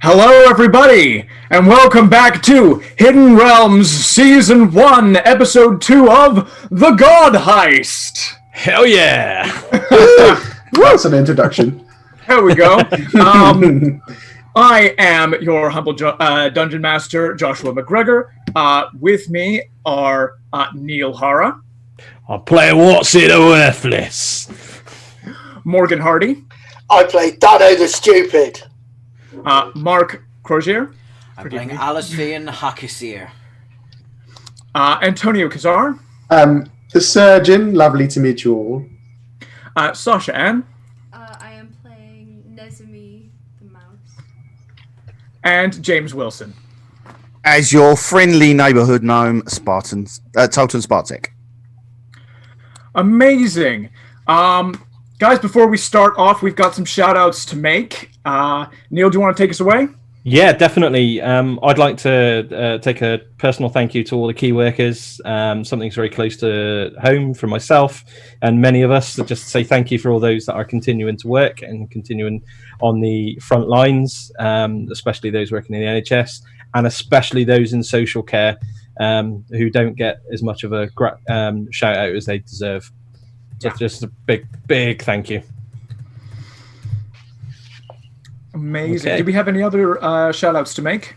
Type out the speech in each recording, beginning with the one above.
Hello, everybody, and welcome back to Hidden Realms Season 1, Episode 2 of The God Heist. Hell yeah! That's an introduction. There we go. I am your humble dungeon master, Joshua McGregor. With me are Neil Hara. I play What's It Worthless. Morgan Hardy. I play Dado the Stupid. Mark Crozier. I'm playing Alistair Hackisir. Antonio Kazar. The surgeon, lovely to meet you all. Sasha Ann. I am playing Nezumi the mouse. And James Wilson. As your friendly neighbourhood gnome, Toten Spartek. Amazing. Guys, before we start off, we've got some shout-outs to make. Neil, do you want to take us away? Yeah, definitely. I'd like to take a personal thank you to all the key workers. Something's very close to home for myself and many of us. So just to say thank you for all those that are continuing to work and continuing on the front lines, especially those working in the NHS and especially those in social care who don't get as much of a shout out as they deserve. So just a big thank you. Amazing. Okay. Do we have any other shout-outs to make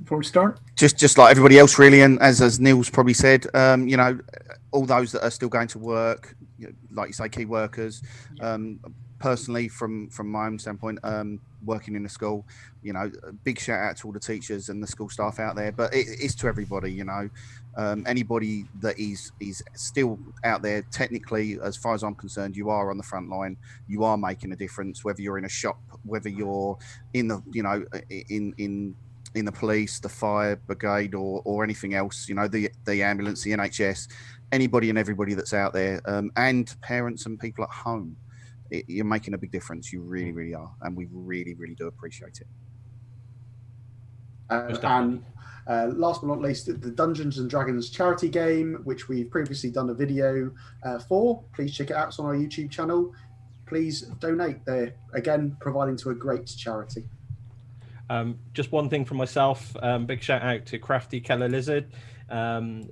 before we start? Just like everybody else, really, and as Neil's probably said, all those that are still going to work, like you say, key workers. Personally, from my own standpoint, working in the school, a big shout out to all the teachers and the school staff out there. But it's to everybody, anybody that is still out there. Technically, as far as I'm concerned, you are on the front line. You are making a difference. Whether you're in a shop, whether you're in the, in the police, the fire brigade, or anything else, the ambulance, the NHS, anybody and everybody that's out there, and parents and people at home. You're making a big difference. You really, really are, and we really, really do appreciate it. And last but not least, the Dungeons and Dragons charity game, which we've previously done a video for. Please check it out. It's on our YouTube channel. Please donate. They're, again, providing to a great charity. Just one thing from myself. Big shout out to Crafty Keller Lizard.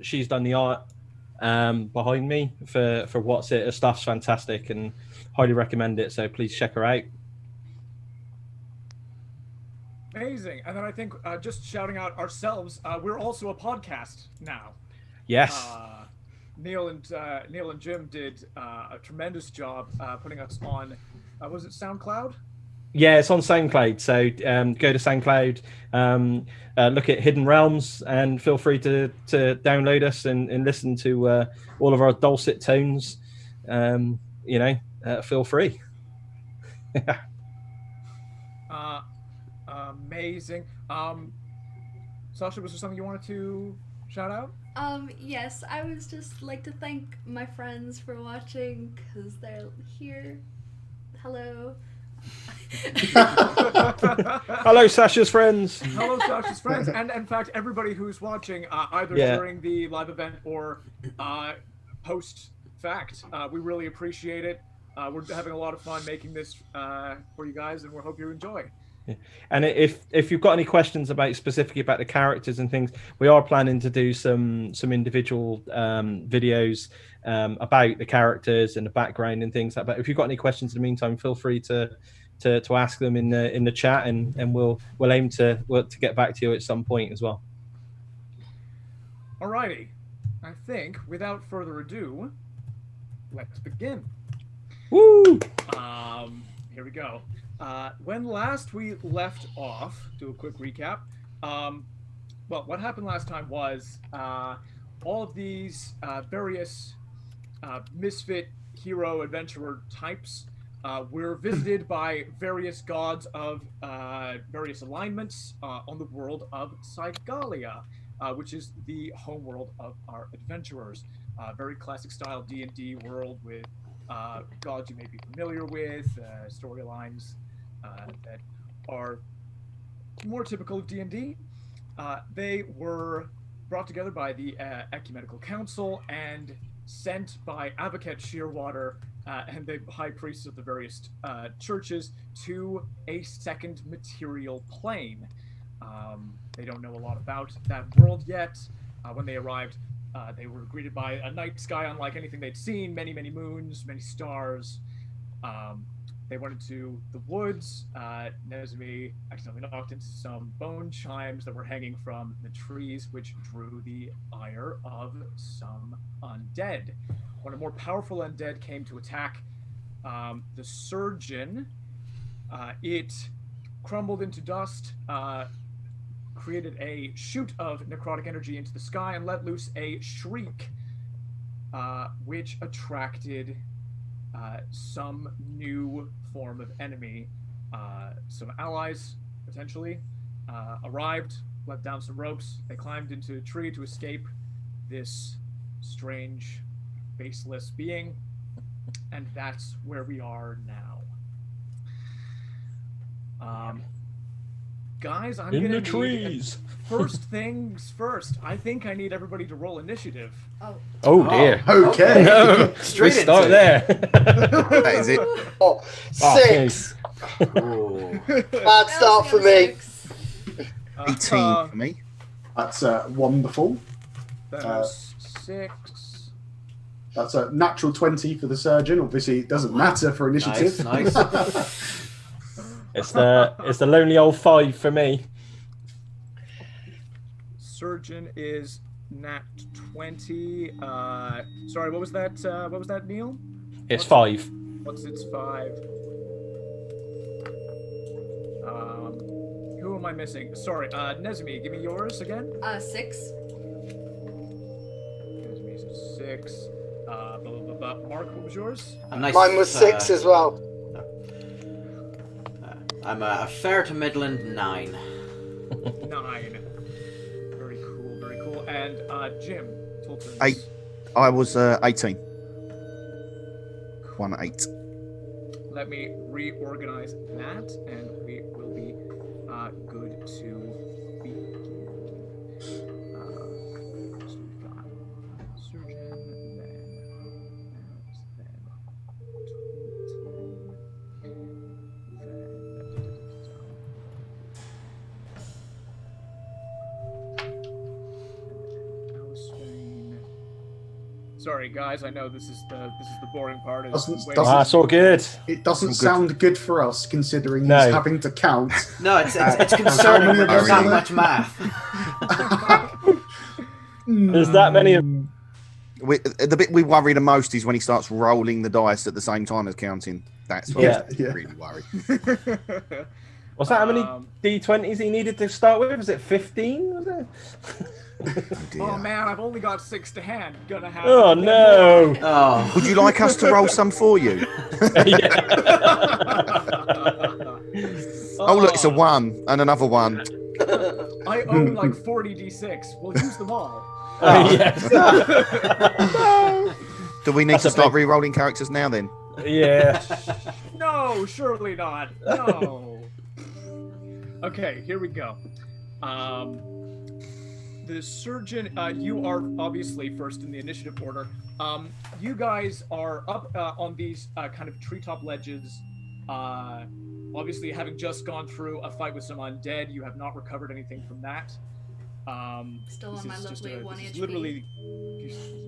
She's done the art behind me for What's It. Her stuff's fantastic and highly recommend it. So please check her out. Amazing. And then I think just shouting out ourselves, we're also a podcast now. Yes. Neil and Jim did a tremendous job putting us on. Was it SoundCloud? Yeah, it's on SoundCloud. So go to SoundCloud, look at Hidden Realms, and feel free to download us and listen to all of our dulcet tones. Feel free. Amazing. Sasha, was there something you wanted to shout out? Yes, I would just like to thank my friends for watching because they're here. Hello. Hello, Sasha's friends. Hello, Sasha's friends, and in fact, everybody who's watching, either during the live event or post-fact, we really appreciate it. We're having a lot of fun making this for you guys, and we hope you enjoy. Yeah. And if you've got any questions specifically about the characters and things, we are planning to do some individual videos about the characters and the background and things like that. But if you've got any questions in the meantime, feel free to ask them in the chat, and we'll aim to get back to you at some point as well. Alrighty, I think without further ado, let's begin. Woo! Here we go. When last we left off, do a quick recap. Well, what happened last time was all of these various misfit hero adventurer types were visited by various gods of various alignments on the world of Cygalia, which is the homeworld of our adventurers. Very classic style D&D world with gods you may be familiar with, storylines that are more typical of D&D. They were brought together by the Ecumenical Council and sent by Avocat Shearwater and the high priests of the various churches to a second material plane. They don't know a lot about that world yet. When they arrived, they were greeted by a night sky unlike anything they'd seen, many, many moons, many stars. They went into the woods. Nezumi accidentally knocked into some bone chimes that were hanging from the trees, which drew the ire of some undead. When a more powerful undead came to attack the surgeon, it crumbled into dust, created a shoot of necrotic energy into the sky, and let loose a shriek, which attracted some new form of enemy. Some allies, potentially, arrived, let down some ropes. They climbed into a tree to escape this strange, faceless being, and that's where we are now. Guys, I'm In gonna the need trees. first things first. I think I need everybody to roll initiative. Oh dear. Okay. No, Straight we start into there. That is it. Oh, Oh, 6. Ooh. Bad start for me. 18 for me. That's wonderful. That was 6. That's a natural 20 for the surgeon. Obviously, it doesn't matter for initiative. Nice, nice. It's the lonely old 5 for me. Surgeon is nat 20. Sorry, what was that? What was that, Neil? It's 5. What's its 5? Who am I missing? Sorry, Nezumi, give me yours again. 6. Nezumi's 6. Mark, what was yours? A nice, Mine was 6 as well. I'm a fair to middling 9. 9. Very cool, very cool. And Jim, Tolton's 8. I was 18. 1 8. Let me reorganize that, and we will be good to begin. So we've got surgeon, then Sorry, guys. I know this is the boring part. That's all good. It doesn't sound good for us, considering he's No. having to count. No, it's concerning when there's that much math. There's that many of. The bit we worry the most is when he starts rolling the dice at the same time as counting. That's what Yeah. really worry. Was that how many D20s he needed to start with? Was it 15? Was it? Oh man, I've only got 6 to hand. Gonna have. Oh no! Oh. Would you like us to roll some for you? Oh look, it's a 1 and another 1. I own like 40 D6. We'll use them all. Oh, yes. Do we need That's to a start big- re-rolling characters now then? Yeah. No, surely not. No. Okay, here we go. The surgeon, you are obviously first in the initiative order. You guys are up on these kind of treetop ledges. Obviously, having just gone through a fight with some undead, you have not recovered anything from that. Still This on my is just lovely 1 this is HP. literally,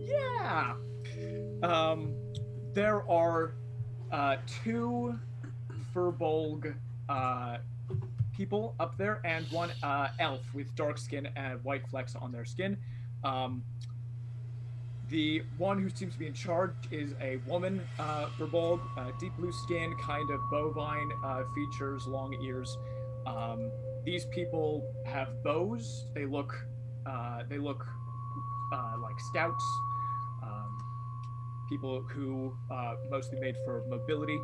yeah. There are 2 Furbolg people up there, and 1 elf with dark skin and white flecks on their skin. The one who seems to be in charge is a woman, Furbolg, deep blue skin, kind of bovine features, long ears. These people have bows. They look like scouts. People who mostly made for mobility.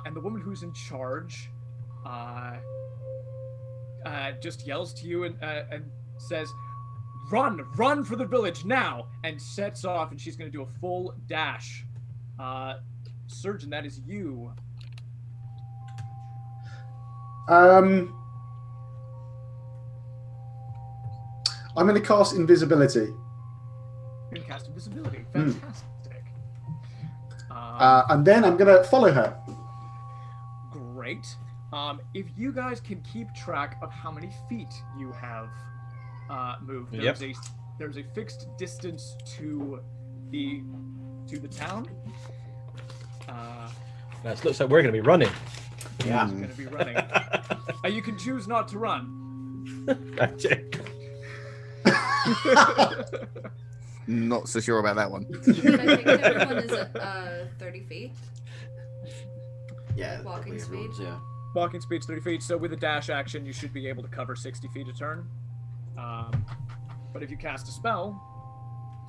And the woman who's in charge just yells to you and says, run for the village now, and sets off, and she's going to do a full dash. Surgeon, that is you. I'm going to cast invisibility. You're going to cast invisibility. Fantastic. And then I'm going to follow her. Great. If you guys can keep track of how many feet you have moved, there's a fixed distance to the town. That looks like we're going to be running. Yeah. It's going to be running. You can choose not to run. Not so sure about that one. I think everyone is at 30 feet. Yeah. Walking speed. Rules, yeah. Walking speed's 30 feet, so with a dash action, you should be able to cover 60 feet a turn. But if you cast a spell,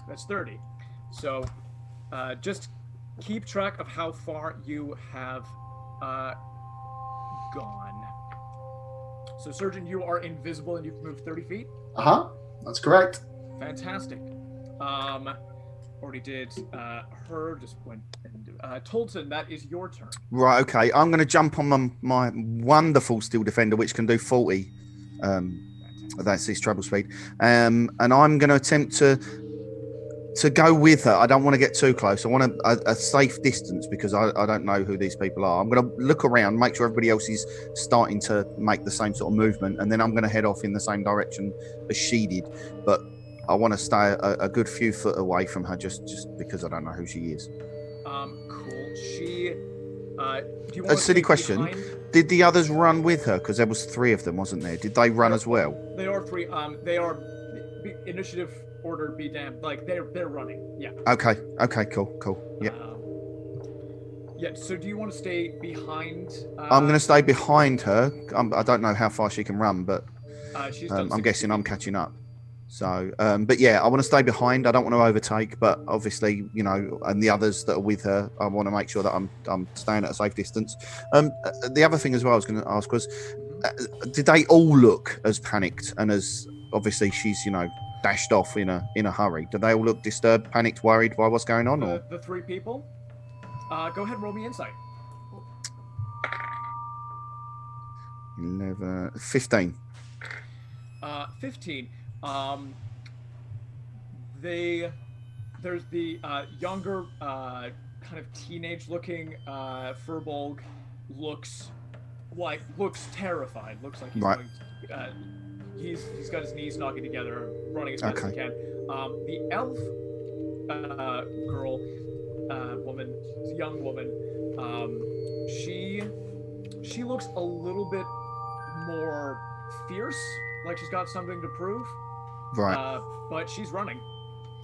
that's 30. So just keep track of how far you have gone. So, Surgeon, you are invisible and you've moved 30 feet? That's correct. Fantastic. Already did her, just went and Tolton, that is your turn. Right, okay. I'm going to jump on my wonderful steel defender, which can do 40. That's his travel speed. And I'm going to attempt to go with her. I don't want to get too close. I want a safe distance because I don't know who these people are. I'm going to look around, make sure everybody else is starting to make the same sort of movement, and then I'm going to head off in the same direction as she did. But I want to stay a good few foot away from her just because I don't know who she is. Cool. She, do you want A silly question. behind? Did the others run with her? Because there was 3 of them, wasn't there? Did they run as well? They are 3. They are initiative order be damned. Like they're running. Yeah. Okay, cool. Yeah. Yeah. So do you want to stay behind? I'm going to stay behind her. I don't know how far she can run, but she's done I'm 60 guessing I'm feet. catching up. So, but yeah, I want to stay behind. I don't want to overtake, but obviously, and the others that are with her, I want to make sure that I'm staying at a safe distance. The other thing as well I was going to ask was, did they all look as panicked and as obviously she's dashed off in a hurry? Do they all look disturbed, panicked, worried by what's going on? Or The 3 people? Go ahead and roll me insight. 11, 15. 15. There's the younger, kind of teenage-looking Furbolg looks terrified. Looks like he's Right. going. He's got his knees knocking together, running as fast as he can. The elf girl, young woman, she looks a little bit more fierce, like she's got something to prove. Right. But she's running.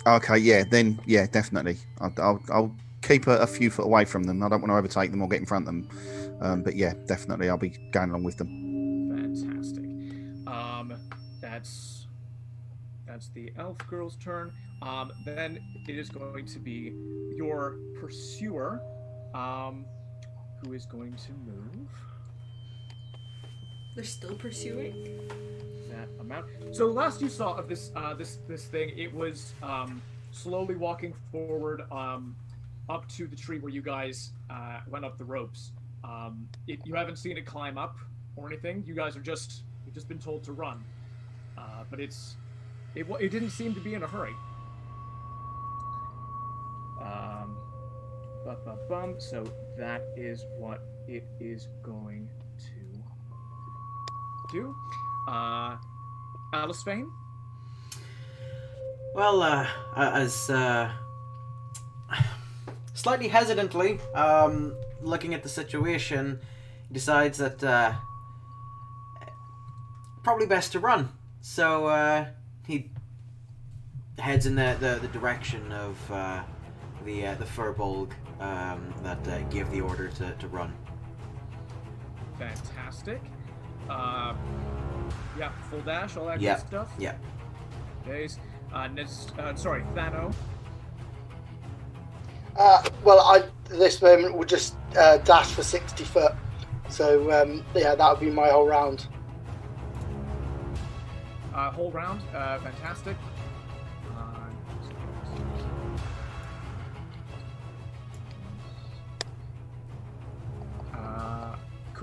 Okay. Yeah. Then. Yeah. Definitely. I'll keep a few foot away from them. I don't want to overtake them or get in front of them. But yeah, definitely, I'll be going along with them. Fantastic. That's the elf girl's turn. Then it is going to be your pursuer, who is going to move They're still pursuing? that amount. So last you saw of this this thing, it was slowly walking forward up to the tree where you guys went up the ropes. You haven't seen it climb up or anything. You guys you've just been told to run. But it didn't seem to be in a hurry. So that is what it is going to do. Alice Fane? Well, as slightly hesitantly, looking at the situation, he decides that probably best to run. So he heads in the direction of the Furbolg that gave the order to run. Fantastic. Yeah, full dash, all that Yep. good stuff. Yeah. Days. Thano. Well, at this moment will just dash for 60 foot. So yeah, that would be my whole round. Whole round. Fantastic.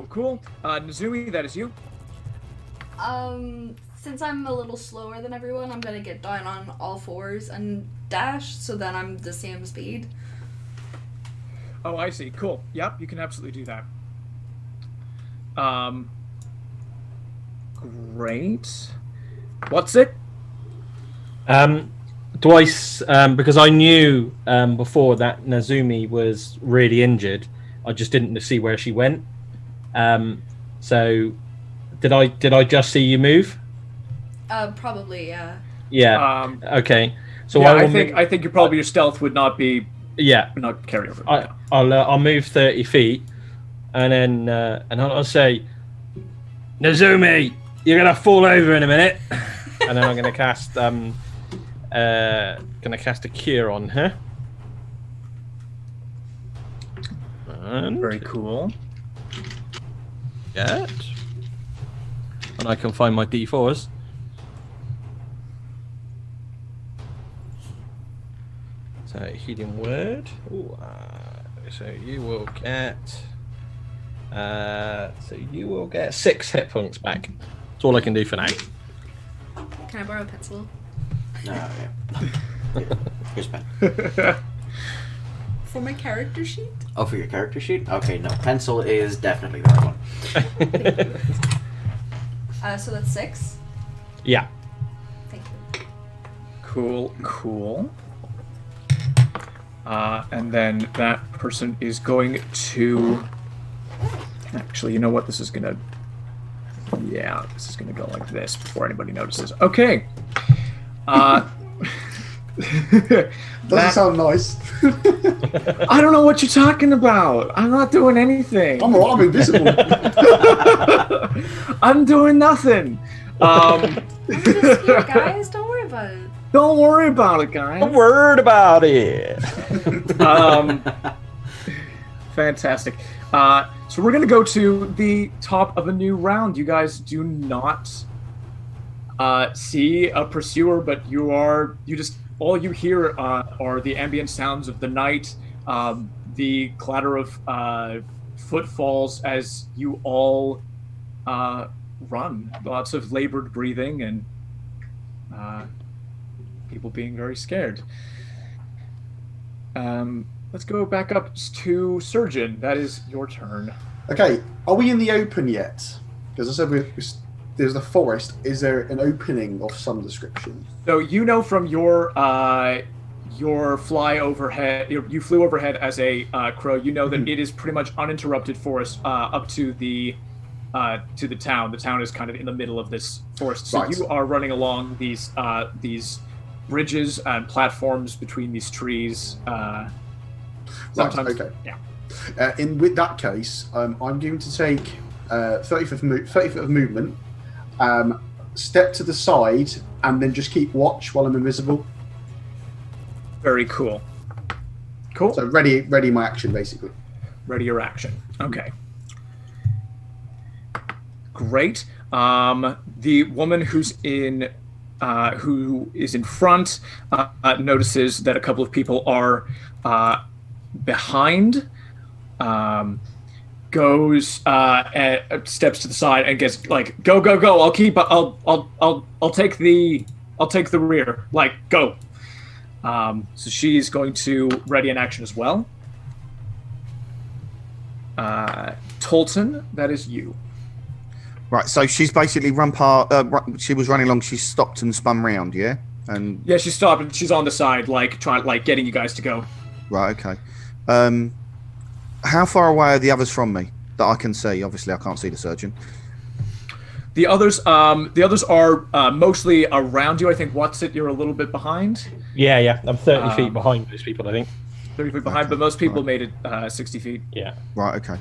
Cool. Nizumi, that is you. Since I'm a little slower than everyone, I'm gonna get down on all fours and dash, so then I'm the same speed. Oh, I see. Cool. Yep, you can absolutely do that. Great. What's it? Twice, because I knew before that Nazumi was really injured. I just didn't see where she went. So did I just see you move? Probably, yeah. Yeah. Okay. So yeah, I I think you probably your stealth would not be not carry over. I'll move 30 feet, and then I'll say, Nazumi, you're gonna fall over in a minute, and then I'm gonna cast a cure on her. And very cool. And I can find my D4s. So healing word. Ooh, so you will get. So you will get 6 hit points back. That's all I can do for now. Can I borrow a pencil? No, yeah. Here's pen. For my character sheet? Oh, for your character sheet? Okay, no. Pencil is definitely the right one. So that's 6? Yeah. Thank you. Cool. And then that person is going to... Actually, you know what? This is going to go like this before anybody notices. Okay. Doesn't sound nice. I don't know what you're talking about. I'm not doing anything. I'm invisible. I'm doing nothing. I'm just here, guys. Don't worry about it. Don't worry about it, guys. I'm worried about it. Fantastic. So we're gonna go to the top of a new round. You guys do not see a pursuer, but all you hear are the ambient sounds of the night, the clatter of footfalls as you all run. Lots of labored breathing and people being very scared. Let's go back up to Surgeon. That is your turn. Okay, are we in the open yet? Because I said there's the forest. Is there an opening of some description? So you know from your fly overhead, you flew overhead as a crow. You know that it is pretty much uninterrupted forest up to the town. The town is kind of in the middle of this forest. So right. You are running along these bridges and platforms between these trees. Sometimes, right. Okay. Yeah. With that case, I'm going to take 30 foot of movement, step to the side, and then just keep watch while I'm invisible. Very cool. Cool. So ready my action, basically. Ready your action. Okay. Great. The woman who is in front notices that a couple of people are behind. Goes steps to the side and gets like go. I'll take the rear. Like go. So she's going to ready an action as well. Tolton, that is you. Right, so she's basically run past. She was running along. She stopped and spun round, yeah. And yeah, she stopped and she's on the side, like getting you guys to go. Right. Okay. How far away are the others from me that I can see? Obviously, I can't see the surgeon. The others are mostly around you. I think you're a little bit behind. Yeah. I'm 30 feet behind those people, I think. 30 feet behind, but most people made it 60 feet. Yeah. Right. Okay.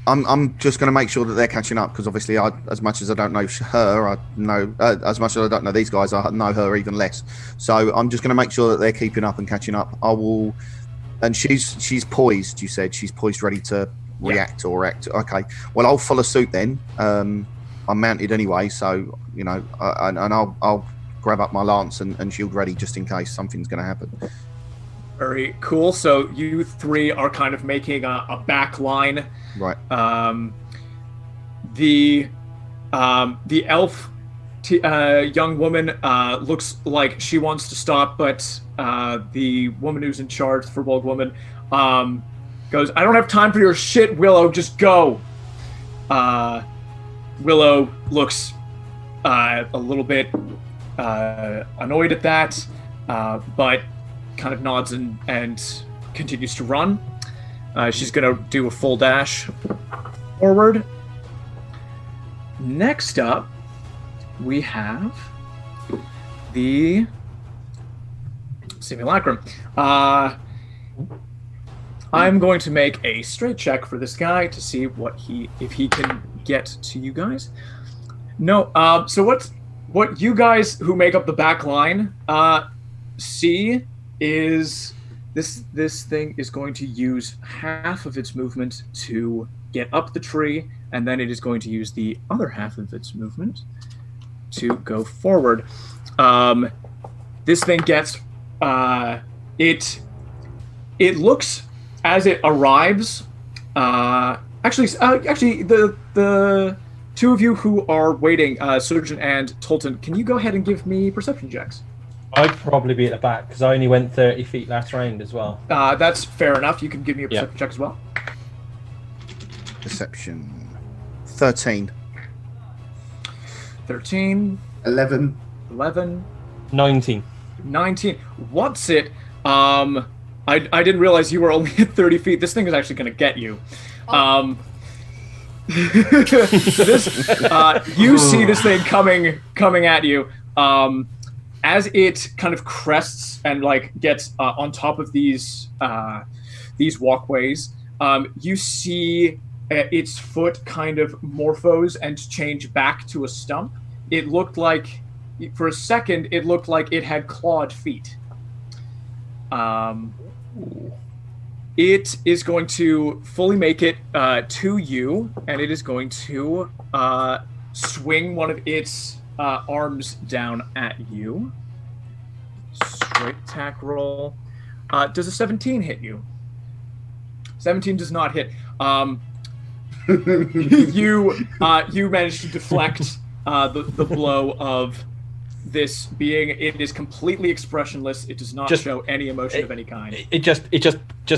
I'm just going to make sure that they're catching up because obviously, as much as I don't know her, I know as much as I don't know these guys, I know her even less. So I'm just going to make sure that they're keeping up and catching up. I will, and she's poised. You said she's poised, ready to react or act. Okay. Well, I'll follow suit then. I'm mounted anyway, so and I'll grab up my lance and shield ready just in case something's going to happen. Very cool. So you three are kind of making a back line. Right. The elf young woman looks like she wants to stop, but the woman who's in charge, the Furbolg woman, goes, "I don't have time for your shit, Willow. Just go." Willow looks a little bit annoyed at that, but kind of nods and continues to run. She's gonna do a full dash forward. Next up, we have the simulacrum. I'm going to make a straight check for this guy to see if he can get to you guys. No. So what you guys who make up the back line see is this thing is going to use half of its movement to get up the tree, and then it is going to use the other half of its movement to go forward. This thing gets it looks as it arrives. Actually, the two of you who are waiting, Surgeon and Tolton, can you go ahead and give me perception checks? I'd probably be at the back because I only went 30 feet last round as well. That's fair enough. You can give me a perception check as well. Perception. 13. 13. 11. 11. 19. 19. What's it? I didn't realize you were only at 30 feet. This thing is actually going to get you. You see this thing coming at you. As it kind of crests and like gets on top of these walkways, you see its foot kind of morphose and change back to a stump. It looked like, for a second, it looked like it had clawed feet. It is going to fully make it to you, and it is going to swing one of its arms down at you. Straight attack roll. Does a 17 hit you? 17 does not hit. You managed to deflect the blow of this being. It is completely expressionless. It does not show any emotion of any kind. It just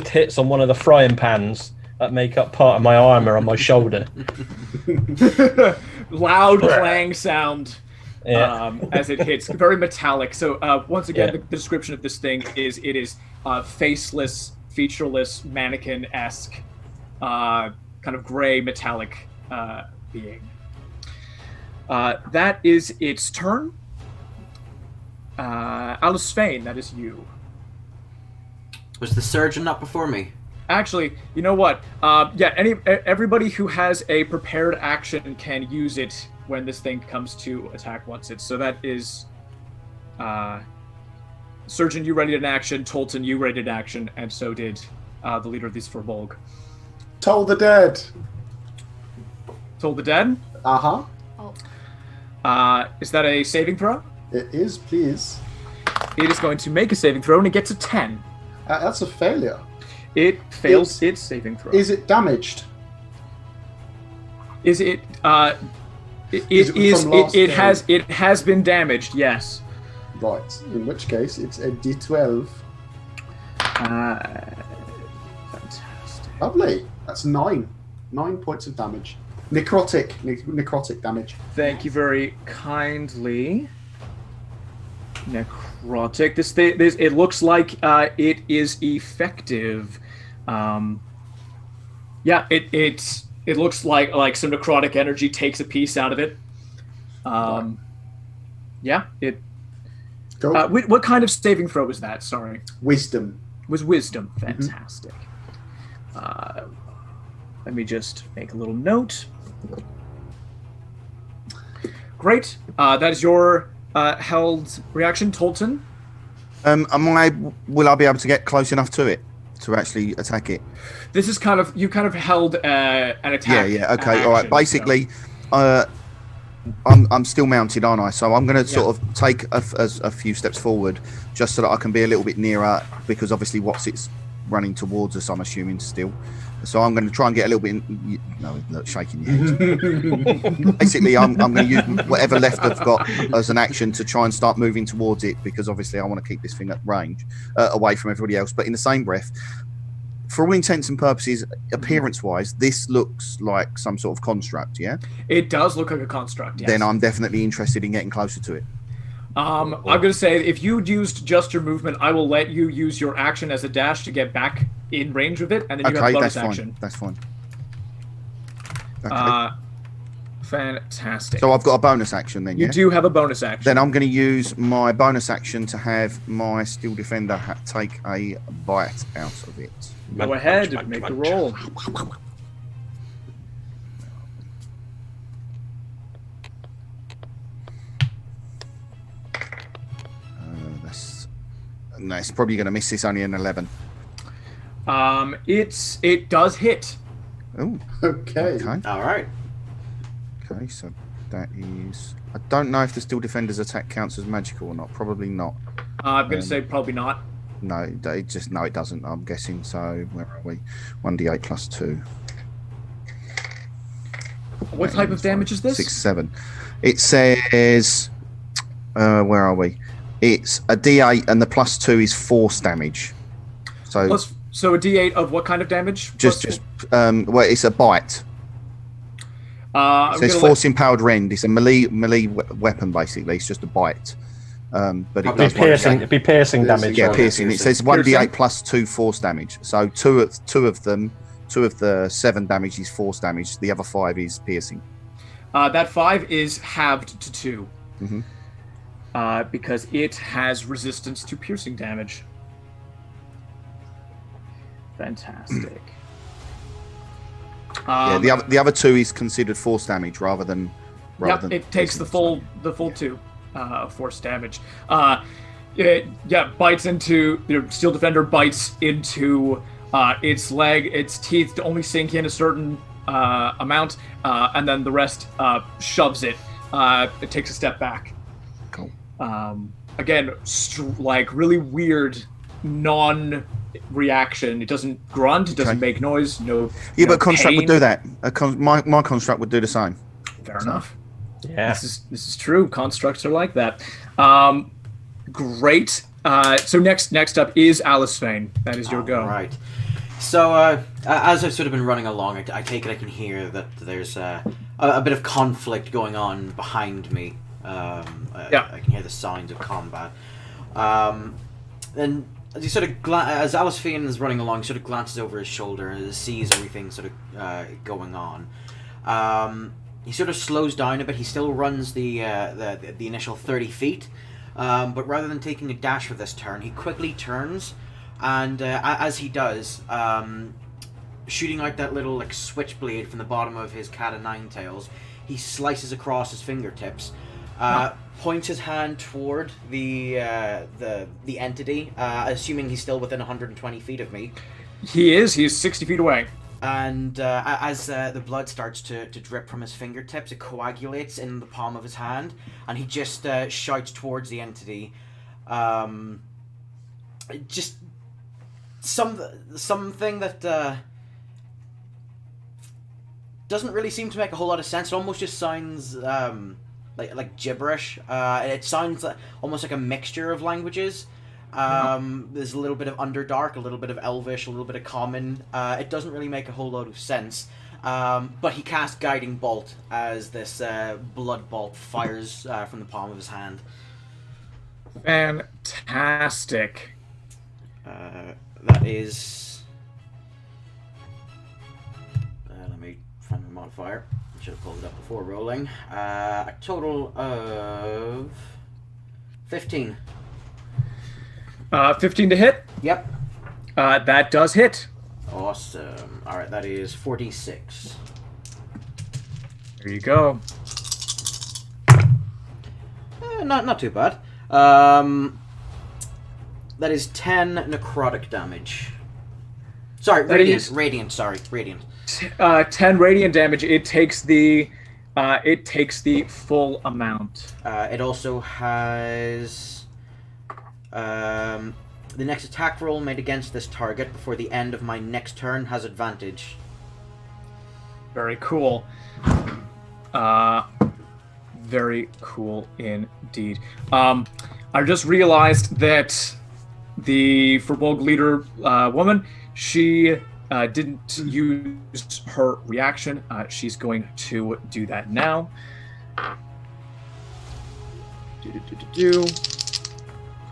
hits on one of the frying pans that make up part of my armor on my shoulder. Loud clang sound as it hits. Very metallic. So once again, the description of this thing is it is faceless, featureless, mannequin-esque, kind of gray metallic being. That is its turn. Alice Fane, that is you. Was the surgeon not before me? Actually, you know what? Everybody who has a prepared action can use it when this thing comes to attack once it's. So that is, Surgeon, you readied an action. Tolton, you readied an action, and so did the leader of these Firbolg. Toll the dead. Toll the dead. Uh-huh. Is that a saving throw? It is, please. It is going to make a saving throw, and it gets a 10. That's a failure. It fails its saving throw. Is it damaged? Is it? It has been damaged. Yes. Right. In which case, it's a D12. Fantastic. Lovely. That's 9. 9 points of damage. Necrotic damage. Thank you very kindly. Necrotic. This it looks like it is effective. It looks like some necrotic energy takes a piece out of it. Cool. What kind of saving throw was that? Sorry. Wisdom. It was wisdom. Fantastic. Let me just make a little note. Great. That is your held reaction, Tolton. Will I be able to get close enough to it to actually attack it? This is kind of held an attack. Yeah. Okay. All right. action, Basically, I'm still mounted, aren't I? So I'm going to sort of take a few steps forward, just so that I can be a little bit nearer, because obviously it's running towards us, I'm assuming still. So I'm going to try and get a little bit. No, shaking your head. Basically, I'm going to use whatever left I've got as an action to try and start moving towards it, because obviously I want to keep this thing at range, away from everybody else. But in the same breath, for all intents and purposes, appearance-wise, this looks like some sort of construct. Yeah. It does look like a construct. Yes. Then I'm definitely interested in getting closer to it. I'm gonna say if you used just your movement, I will let you use your action as a dash to get back in range of it, and then you have a bonus action. That's fine. Okay. Fantastic. So I've got a bonus action then. You do have a bonus action. Then I'm going to use my bonus action to have my steel defender take a bite out of it. Go ahead and make the roll. It's probably going to miss. It's only an 11. It does hit. Oh. Okay. All right. Okay, so that is. I don't know if the steel defender's attack counts as magical or not. Probably not. I'm going to say probably not. No, it doesn't. I'm guessing. So where are we? 1d8 plus 2. What type of damage is this? 6, 7. It says. Where are we? It's a d8 and the plus 2 is force damage. So a d8 of what kind of damage? Well, it's a bite. It says force empowered rend. It's a melee weapon basically. It's just a bite. But it does it'd be piercing damage. Yeah, piercing. It says 1d8 plus 2 force damage. So two of the 7 damage is force damage. The other 5 is piercing. That 5 is halved to 2. Mm-hmm. Because it has resistance to piercing damage. Fantastic. The other 2 is considered force damage rather than. It takes the full 2 force damage. Bites into steel defender bites into its leg. Its teeth only sink in a certain amount, and then the rest shoves it. It takes a step back. Cool. Again, really weird non-reaction. It doesn't grunt. It doesn't make noise. But construct would do that. My construct would do the same. Fair enough. Yeah. This is true. Constructs are like that. Great. So next up is Alice Fane. That is your go. Right. So as I've sort of been running along, I take it I can hear that there's a bit of conflict going on behind me. I can hear the signs of combat. And as he sort of as Alice Fane is running along, he sort of glances over his shoulder and sees everything sort of going on. He sort of slows down a bit. He still runs the initial 30 feet, but rather than taking a dash for this turn, he quickly turns, and as he does, shooting out that little switchblade from the bottom of his cat o' nine tails, he slices across his fingertips. Points his hand toward the entity, assuming he's still within 120 feet of me. He is. He is 60 feet away. And as the blood starts to drip from his fingertips, it coagulates in the palm of his hand, and he just shouts towards the entity, just something that doesn't really seem to make a whole lot of sense. It almost just sounds like gibberish. It sounds almost like a mixture of languages. There's a little bit of Underdark, a little bit of Elvish, a little bit of Common. It doesn't really make a whole lot of sense. But he casts Guiding Bolt as this blood bolt fires from the palm of his hand. Fantastic. That is... let me find my modifier. I should have pulled it up before rolling. A total of 15. 15 to hit? Yep. That does hit. Awesome. Alright, that is 46. There you go. Not too bad. That is 10 necrotic damage. Sorry, radiant. Sorry, radiant. 10 radiant damage. It takes the full amount. It also has the next attack roll made against this target before the end of my next turn has advantage. Very cool. Very cool indeed. I just realized that the Verbolg leader woman, she didn't use her reaction. She's going to do that now.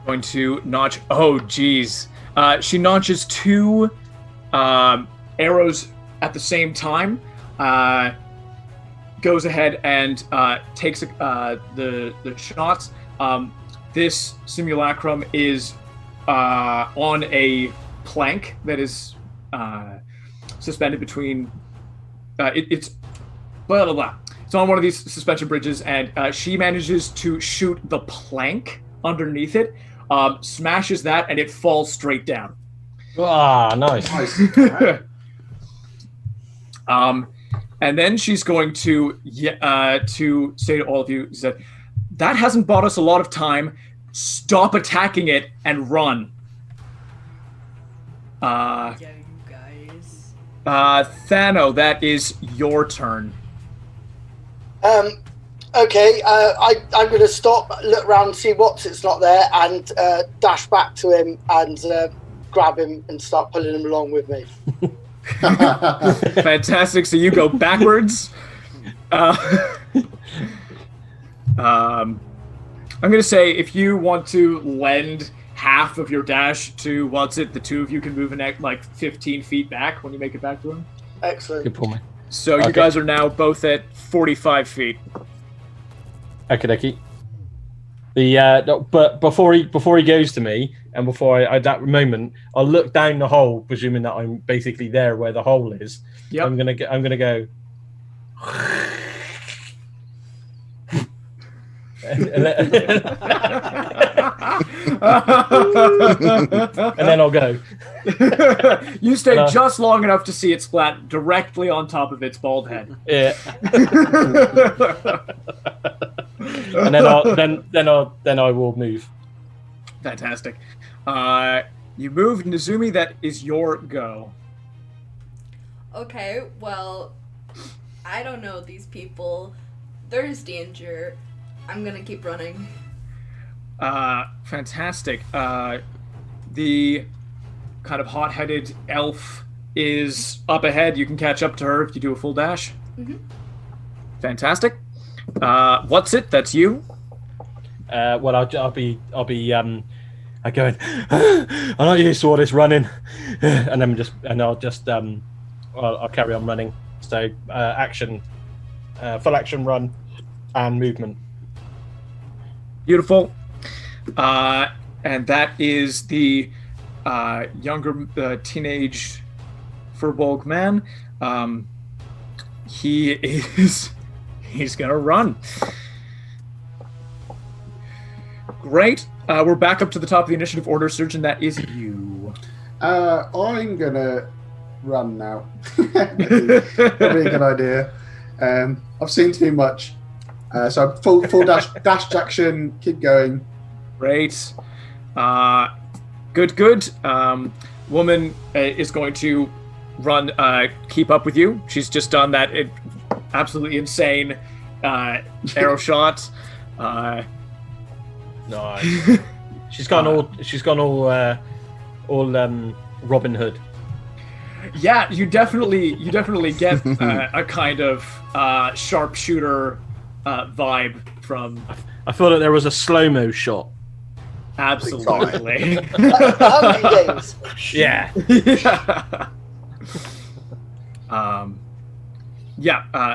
Going to notch. Oh, geez. She notches 2 arrows at the same time. Goes ahead and takes the shots. This simulacrum is on a plank that is suspended between. It's blah blah blah. It's on one of these suspension bridges, and she manages to shoot the plank underneath it, smashes that, and it falls straight down. Ah, nice. And then she's going to say to all of you, that hasn't bought us a lot of time. Stop attacking it and run. Yeah, you guys. Thano, that is your turn. Okay, I'm going to stop, look around, see it's not there, and dash back to him and grab him and start pulling him along with me. Fantastic. So you go backwards. I'm going to say if you want to lend half of your dash to the 2 of you can move like 15 feet back when you make it back to him. Excellent. Good pull, man. So you guys are now both at 45 feet. Okie dokie. But before he goes to me, and before I that moment, I'll look down the hole, presuming that I'm basically there where the hole is. Yep. I'm gonna go. and then I'll go. You stay just long enough to see it splat directly on top of its bald head. Yeah. And then I will move. Fantastic. You move, Nezumi. That is your go. Okay, well, I don't know these people. There's danger. I'm gonna keep running. Fantastic. The kind of hot-headed elf is up ahead. You can catch up to her if you do a full dash. Mm-hmm. Fantastic. What's it? That's you. Well, I'll be going. I'm not used to all this running, and then I'll carry on running. So action, full action run, and movement. Beautiful. And that is the younger teenage Verbolg man. He's gonna run. Great. We're back up to the top of the initiative order, Surgeon. That is you. I'm gonna run now. That'd be a good idea. I've seen too much. So full dash action, keep going. Great. Good. Woman is going to run, keep up with you. She's just done that absolutely insane arrow shot. Nice. She's gone all Robin Hood. Yeah, you definitely get a kind of sharpshooter vibe from. I thought that there was a slow-mo shot. Absolutely. Hunger Games. Yeah.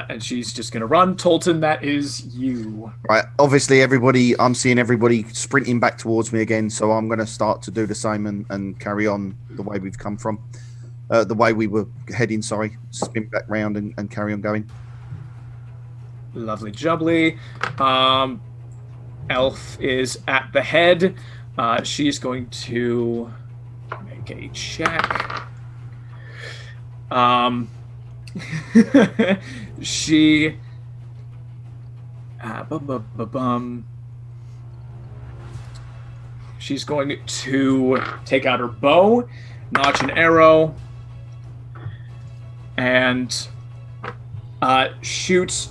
And she's just gonna run. Tolton, that is you. Right. Obviously, I'm seeing everybody sprinting back towards me again, so I'm going to start to do the same and carry on the way we've come from. The way we were heading, spin back round and carry on going. Lovely jubbly. Elf is at the head. She's going to make a check. She she's going to take out her bow, notch an arrow, and shoot.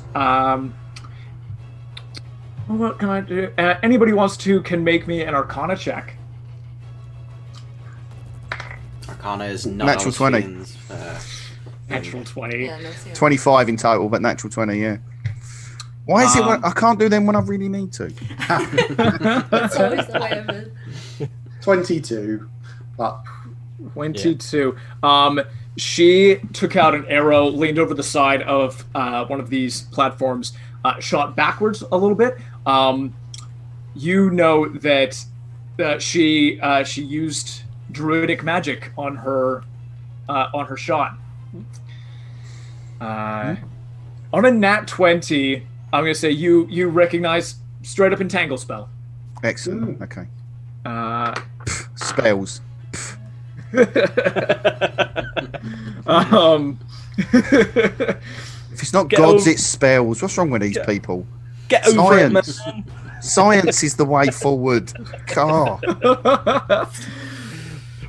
What can I do? Anybody wants to can make me an Arcana check. Arcana is not Natural 20. Natural 20. Yeah, no, see. 25 in total, but natural 20, yeah. Why is it when, I can't do them when I really need to? It's always the way of it. 22. But 22. She took out an arrow, leaned over the side of one of these platforms, shot backwards a little bit. You know that she used druidic magic on her shot. On a nat 20, I'm gonna say you recognize straight up entangle spell. Excellent. Okay. Uh, Spells. um, If it's not Get gods, over- it's spells. What's wrong with these people? Get over it, man. Science. Science is the way forward. Car.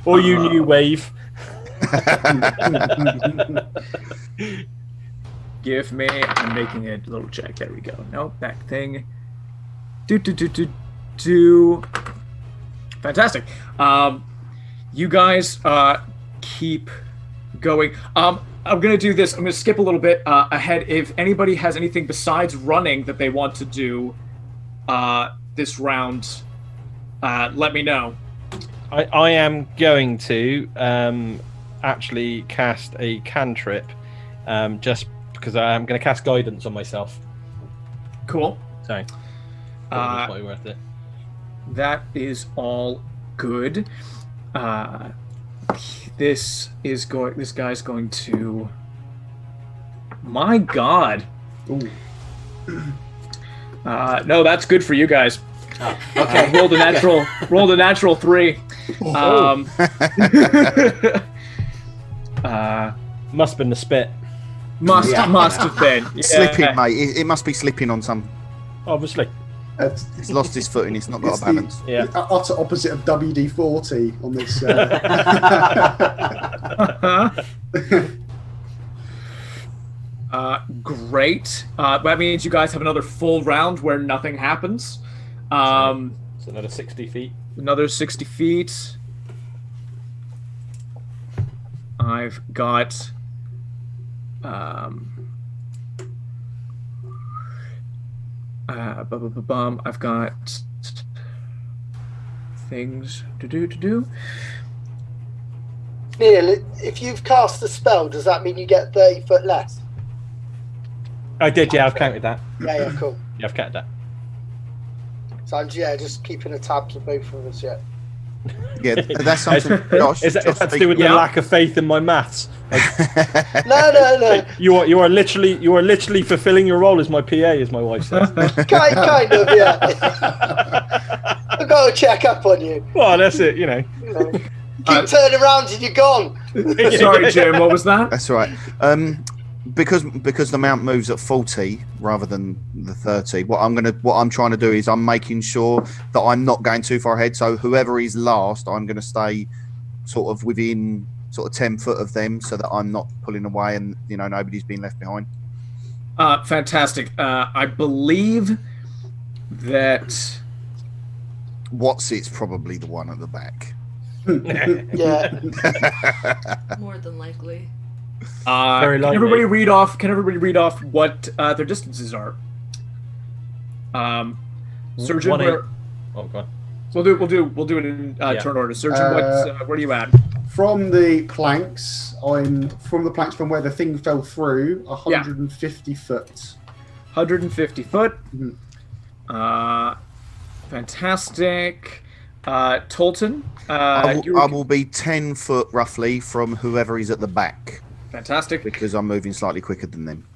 Or you new wave. give me. I'm making a little check. There we go. Nope, that thing. Fantastic. You guys keep going. I'm gonna do this. I'm gonna skip a little bit ahead. If anybody has anything besides running that they want to do this round, let me know. I am going to actually cast a cantrip, just because I'm going to cast guidance on myself. Cool. So, it's probably worth it. That is all good. This guy's going to. My God. ooh. No, that's good for you guys. Oh, okay. Rolled a natural. Rolled a natural 3. Must have been the spit, Must have been. Yeah. Slipping, mate. It must be slipping on some. obviously. He's lost his footing. He's not got It's a balance. Yeah. The utter opposite of WD-40 on this. Great. That means you guys have another full round where nothing happens. It's another 60 feet. Another 60 feet. I've got. I've got things to do. Neil, if you've cast a spell, does that mean you get 30 foot less? I did, yeah, I've counted that. Yeah, cool. Yeah, I've counted that. So I'm just keeping a tabs of both of us yet. Yeah, that's something. Josh, Is that Josh to do with the Yeah. lack of faith in my maths? No. You are literally fulfilling your role as my PA, as my wife says. kind of, yeah. I've got to check up on you. Well, that's it, you know. Keep turning around and you're gone. Sorry, Jim. What was that? That's right. Because the mount moves at 40 rather than the 30. What I'm trying to do is I'm making sure that I'm not going too far ahead. So whoever is last, I'm going to stay sort of within sort of 10 foot of them, so that I'm not pulling away and nobody's been left behind. Fantastic. I believe that. It's probably the one at the back. Yeah. More than likely. Very Can likely. everybody read off? What their distances are? Surgeon, 1-8. where, Oh god. we'll do it in turn order. Surgeon, where are you at? From the planks, I'm from the planks from where the thing fell through, 150 foot. 150 foot. Mhm. Fantastic. Tolton, I will be 10 foot roughly from whoever is at the back, fantastic. because I'm moving slightly quicker than them.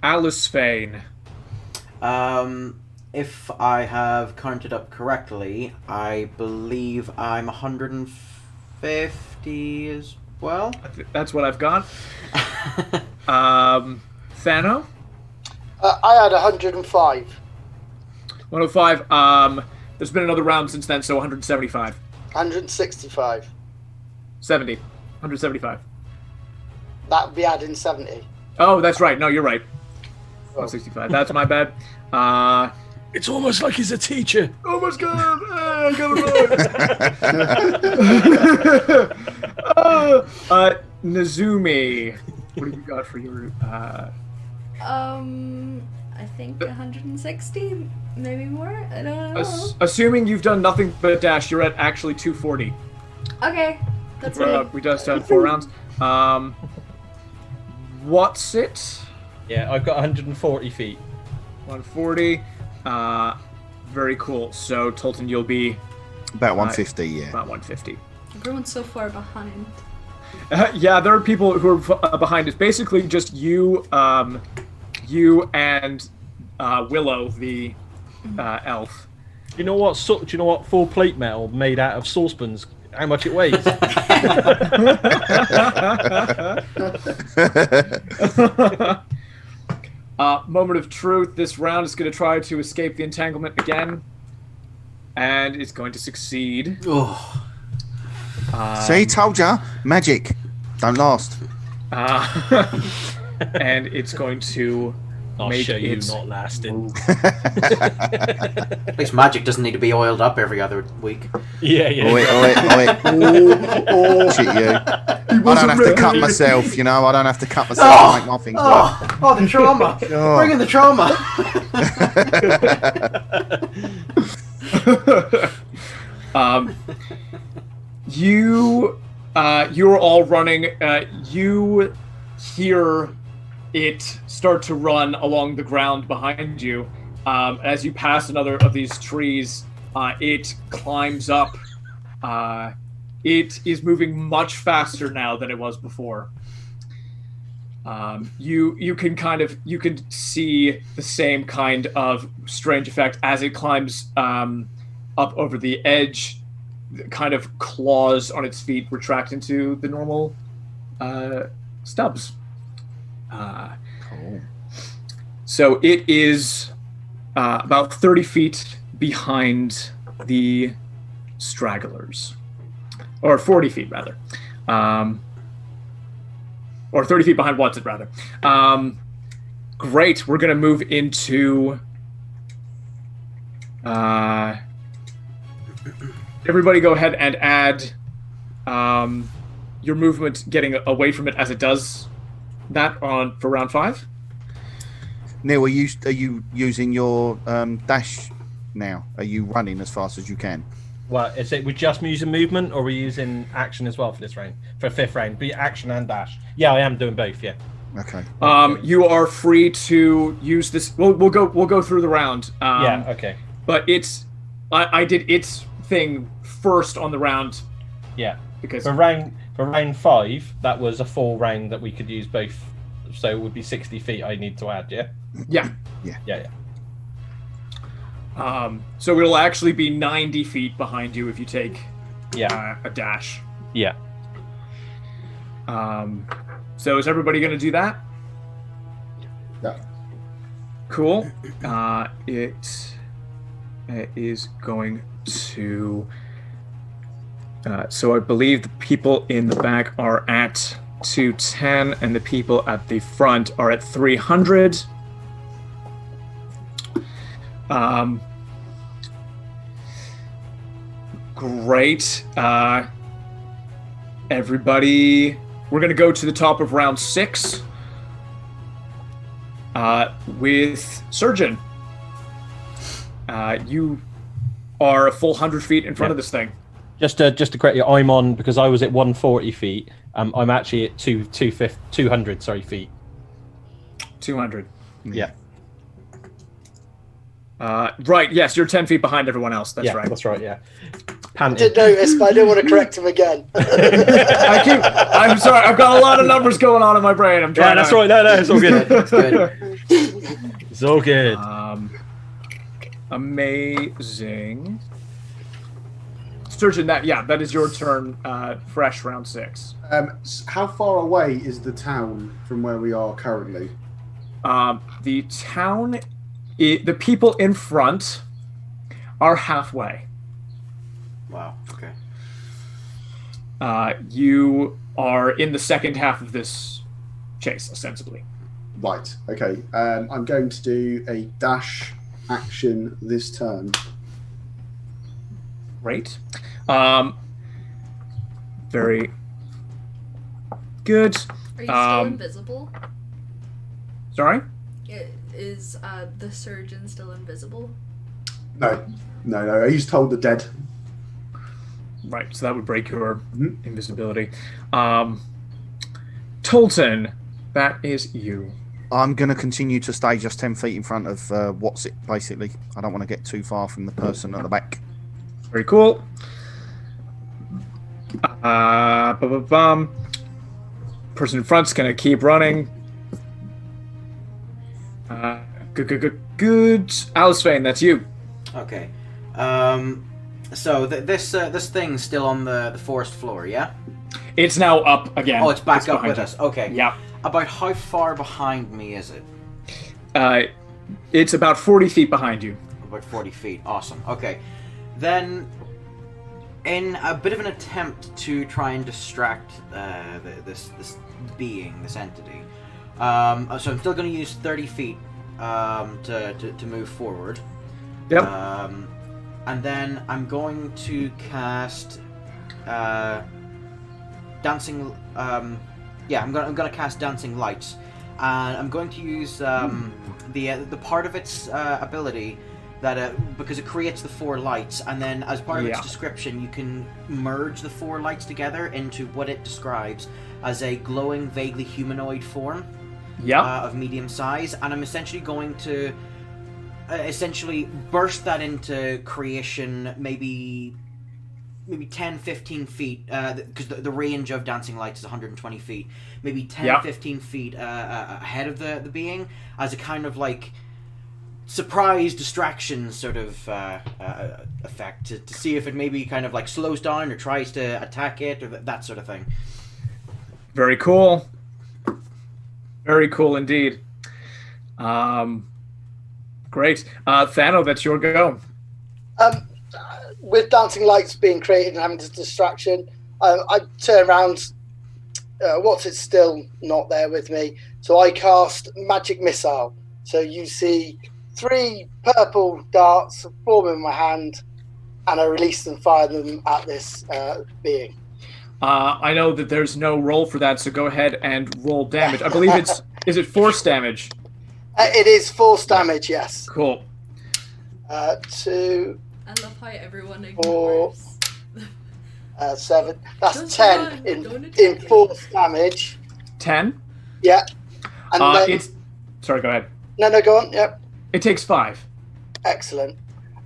Alice Fane. If I have counted up correctly, I believe I'm 150 as well. That's what I've got. Thano, I had 105. 105. There's been another round since then, so 175. 165. 70. 175. That would be adding 70. Oh, that's right. No, you're right. Oh. 165. That's my bad. It's almost like he's a teacher. Oh my god! I got it. Nazumi, what have you got for your? I think 160, maybe more. I don't know. Assuming you've done nothing but dash, you're at actually 240. Okay, that's right. We just done 4 rounds. What's it? Yeah, I've got 140 feet. 140. Very cool. So Tolton, you'll be About 150, yeah. about 150. Everyone's so far behind. Yeah, there are people who are behind. It's basically just you, you and Willow, the elf. Do you know what? Do you know what full plate metal made out of saucepans? How much it weighs? Moment of truth. This round is going to try to escape the entanglement again, and it's going to succeed. Oh. See, told ya. Magic. Don't last. And it's going to I'll make show you its not lasting. At least magic doesn't need to be oiled up every other week. Yeah. Shit, you. I don't have to cut myself, you know. I don't have to cut myself to make my things work. Oh, the trauma! Oh. Bring in the trauma! You're all running. You hear it start to run along the ground behind you. As you pass another of these trees, it climbs up. It is moving much faster now than it was before. You can see the same kind of strange effect as it climbs up over the edge. Kind of claws on its feet retract into the normal stubs. Cool. So it is about 30 feet behind the stragglers, or 40 feet rather, or 30 feet behind Watson rather. Great. We're gonna move into. Everybody go ahead and add your movement getting away from it as it does that for round 5. Neil, are you using your dash now? Are you running as fast as you can? Well, is it we're just using movement, or are we using action as well for this round? For 5th round, be action and dash. Yeah, I am doing both. Yeah. Okay. You are free to use this. We'll go through the round. Yeah. Okay. But I did its thing first on the round. Yeah. Because for round 5, that was a full round that we could use both. So it would be 60 feet. I need to add. Yeah. Yeah. Yeah. So it'll actually be 90 feet behind you if you take a dash. Yeah. So is everybody going to do that? Yeah. Cool. It is going to. So I believe the people in the back are at 210, and the people at the front are at 300. Great. Everybody, we're going to go to the top of round 6 with Surgeon. You are a full 100 feet in front of this thing. Just to correct you, I'm on because I was at 140 feet. I'm actually at 200. Sorry, feet. 200. Yeah. Right. Yes, you're 10 feet behind everyone else. That's right. That's right. Yeah. I did notice, but I didn't want to correct him again. I'm sorry. I've got a lot of numbers going on in my brain. I'm trying. Yeah, that's right. No, it's all good. It's good. It's all good. Amazing. Surgeon, that is your turn. Fresh round 6. How far away is the town from where we are currently? The town, the people in front are halfway. Wow. Okay. You are in the second half of this chase, ostensibly. Right. Okay. I'm going to do a dash action this turn. Great. Very good. Are you still invisible? Sorry? Is the surgeon still invisible? No. He's told the dead. Right, so that would break your invisibility. Tolton, that is you. I'm going to continue to stay just 10 feet in front of what's it, basically. I don't want to get too far from the person at the back. Very cool. Person in front's going to keep running. Good. Alice Vane, that's you. Okay. So this thing's still on the forest floor, yeah? It's now up again. Oh, it's back up with you. us. Okay. Yeah. About how far behind me is it? It's about 40 feet behind you. About 40 feet. Awesome. Okay. Then, in a bit of an attempt to try and distract this being, this entity, so I'm still going to use 30 feet to move forward. Yep. And then I'm going to cast dancing. I'm going to cast dancing lights, and I'm going to use the part of its ability that because it creates the 4 lights, and then as part of its description, you can merge the 4 lights together into what it describes as a glowing, vaguely humanoid form. Of medium size, and I'm essentially going to burst that into creation, maybe 10-15 feet, because the range of dancing lights is 120 feet, maybe 10-15 feet ahead of the being, as a kind of like surprise distraction sort of effect to see if it maybe kind of like slows down or tries to attack it or that sort of thing. Very cool. Very cool indeed. Great. Thano, that's your go. With dancing lights being created and having this distraction, I turn around. What's it still not there with me? So I cast Magic Missile. So you see 3 purple darts form in my hand, and I release them, fire them at this being. I know that there's no roll for that, so go ahead and roll damage. I believe is it force damage? It is force damage, yes. Cool. 2. I love how everyone ignores. 7. That's Just 10 in force damage. 10? Yeah. And then... Sorry, go ahead. No, go on. Yep. It takes 5. Excellent.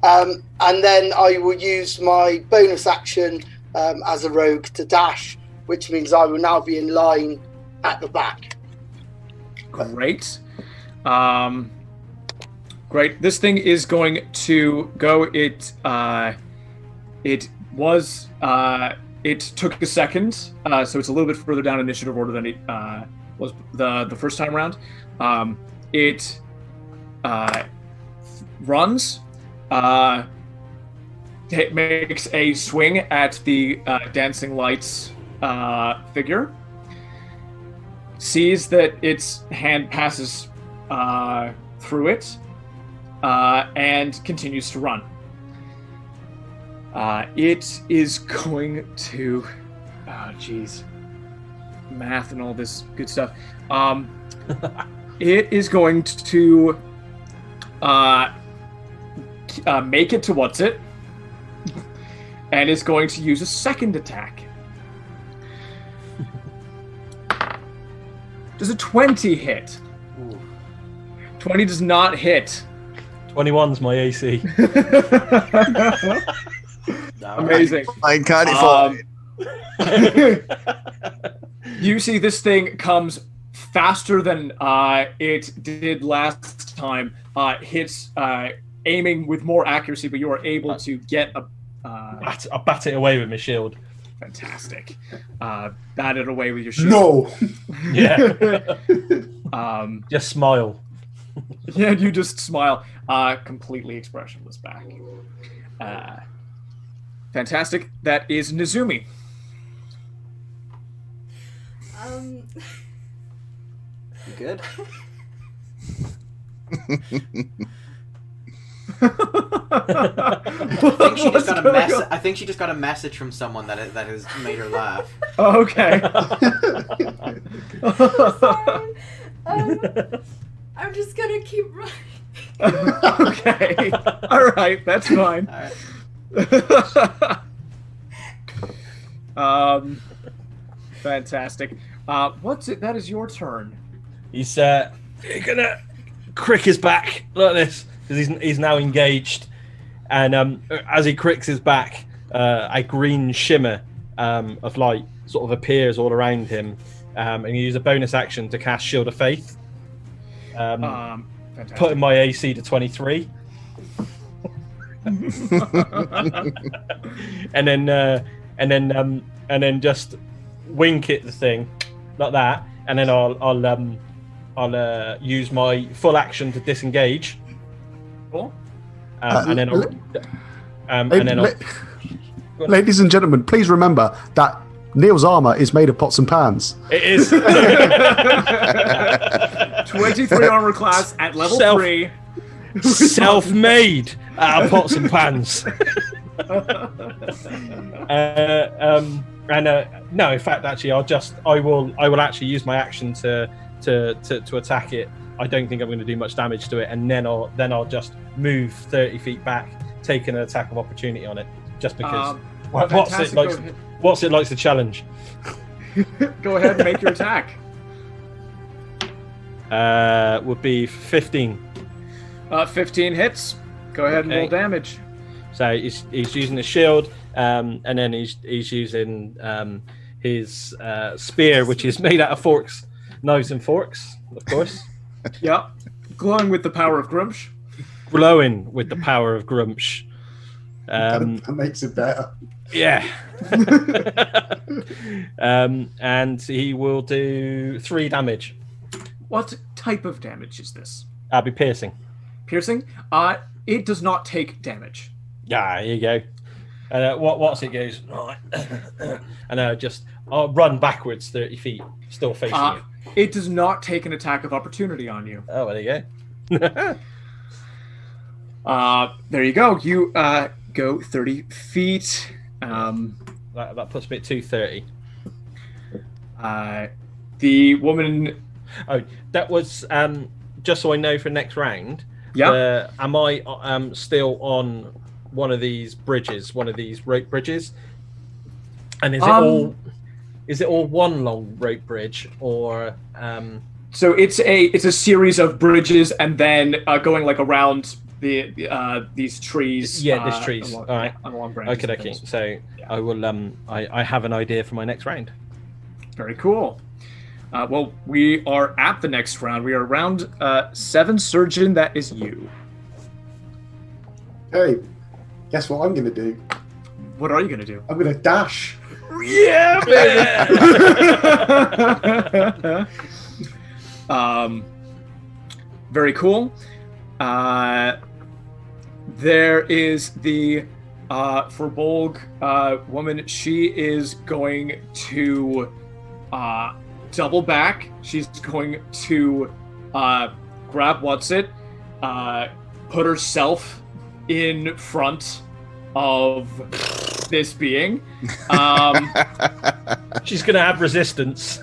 And then I will use my bonus action as a rogue to dash, which means I will now be in line at the back. Great. Great. This thing is going to go. It took a second, so it's a little bit further down initiative order than it was the first time around. It runs. It makes a swing at the dancing lights figure. Sees that its hand passes through it, and continues to run. It is going to... Oh, jeez. Math and all this good stuff. It is going to make it to what's it, and is going to use a second attack. Does a 20 hit? Ooh. 20 does not hit. 21's my AC. Amazing. I can't You see this thing comes faster than it did last time. Hits aiming with more accuracy, but you are able to get a... I bat it away with my shield. Fantastic. Bat it away with your shield. No! Yeah. Just smile. Yeah, you just smile. Completely expressionless back. Fantastic. That is Nizumi. You good? I think she just got a message from someone that has made her laugh. Oh, okay. Sorry. I'm just gonna keep running. Okay. All right. That's fine. Fantastic. What's it? That is your turn. He's gonna crick his back like this because he's now engaged, and as he cricks his back, a green shimmer of light sort of appears all around him, and you use a bonus action to cast Shield of Faith, putting my AC to 23, and then just wink at the thing like that, and then I'll use my full action to disengage. Cool. And then ladies and gentlemen, please remember that Neil's armor is made of pots and pans. It is 23 armor class at level 3. Self-made out of pots and pans. No, in fact, actually, I will actually use my action to attack it. I don't think I'm going to do much damage to it, and then I'll just move 30 feet back, take an attack of opportunity on it, just because. What's it likes to challenge? Go ahead and make your attack. Would be 15. 15 hits. Go ahead and roll damage. So he's using the shield, and then he's using his spear, which is made out of knives and forks, of course. Yep. Glowing with the power of Grumsh. Glowing with the power of Grumsh. That makes it better. Yeah. And he will do 3 damage. What type of damage is this? That'll be piercing. Piercing? It does not take damage. Yeah, here you go. And once it goes, and I'll run backwards 30 feet, still facing you. It does not take an attack of opportunity on you. Oh, there you go. There you go. You go 30 feet. That puts me at 230. The woman. Oh, that was just so I know for next round. Yeah. Am I still on one of these bridges, one of these rope bridges? And is it all one long rope bridge, or? So it's a series of bridges, and then going like around these trees. Yeah, these trees. Along, all right. Along branches. Okay. So yeah. I will. I have an idea for my next round. Very cool. Well, we are at the next round. We are round 7. Surgeon, that is you. Hey, guess what I'm going to do? What are you going to do? I'm going to dash. Yeah, man! Very cool. There is the Verbolg woman. She is going to double back. She's going to grab Whatsit, put herself in front of this being. She's gonna have resistance.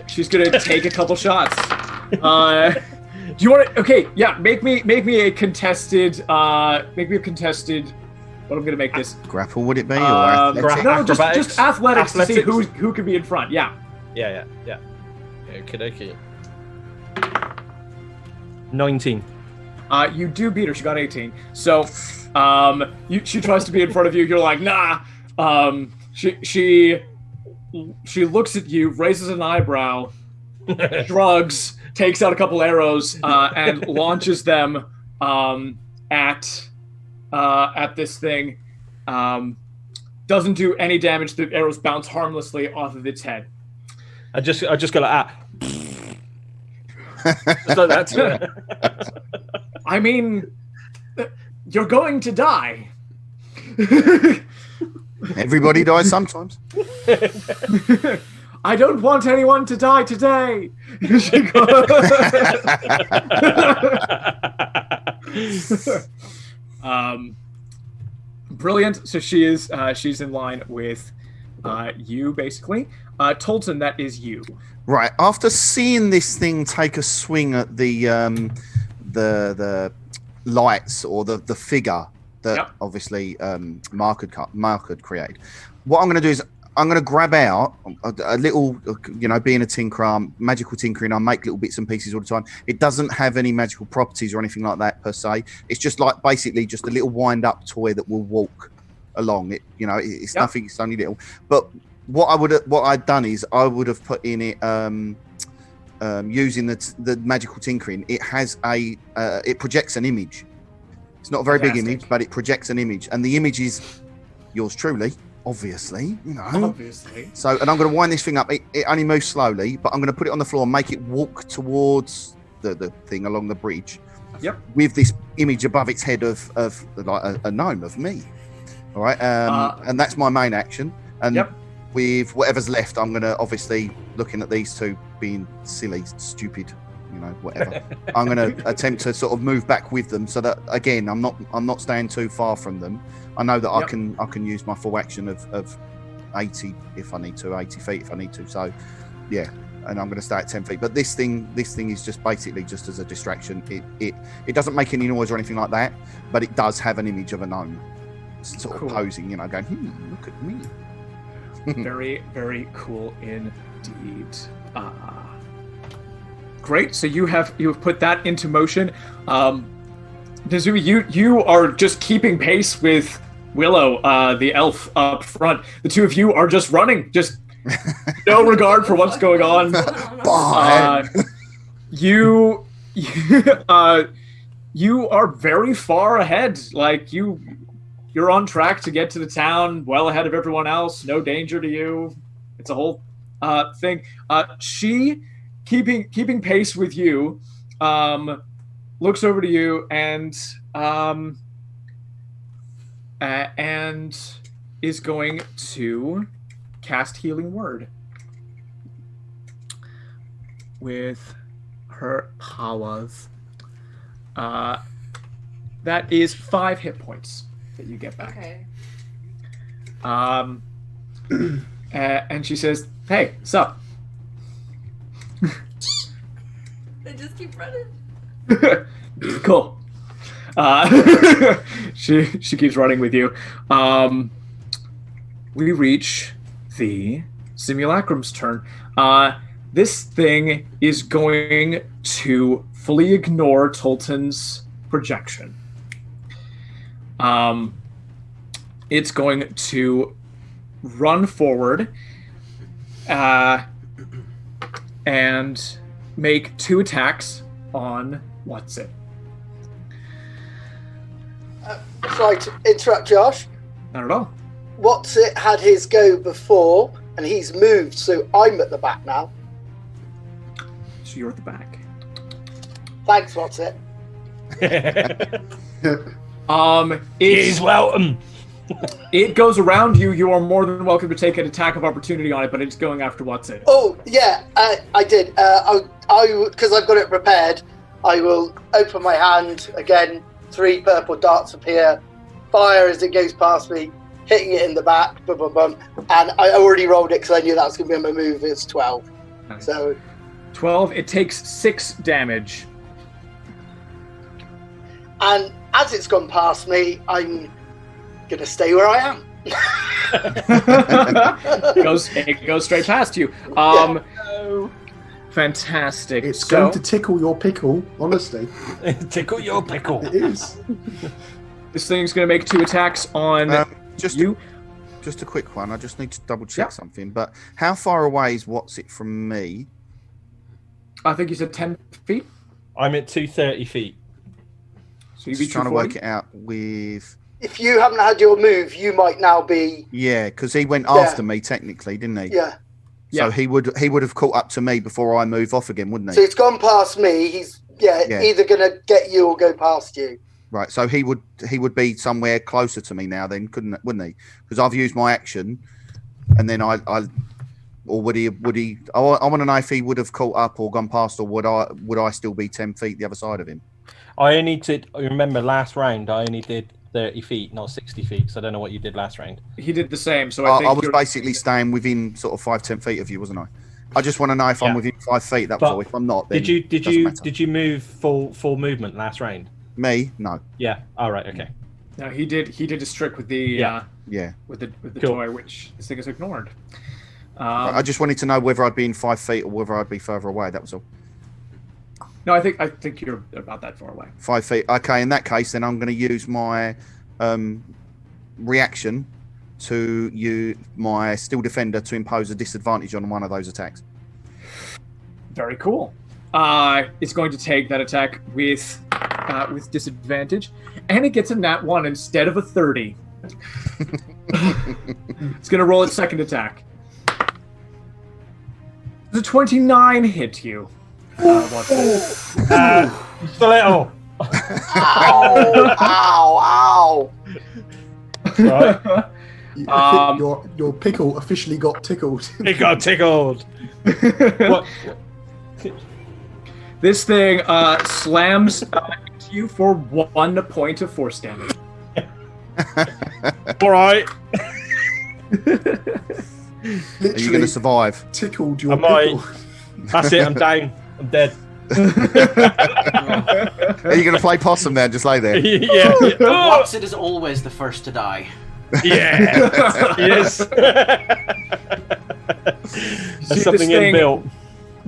She's gonna take a couple shots. Do you want to? Okay, yeah. Make me a contested. Make me a contested. What I'm gonna make this. Grapple would it be? Or athletics? No, just athletics to see who could be in front. Yeah. Yeah. Okay. 19. You do beat her. She got 18. So, she tries to be in front of you. You're like, nah. She looks at you, raises an eyebrow, shrugs, takes out a couple arrows, and launches them at this thing. Doesn't do any damage. The arrows bounce harmlessly off of its head. I just go like just like that. I mean, you're going to die. Everybody dies sometimes. I don't want anyone to die today. Brilliant. So she's in line with you, basically. Tolton, that is you. Right. After seeing this thing take a swing at the lights or the figure that obviously Mark had created, what I'm going to do is I'm going to grab out a little, being a tinkerer, magical tinkering, I make little bits and pieces all the time. It doesn't have any magical properties or anything like that per se. It's just like basically just a little wind-up toy that will walk along. It's nothing. It's only little. But what I'd done is I would have put in it using the magical tinkering. It has it projects an image. It's not a very big image, but it projects an image, and the image is yours truly. Obviously, Obviously. So, and I'm going to wind this thing up. It only moves slowly, but I'm going to put it on the floor and make it walk towards the thing along the bridge. Yep. With this image above its head of like a gnome of me. All right. And that's my main action. And with whatever's left, I'm going to obviously, looking at these two being silly, stupid, whatever. I'm going to attempt to sort of move back with them so that again, I'm not staying too far from them. I know that I can use my full action of 80 if I need to, 80 feet if I need to. So, yeah, and I'm going to stay at 10 feet. But this thing is just basically just as a distraction. It doesn't make any noise or anything like that, but it does have an image of a gnome, sort of posing, going, look at me. Very, very cool indeed. Great. So you have put that into motion. Nezumi, you are just keeping pace with Willow, the elf up front. The two of you are just running, just no regard for what's going on. You are very far ahead. Like you're on track to get to the town well ahead of everyone else. No danger to you. It's a whole thing. She keeping pace with you. Looks over to you and is going to cast Healing Word with her powers. That is 5 hit points that you get back. Okay. And she says, "Hey, what's up?" They just keep running. Cool. She keeps running with you. We reach the simulacrum's turn. This thing is going to fully ignore Tolton's projection. It's going to run forward and make 2 attacks on what's it. Sorry to interrupt, Josh. Not at all. What's it had his go before, and he's moved, so I'm at the back now. So you're at the back. Thanks, what's it? He's welcome. It goes around you. You are more than welcome to take an attack of opportunity on it, but it's going after what's it. Oh, yeah, I did. Because I've got it prepared, I will open my hand again. 3 purple darts appear, fire as it goes past me, hitting it in the back, boom, boom, boom. And I already rolled it because I knew that was going to be my move. It's 12. Nice. So 12. It takes 6 damage. And as it's gone past me, I'm going to stay where I am. It goes straight past you. Fantastic. It's going to tickle your pickle, honestly. Tickle your pickle. It is. This thing's going to make 2 attacks on you. Just a quick one. I just need to double check something. But how far away is what's it from me? I think you said 10 feet. I'm at 230 feet. So you'd Just be trying to 240? work it out with... If you haven't had your move, you might now be... Yeah, because he went after me, technically, didn't he? Yeah. So he would have caught up to me before I move off again, wouldn't he? So it's gone past me. He's either going to get you or go past you. Right. So he would be somewhere closer to me now, then, wouldn't he? Because I've used my action, and then I Or would he? I want to know if he would have caught up or gone past, or would I still be 10 feet the other side of him? I only did. Remember last round, I only did 30 feet, not 60 feet. So I don't know what you did last round. He did the same. So I think I was basically staying within sort of 5-10 feet of you, wasn't I? I just want to know if I'm within 5 feet. That was all. If I'm not, then did you move full movement last round? Me? No. Yeah. All right. Okay. No, he did a trick with the with the Cool. toy, which this thing is ignored. I just wanted to know whether I'd be in 5 feet or whether I'd be further away. That was all. No, I think you're about that far away. 5 feet. Okay, in that case, then I'm going to use my reaction to my steel defender to impose a disadvantage on one of those attacks. Very cool. It's going to take that attack with disadvantage, and it gets a nat 1 instead of a 30. It's going to roll its second attack. The 29 hit you. Stiletto. Ow! Right. Your pickle officially got tickled. It got tickled. What? This thing slams into you for 1 point of force damage. All right. Are you going to survive? Tickled your I might. pickle. That's it. I'm down. I'm dead. Are you going to play possum there and just lay there? Yeah. Watson is always the first to die. Yeah. Yes. There's something inbuilt.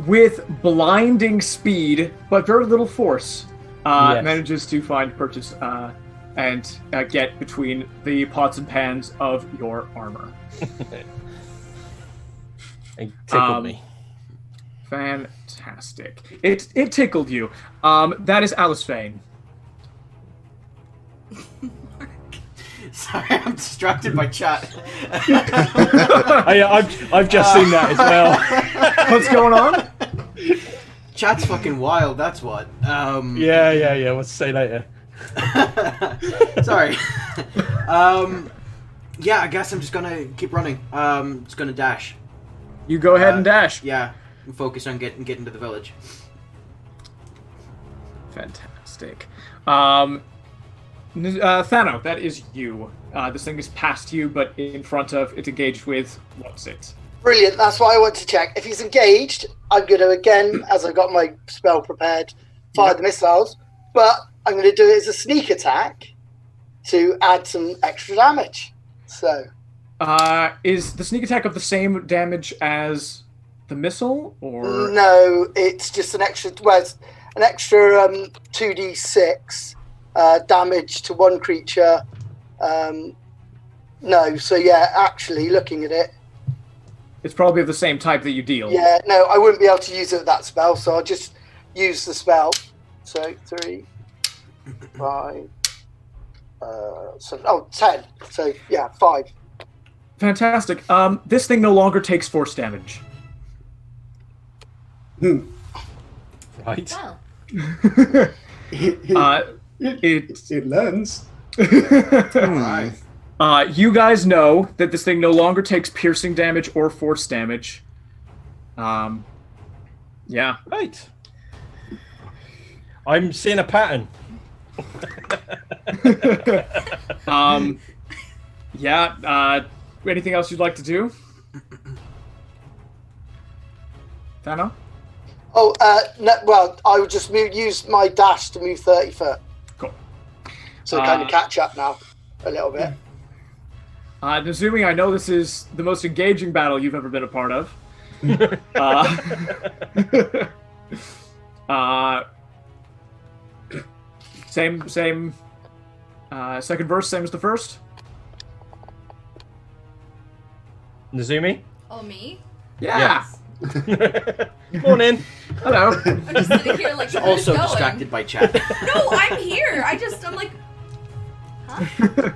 With blinding speed, but very little force, Yes. manages to find purchase and get between the pots and pans of your armor. It tickled me. Fantastic. It tickled you. That is Alice Fane. Sorry, I'm distracted by chat. I've just seen that as well. What's going on? Chat's fucking wild, that's what. Yeah. We'll say later. Sorry. Yeah, I guess I'm just gonna keep running. Just gonna dash. You go ahead and dash. Yeah, and focus on getting to the village. Fantastic. Thano, that is you. This thing is past you, but in front of, it's engaged with, what's it? Brilliant. That's what I want to check. If he's engaged, I'm going to, again, as I've got my spell prepared, fire the missiles. But I'm going to do it as a sneak attack to add some extra damage. So, is the sneak attack of the same damage as the missile, or no, it's just an extra. Well, it's an extra 2d6 damage to one creature. No, so yeah, actually, looking at it, it's probably of the same type that you deal. yeah, no, I wouldn't be able to use it with that spell, so I'll just use the spell. So 3, 5, 7, 10. So yeah, 5. Fantastic. This thing no longer takes force damage. Right. Well, It learns. Alright. You guys know that this thing no longer takes piercing damage or force damage. Yeah. Right. I'm seeing a pattern. Yeah. Anything else you'd like to do? Thano? Oh, no, well, I would just use my dash to move 30 foot. Cool. So kind of catch up now a little bit. Nazumi, I know this is the most engaging battle you've ever been a part of. Same. Second verse, same as the first. Nazumi? oh, me? Yeah. Come on in. Hello. I'm just sitting here like, where's Also it going? distracted by chat. No, I'm here. I'm like, huh?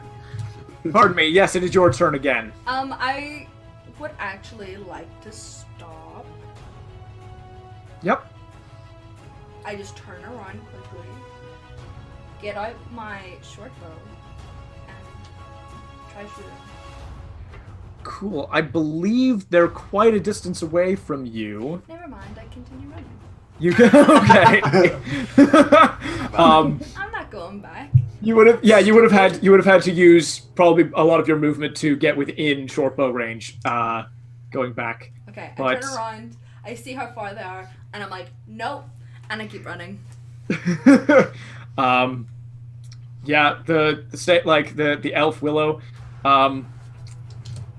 Pardon me. Yes, it is your turn again. I would actually like to stop. Yep. I just turn around quickly, get out my short bow, and try shooting. Cool. I believe they're quite a distance away from you. Never mind, I continue running. You can okay. I'm not going back. You would have had to use probably a lot of your movement to get within short bow range. Going back. Okay, I But- turn around, I see how far they are, and I'm like, nope, and I keep running. Yeah, the state like the elf Willow,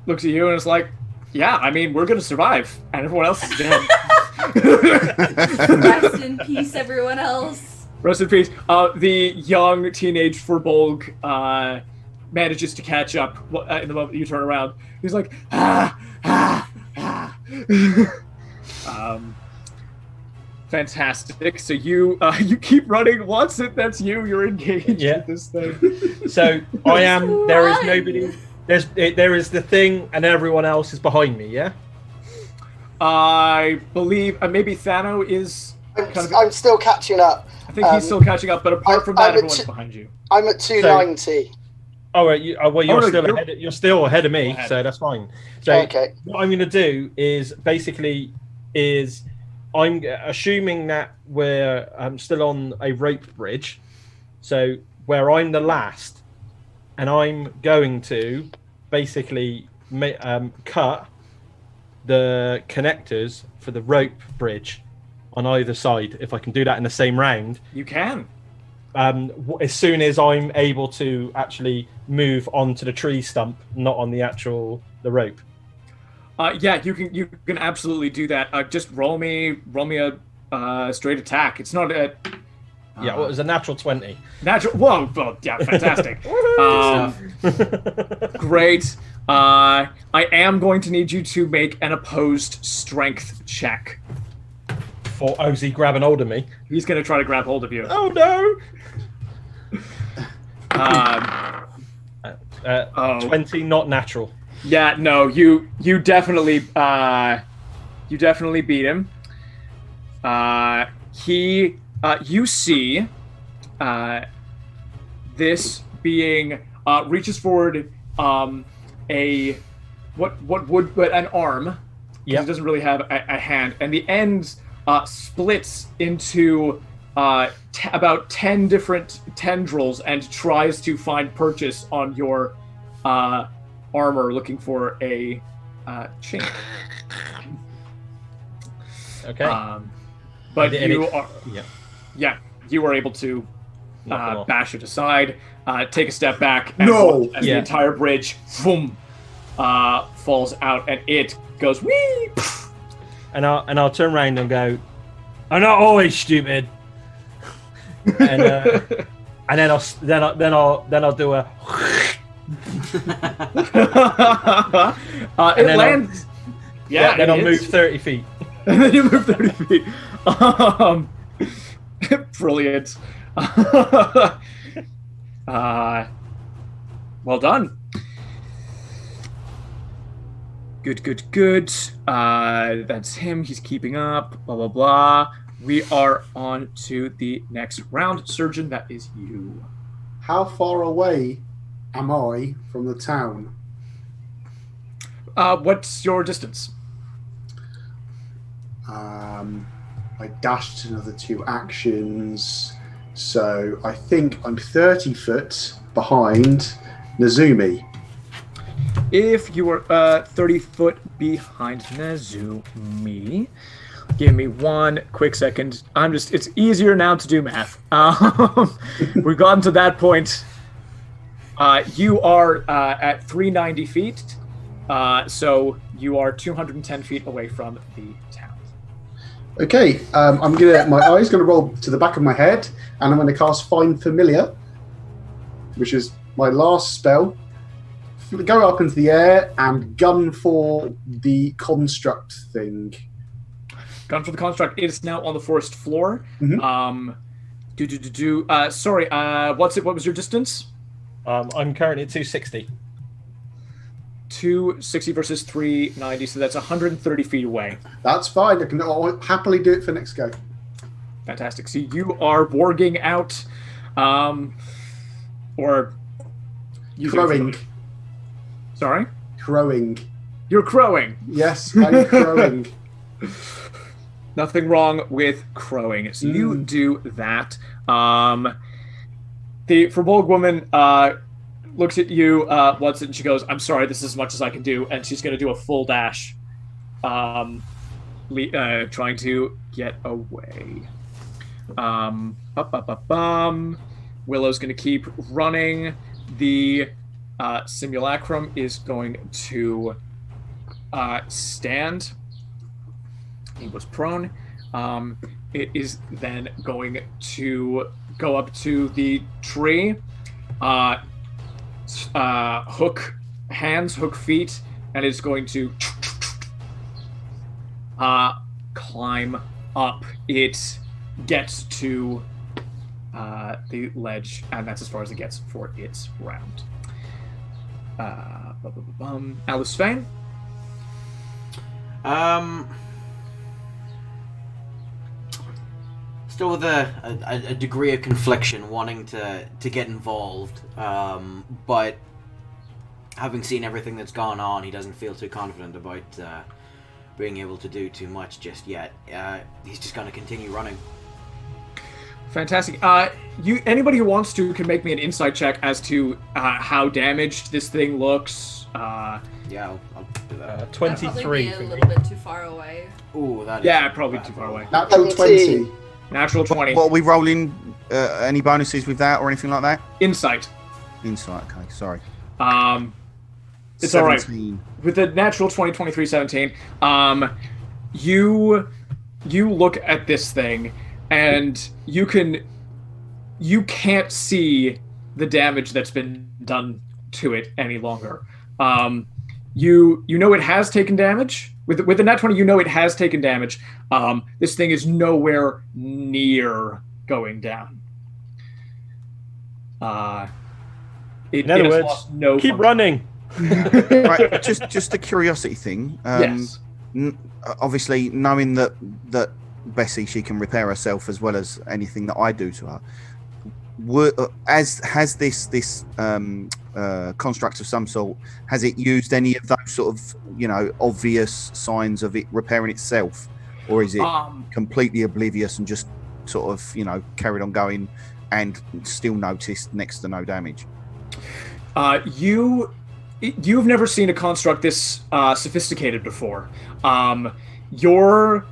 looks at you and is like, yeah, I mean we're gonna survive, and everyone else is dead. Rest in peace, everyone else. Rest in peace. The young teenage Furbolg manages to catch up in the moment you turn around. He's like, fantastic. So you keep running. Once that's you. You're engaged with this thing. So I am. There is Run. nobody. There is the thing, and everyone else is behind me. Yeah. I believe maybe Thano is. I'm still catching up. I think he's still catching up, but apart from that, everyone's behind you. I'm at 290. Oh, right, you're no, still ahead. You're still ahead of me, Ahead. so that's fine. So Okay. what I'm going to do is I'm assuming that we're still on a rope bridge, so where I'm the last, and I'm going to basically cut the connectors for the rope bridge on either side. If I can do that in the same round. You can. As soon as I'm able to actually move onto the tree stump, not on the rope. Yeah, you can absolutely do that. Just roll me a straight attack. It's not a Yeah, well, it was a natural 20. natural. Whoa, well, yeah, fantastic. Great. I am going to need you to make an opposed strength check. For Ozzy grabbing hold of me. He's going to try to grab hold of you. Oh no! 20, not natural. Yeah, no, you definitely beat him. You see this being reaches forward an arm. Yeah. It doesn't really have a hand, and the end splits into about 10 different tendrils and tries to find purchase on your armor, looking for a chain. Okay. But And you it- are, Yeah. yeah, you were able to Knock them off. bash it aside, take a step back, and No! watch as Yeah. the entire bridge, boom, falls out, and it goes whee. And I'll turn around and go, "I'm not always stupid." And then I'll do a. It then lands. Yeah, Then it I'll move hits. 30 feet. And then you move 30 feet. Brilliant. Well done. Good. That's him. He's keeping up. Blah, blah, blah. We are on to the next round. Surgeon, that is you. How far away am I from the town? What's your distance? I dashed another 2 actions, so I think I'm 30 foot behind Nazumi. If you are 30 foot behind Nazumi, give me one quick second. It's easier now to do math. We've gotten to that point. You are at 390 feet, so you are 210 feet away from the town. Okay, my eye's gonna roll to the back of my head, and I'm gonna cast Find Familiar, which is my last spell. Go up into the air and gun for the construct thing. Gun for the construct. It is now on the forest floor. Mhm. Sorry. What was your distance? I'm currently at 260. 260 versus 390, so that's 130 feet away. That's fine. I'll happily do it for next go. Fantastic. So you are warging out, or using- Crowing. Sorry. Crowing. You're crowing. Yes, I'm crowing. Nothing wrong with crowing. So you do that. The Verbolg woman looks at you once and she goes, "I'm sorry, this is as much as I can do," and she's going to do a full dash, trying to get away. Willow's going to keep running. The simulacrum is going to stand. He was prone. It is then going to go up to the tree, hook hands, hook feet, and is going to climb up. It gets to the ledge, and that's as far as it gets for its round. Alice Fane? Still with a degree of confliction, wanting to get involved, but having seen everything that's gone on, he doesn't feel too confident about being able to do too much just yet. He's just going to continue running. Fantastic. Anybody who wants to can make me an insight check as to how damaged this thing looks. Yeah, I'll do that. 23 That'd for probably be a me. little bit too far away. Ooh, that is Yeah, probably too far away. Natural 20. Natural 20. What are we rolling? Any bonuses with that or anything like that? Insight. Insight. Okay, sorry. It's all right. 17. With the natural 20, 23, 17, you look at this thing and you can't see the damage that's been done to it any longer. You know it has taken damage. With the nat 20, you know it has taken damage. This thing is nowhere near going down. In other words, lost no keep function. running. Right, just a curiosity thing. Yes. Obviously, knowing that Bessie, she can repair herself as well as anything that I do to her. Has this construct of some sort, has it used any of those sort of obvious signs of it repairing itself, or is it completely oblivious and just sort of carried on going and still noticed next to no damage? You've never seen a construct this sophisticated before. Your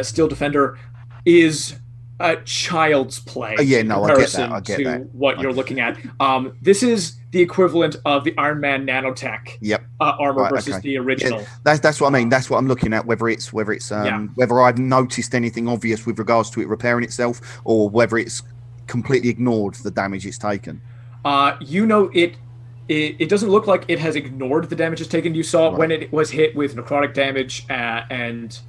Steel Defender is a child's play. Yeah, in no, I get that. to what you're looking at. This is the equivalent of the Iron Man nanotech armor Right, versus okay. the original. Yeah, that's what I mean. That's what I'm looking at. Whether I've noticed anything obvious with regards to it repairing itself, or whether it's completely ignored the damage it's taken. It doesn't look like it has ignored the damage it's taken. You saw Right. when it was hit with necrotic damage and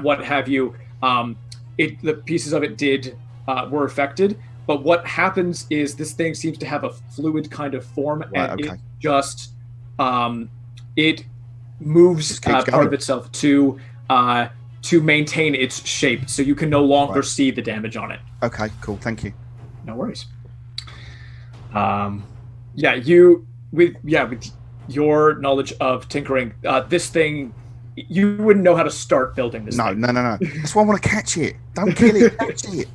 what have you. The pieces of it were affected, but what happens is this thing seems to have a fluid kind of form, Right, and okay. it just it moves Just keeps part going. of itself to maintain its shape, so you can no longer Right. see the damage on it. Okay, cool. Thank you. No worries. With your knowledge of tinkering, this thing, you wouldn't know how to start building this thing. No. That's why I want to catch it. Don't kill it. Catch it.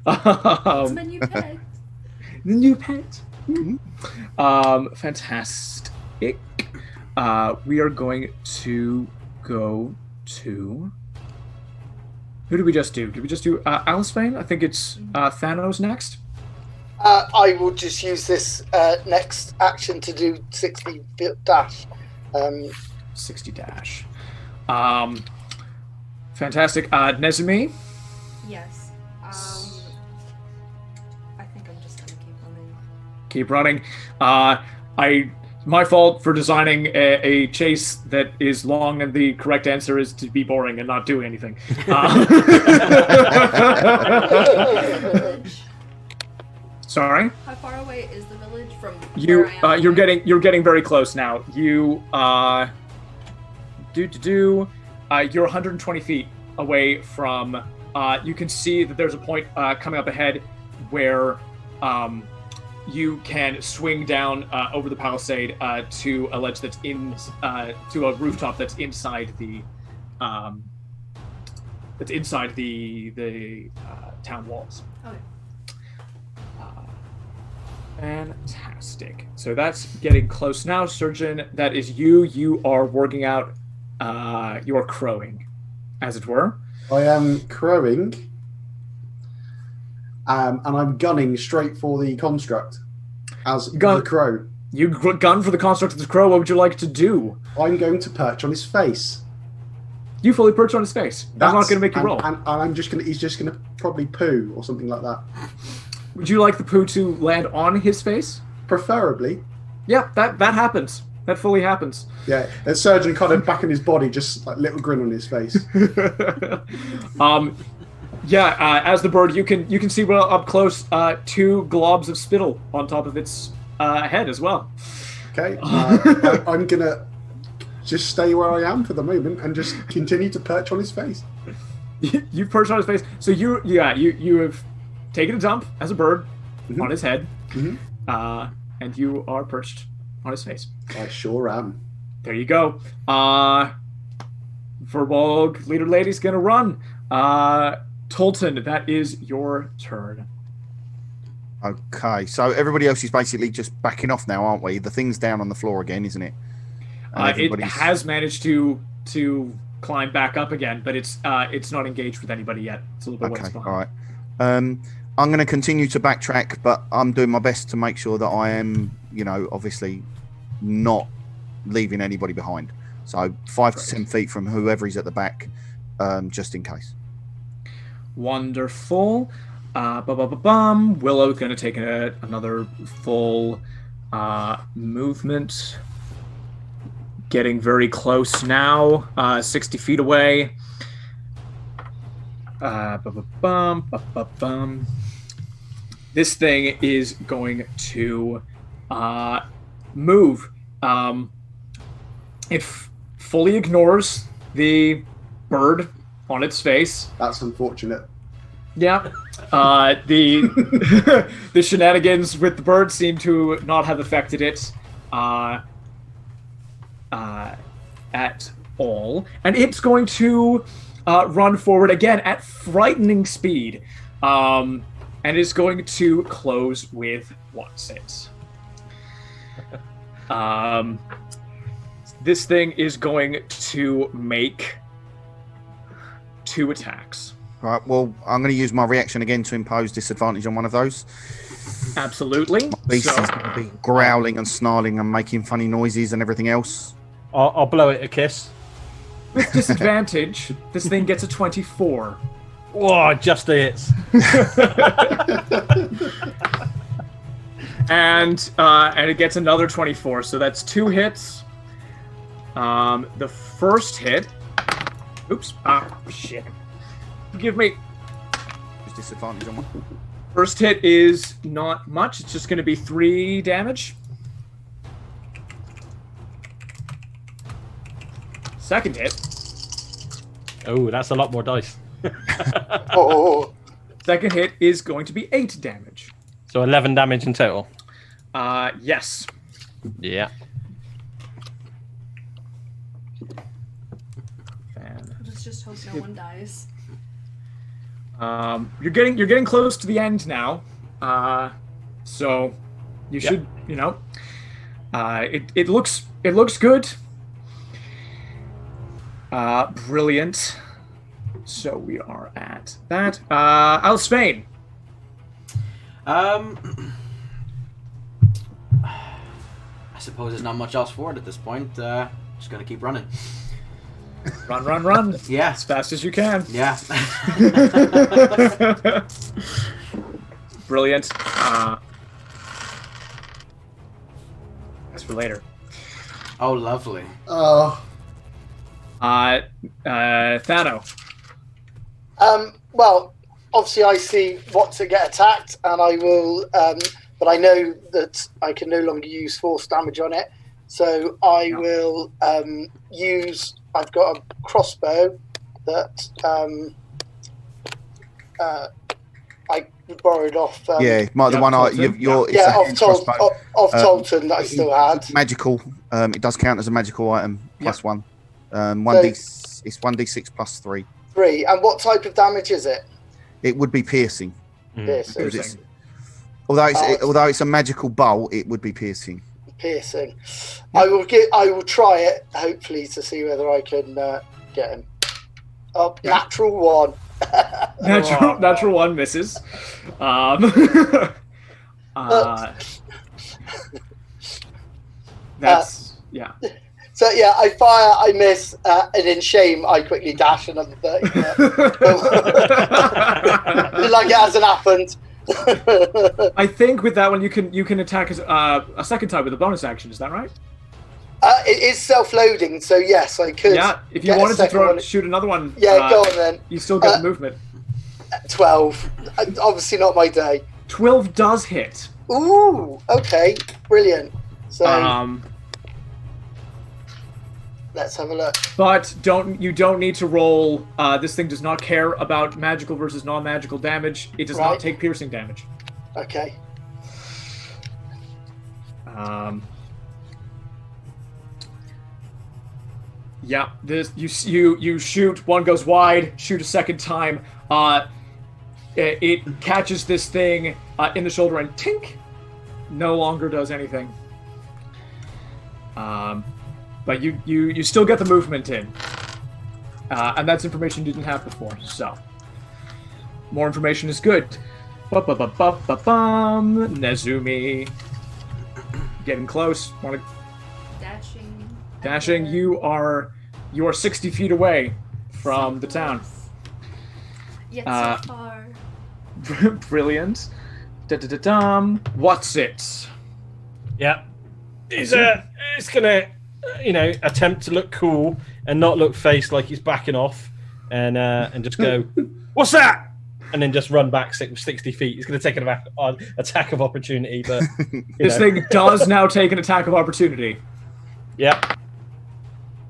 It's my new pet. The new pet. Mhm. Fantastic. We are going to go to... Who did we just do? Did we just do Alice Fane? I think it's Thanos next. I will just use this next action to do 60 dash. 60 dash. Fantastic. Nezumi? Yes. I think I'm just gonna keep running. Keep running. My fault for designing a chase that is long, and the correct answer is to be boring and not do anything. Sorry. How far away is the village from You where I am? you're getting very close now. You you're 120 feet away from. You can see that there's a point coming up ahead where you can swing down over the palisade to a ledge that's to a rooftop that's inside the town walls. Okay. Fantastic. So that's getting close now, Surgeon. That is you. You are working out. You're crowing, as it were. I am crowing, and I'm gunning straight for the construct as the crow. You gun for the construct of the crow. What would you like to do? I'm going to perch on his face. You fully perch on his face. That's not going to make you roll. And I'm just gonna. He's just gonna probably poo or something like that. Would you like the poo to land on his face? Preferably. Yeah, that happens. That fully happens. Yeah, the surgeon kind of back in his body, just like little grin on his face. As the bird, you can see well up close 2 globs of spittle on top of its head as well. Okay, I'm gonna just stay where I am for the moment and just continue to perch on his face. You perch on his face, so you have taken a dump as a bird on his head, and you are perched on his face. I sure am. There you go. Verbolg, leader lady's gonna run. Tolton, that is your turn. Okay, so everybody else is basically just backing off now, aren't we? The thing's down on the floor again, isn't it? It has managed to climb back up again, but it's not engaged with anybody yet. It's a little bit ways behind. All right. I'm going to continue to backtrack, but I'm doing my best to make sure that I am, obviously not leaving anybody behind. So 5 to 10 feet from whoever is at the back, just in case. Wonderful. Willow's going to take another full movement. Getting very close now, 60 feet away. This thing is going to move. It fully ignores the bird on its face. That's unfortunate. Yeah. The the shenanigans with the bird seem to not have affected it at all. And it's going to run forward again at frightening speed. And is going to close with what's it? This thing is going to make 2 attacks. Right, well, I'm going to use my reaction again to impose disadvantage on one of those. Absolutely. My beast is going to be growling and snarling and making funny noises and everything else. I'll blow it a kiss. With disadvantage, this thing gets a 24. Whoa, just hits. and it gets another 24, so that's 2 hits. The first hit. Oops. Shit. Forgive me. There's disadvantage on one. First hit is not much. It's just going to be 3 damage. Second hit. Oh, that's a lot more dice. Second hit is going to be 8 damage. So 11 damage in total. Yes. Yeah. Let's just hope no one dies. You're getting close to the end now. So you should, it looks good. Brilliant. So we are at that. Alspain. I suppose there's not much else for it at this point. Just gonna keep running. Run. Yeah. As fast as you can. Yeah. Brilliant. That's for later. Oh, lovely. Oh. Thano. Well, obviously I see what to get attacked, and I will. But I know that I can no longer use force damage on it, so I will use. I've got a crossbow that I borrowed off. the yeah, one Tolton, you're Yeah, it's a hand crossbow. off Tolton that I still had. Magical. It does count as a magical item plus one. It's 1d6 plus 3. 3. And what type of damage is it? It would be piercing. Piercing. Piercing. Although it's a magical bolt, it would be piercing. Piercing. I will try it, hopefully, to see whether I can get him. Oh, natural 1. Natural 1 misses. That's yeah. So yeah, I fire, I miss, and in shame, I quickly dash another 30. Like it hasn't happened. I think with that one you can attack a second time with a bonus action. Is that right? It is self-loading, so yes, I could. Yeah, if you wanted to shoot another one, yeah, go on then. You still get the movement. 12. Obviously not my day. 12 does hit. Ooh, okay, brilliant. So let's have a look. But you don't need to roll. This thing does not care about magical versus non-magical damage. It does not take piercing damage. Okay. Yeah, this you shoot, one goes wide, shoot a second time. It catches this thing in the shoulder and tink, no longer does anything. But you still get the movement in, and that's information you didn't have before. So more information is good. Nezumi, getting close. Dashing, you are 60 feet away from the town. Yet so far. Brilliant. What's it? Yeah. He's gonna, attempt to look cool and not look faced like he's backing off, and just go, "What's that?" And then just run back 60 feet. He's going to take an attack of opportunity, but this thing does now take an attack of opportunity. Yep.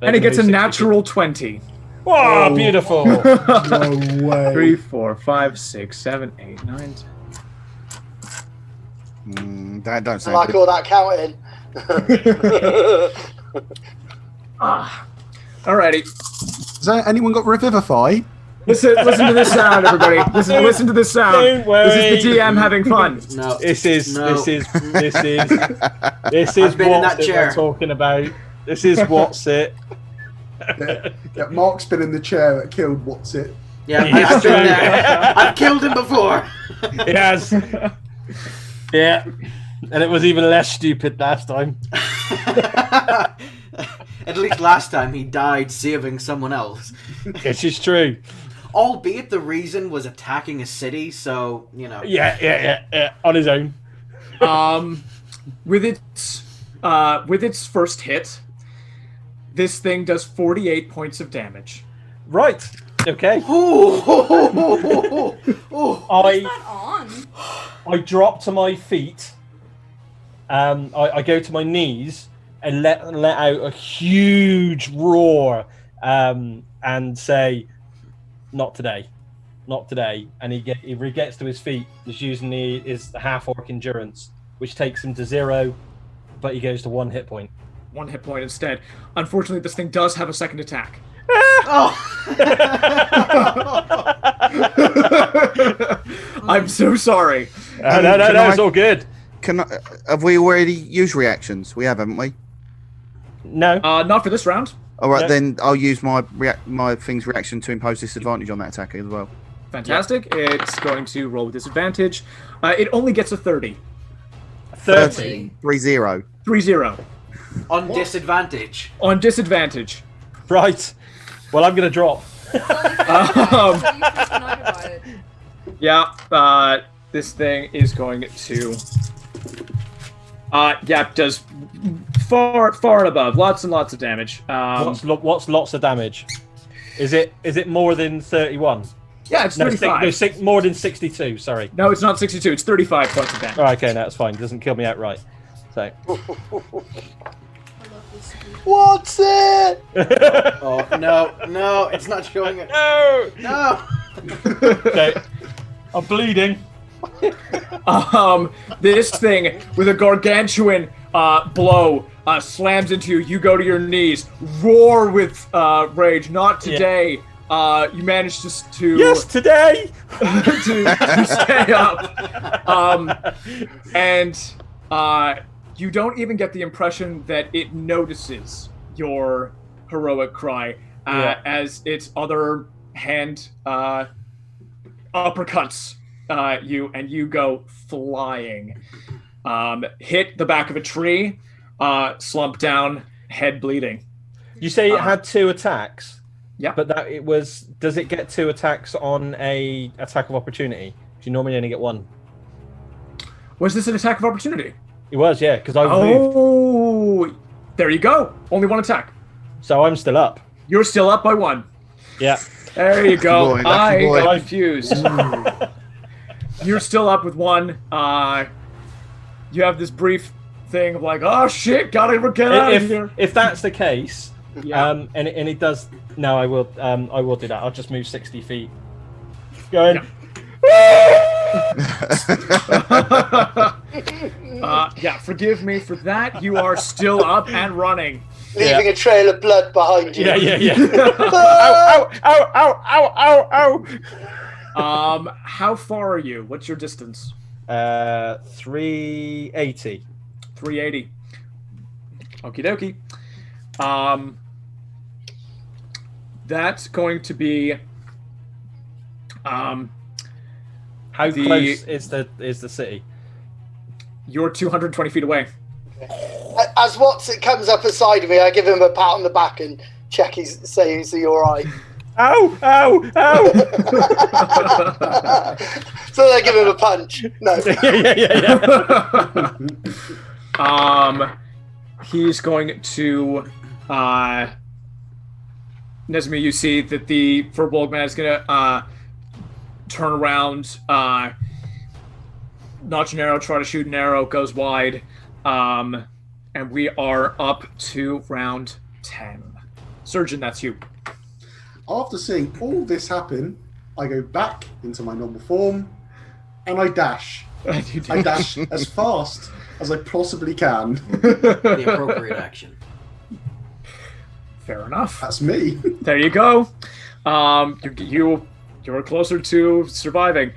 And it gets a natural 20. Oh, beautiful. No way. 3, 4, 5, 6, 7, 8, 9, 10. That don't I sound like good. all that counting. Alrighty. Has anyone got Revivify? Listen to this sound, everybody. Listen to this sound. Don't worry. This is the DM having fun. No. This is No. what been in that chair. we're talking about. This is what's it. Yeah, Mark's been in the chair that killed What's It. Yeah, Yes, I've been there. I've killed him before. It has. Yeah. And it was even less stupid last time. At least last time he died saving someone else. This is true. Albeit the reason was attacking a city, so, Yeah. On his own. With its first hit, this thing does 48 points of damage. Right. Okay. What's that on? I drop to my feet. I go to my knees and let out a huge roar, and say, "Not today, not today." And he gets to his feet. He's using his half orc endurance, which takes him to 0, but he goes to 1 hit point. 1 hit point instead. Unfortunately, this thing does have a second attack. I'm so sorry. No, it's all good. Have we already used reactions? We have, haven't we? No. Not for this round. All right, No. then I'll use my thing's reaction to impose disadvantage on that attack as well. Fantastic. It's going to roll with disadvantage. It only gets a 30. 30. 3-0. 3-0. On disadvantage. On disadvantage. Right. Well, I'm going to drop. Yeah, this thing is going to... does far and above. Lots and lots of damage. What's lots of damage? Is it more than 31? Yeah, it's 35. More than 62, sorry. No, it's not 62. It's 35 points of damage. Oh, okay, no, that's fine. It doesn't kill me outright. So. What's it? Oh, no, it's not showing it. No! No! Okay. I'm bleeding. This thing with a gargantuan blow slams into you. You go to your knees, roar with rage. Not today. You manage to Yes, today. to stay up, and you don't even get the impression that it notices your heroic cry as its other hand uppercuts you, and you go flying. Hit the back of a tree, slump down, head bleeding. You say it had 2 attacks. Yeah, but that it was. Does it get 2 attacks on a attack of opportunity? Do you normally only get 1? Was this an attack of opportunity? It was, yeah, because I moved. Oh, there you go. Only 1 attack. So I'm still up. You're still up by 1. Yeah. There you go. Lucky boy. got confused. You're still up with 1. You have this brief thing of like, oh shit, gotta get out of here. If that's the case, Yeah. and it does. No, I will do that. I'll just move 60 feet. Going. Yeah, forgive me for that. You are still up and running. Leaving a trail of blood behind you. Yeah. Ow. How far are you? What's your distance? 380. 380. Okie dokie. That's going to be How close is the city? You're 220 feet away. As Watson comes up beside me, I give him a pat on the back and check say is he all right. Ow! So I give him a punch. No. Yeah. He's going to Nesmi, you see that the Furbolg man is going to turn around, notch an arrow, try to shoot an arrow, goes wide, and we are up to round 10. Surgeon, that's you. After seeing all this happen, I go back into my normal form, and I dash. I dash as fast as I possibly can. The appropriate action. Fair enough. That's me. There you go. You're closer to surviving.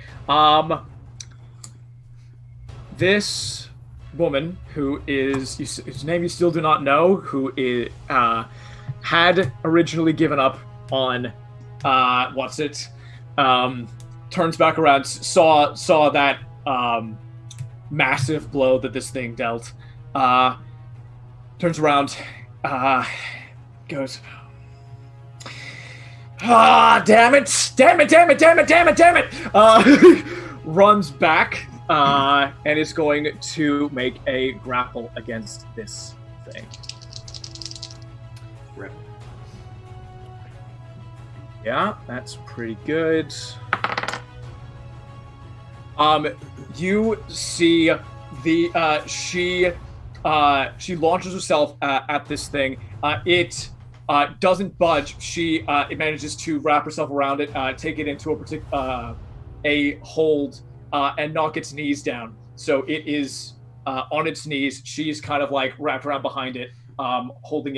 This woman, who is whose name you still do not know, who is had originally given up on turns back around, saw that massive blow that this thing dealt, turns around, goes, damn it, runs back, and is going to make a grapple against this thing. Rip. Yeah, that's pretty good. You see the she launches herself at this thing. It doesn't budge. It manages to wrap herself around it, take it into a hold, and knock its knees down. So it is on its knees. She's kind of like wrapped around behind it, holding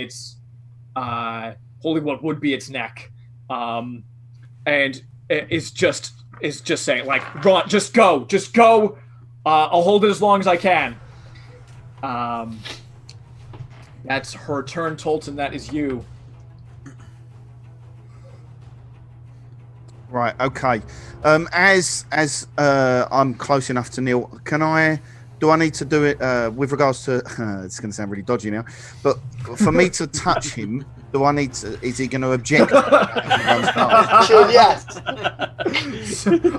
what would be its neck, and is just saying like, "Run, just go. I'll hold it as long as I can." That's her turn, Tolton. That is you. Right. Okay. As I'm close enough to Neil, do I need to do it with regards to? It's going to sound really dodgy now, but for me to touch him, do I need to? Is he going to object? Yes.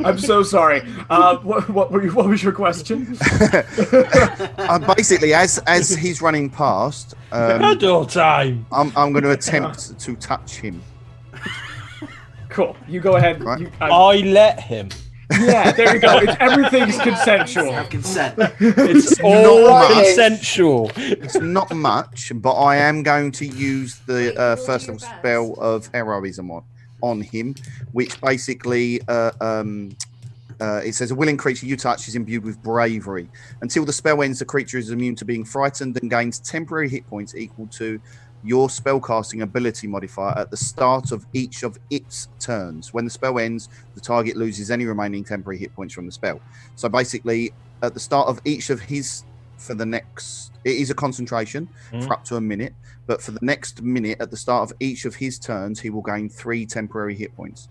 I'm so sorry. What was your question? Basically, as he's running past, Adult time. I'm going to attempt to touch him. Cool. You go ahead. Right. I let him. Yeah, there you go. Everything's consensual. Have consent. It's all not much. consensual. It's not much, but I am going to use the first level spell of heroism on him, which basically it says a willing creature you touch is imbued with bravery. Until the spell ends, the creature is immune to being frightened and gains temporary hit points equal to your spellcasting ability modifier at the start of each of its turns. When the spell ends, the target loses any remaining temporary hit points from the spell. So basically, at the start of each of his, for the next, it is a concentration for up to a minute, but for the next minute, at the start of each of his turns, he will gain 3 temporary hit points.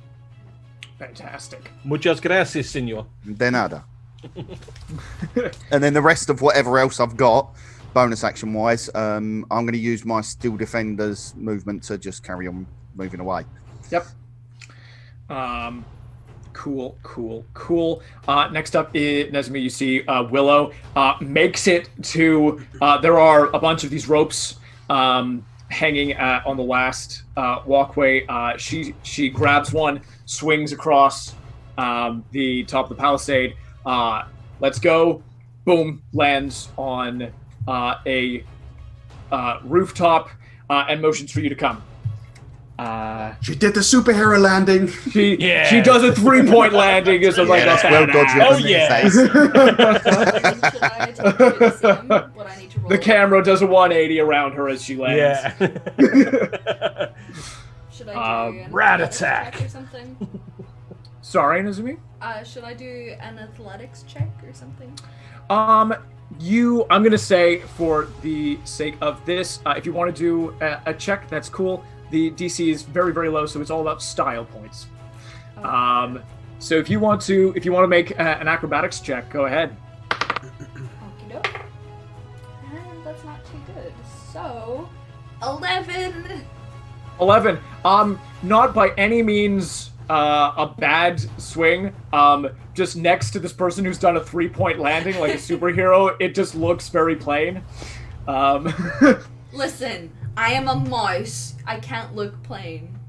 Fantastic. Muchas gracias, senor. De nada. And then the rest of whatever else I've got, bonus action wise, I'm going to use my Steel Defender's movement to just carry on moving away. Yep. Cool. Next up is Nezmi. You see Willow makes it to. There are a bunch of these ropes hanging on the last walkway. She grabs one, swings across the top of the palisade. Let's go. Boom! Lands on a rooftop and motions for you to come. She did the superhero landing. She does a 3-point landing. It's like that's well dodged. Oh yeah. Should I take the same? What I need to roll? The camera does a 180 around her as she lands. Yeah. Should I do an rat athletics attack. check or something? Sorry, Nezumi? Should I do an athletics check or something? I'm gonna say, for the sake of this, if you want to do a check, that's cool. The DC is very, very low, so it's all about style points. Okay. So if you want to make an acrobatics check, go ahead. Okie doke. And that's not too good. So, 11. 11. Not by any means a bad swing. Just next to this person who's done a 3-point landing like a superhero, it just looks very plain. Listen, I am a mouse. I can't look plain.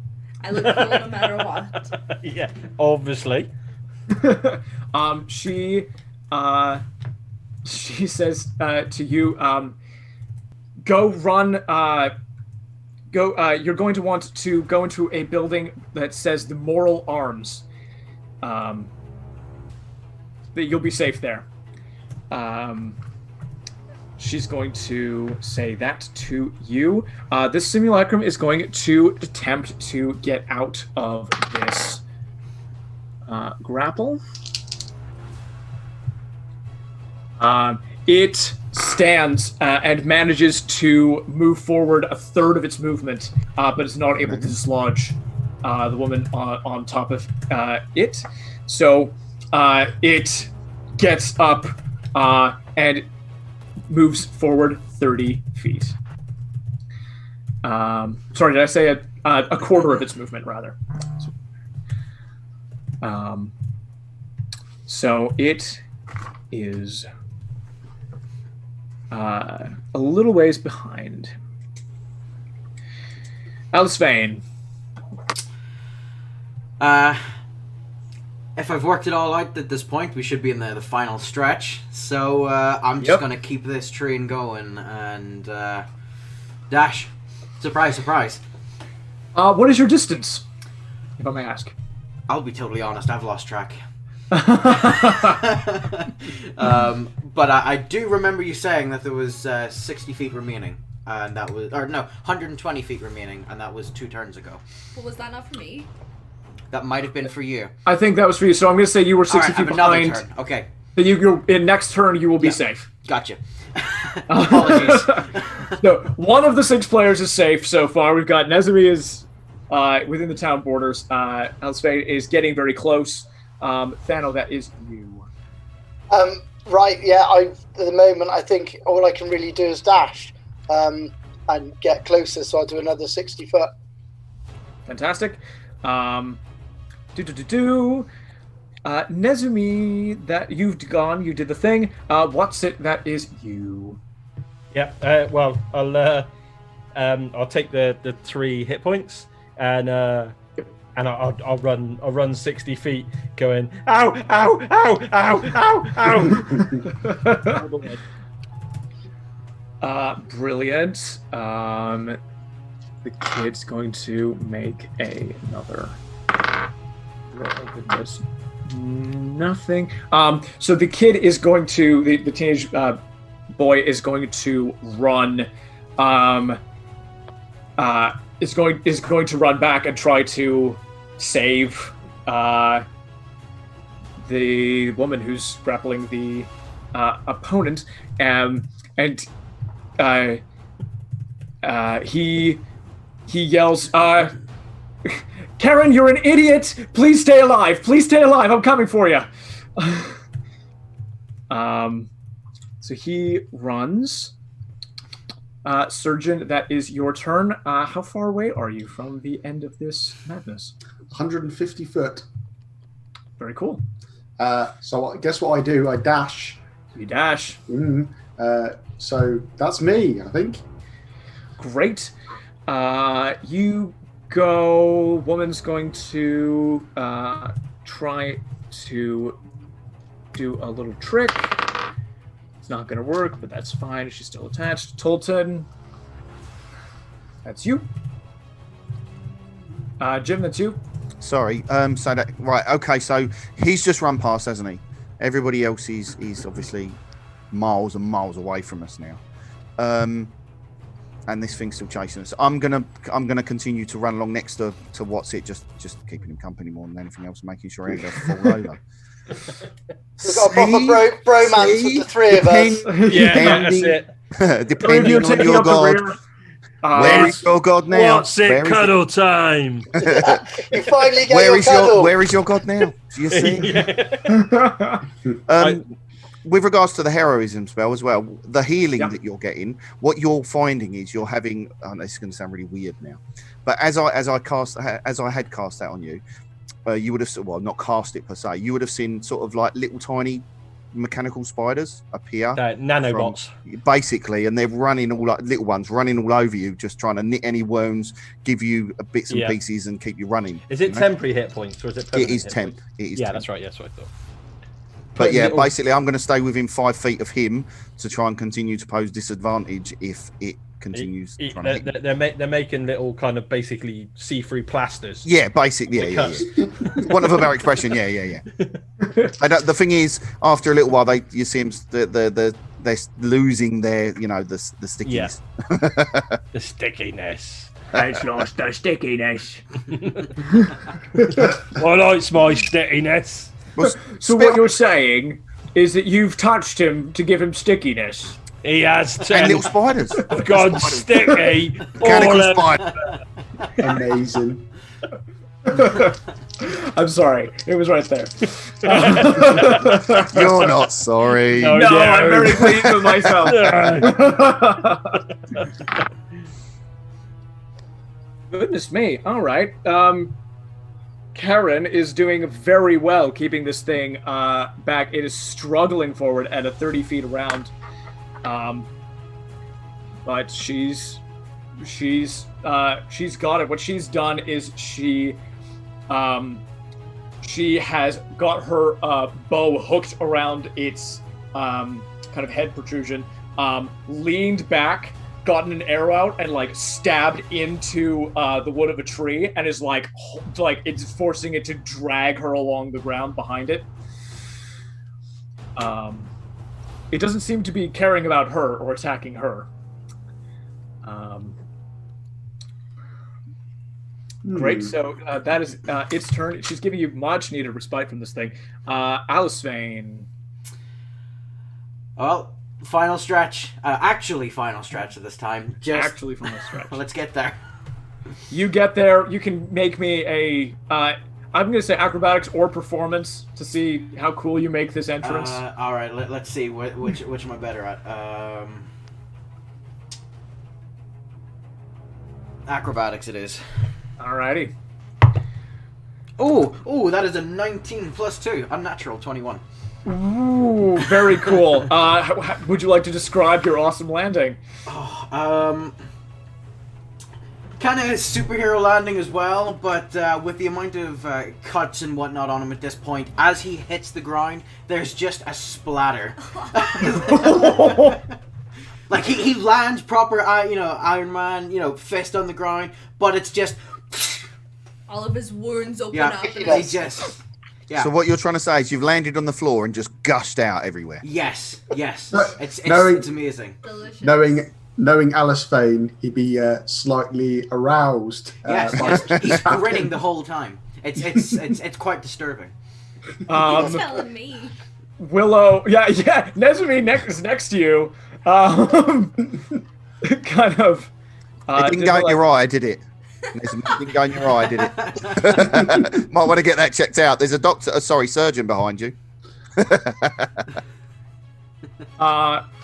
I look cool no matter what. Yeah, obviously. She says to you, go run. You're going to want to go into a building that says the Moral Arms. That you'll be safe there. She's going to say that to you. This simulacrum is going to attempt to get out of this grapple. It stands and manages to move forward a third of its movement, but is not able to dislodge the woman on top of it. So it gets up and moves forward 30 feet. Sorry, did I say a quarter of its movement, rather? So it is a little ways behind. Alice Vane. If I've worked it all out at this point, we should be in the final stretch. So I'm just going to keep this train going and dash. Surprise, surprise. What is your distance, if I may ask? I'll be totally honest, I've lost track. But I do remember you saying that there was 60 feet remaining. And that was, 120 feet remaining, and that was 2 turns ago. Well, was that not for me? That might have been for you. I think that was for you, so I'm going to say you were 60 feet behind. Turn. Okay. You're, in next turn, you will be safe. Gotcha. Apologies. No, one of the 6 players is safe so far. We've got Nezumi is within the town borders. Elsfade is getting very close. Thano, that is you. Right, yeah, at the moment, I think all I can really do is dash and get closer, so I'll do another 60 foot. Fantastic. Nezumi, that you've gone, you did the thing. What's it that is you? Yeah. Well, I'll take the 3 hit points and I'll run 60 feet, going ow, ow, ow, ow, ow, ow. Brilliant. The kid's going to make another roll. Goodness. Nothing. So the kid is going to the teenage boy is going to run. Is going to run back and try to save the woman who's grappling the opponent, and he yells, "Karen, you're an idiot! Please stay alive! Please stay alive! I'm coming for you!" So he runs. Surgeon, that is your turn. How far away are you from the end of this madness? 150 foot. Very cool. So guess what I do? I dash. You dash. So that's me, I think. Great. You go. Woman's going to try to do a little trick. It's not going to work, but that's fine. She's still attached. Tolton. That's you. Jim, that's you. Sorry. So that right. Okay. So he's just run past, hasn't he? Everybody else is obviously miles and miles away from us now. And this thing's still chasing us. I'm gonna continue to run along next to what's it, just keeping him company more than anything else, making sure he ain't gonna fall over. We've got a proper bromance with the three of us. Yeah, that's it. Depending on your god. Where is your god now? What's it cuddle time? You finally get your cuddle. Where is your god now? Do you see? With regards to the heroism spell as well, the healing that you're getting, what you're finding is you're having. This is going to sound really weird now, but as I had cast that on you, you would have not cast it per se. You would have seen sort of like little tiny mechanical spiders appear, nanobots, basically, and they're running all like little ones running all over you, just trying to knit any wounds, give you bits and pieces, and keep you running. Is it temporary hit points or is it? It is temp. It is. Yeah, temp. that's right. Yes, yeah, that's what I thought. But yeah, basically, I'm going to stay within 5 feet of him to try and continue to pose disadvantage if it continues. They're making little kind of basically see-through plasters. Yeah, basically, yeah. One of a better expression, yeah. The thing is, after a little while, you see them, they're losing their, the stickiness. Yeah. The stickiness. It's lost the stickiness. I like my stickiness. So what you're saying is that you've touched him to give him stickiness. He has and little spiders. Gone sticky. Mechanical spider. Amazing. I'm sorry. It was right there. You're not sorry. No, I'm very pleased with myself. Goodness me. All right. Karen is doing very well keeping this thing back. It is struggling forward at a 30 feet around. But she's got it. What she's done is she has got her bow hooked around its kind of head protrusion, leaned back, gotten an arrow out, and like stabbed into the wood of a tree, and is like it's forcing it to drag her along the ground behind it. It doesn't seem to be caring about her or attacking her. Great. So that is its turn. She's giving you much needed respite from this thing. Alice Vane. Well, final stretch. Actually, final stretch at this time. Actually, final stretch. Let's get there. You get there. You can make me a. I'm going to say acrobatics or performance to see how cool you make this entrance. All right. Let's see which am I better at. Acrobatics it is. Alrighty. Oh, that is a 19 plus 2, unnatural 21. Ooh, very cool. Would you like to describe your awesome landing? Kind of superhero landing as well, but with the amount of cuts and whatnot on him at this point, as he hits the ground, there's just a splatter. Like he lands proper, Iron Man, fist on the ground, but it's just all of his wounds open yeah, up. And he just Yeah. So what you're trying to say is you've landed on the floor and just gushed out everywhere. Yes. No, It's amazing. Delicious. Knowing Alice Fane, he'd be slightly aroused. Yes, by- yes. He's grinning the whole time. It's quite disturbing. You're telling me. Willow, yeah, Nesmi is next to you. Kind of. It didn't go in your eye, did it? It didn't go in your eye, did it? Might want to get that checked out. There's a surgeon behind you.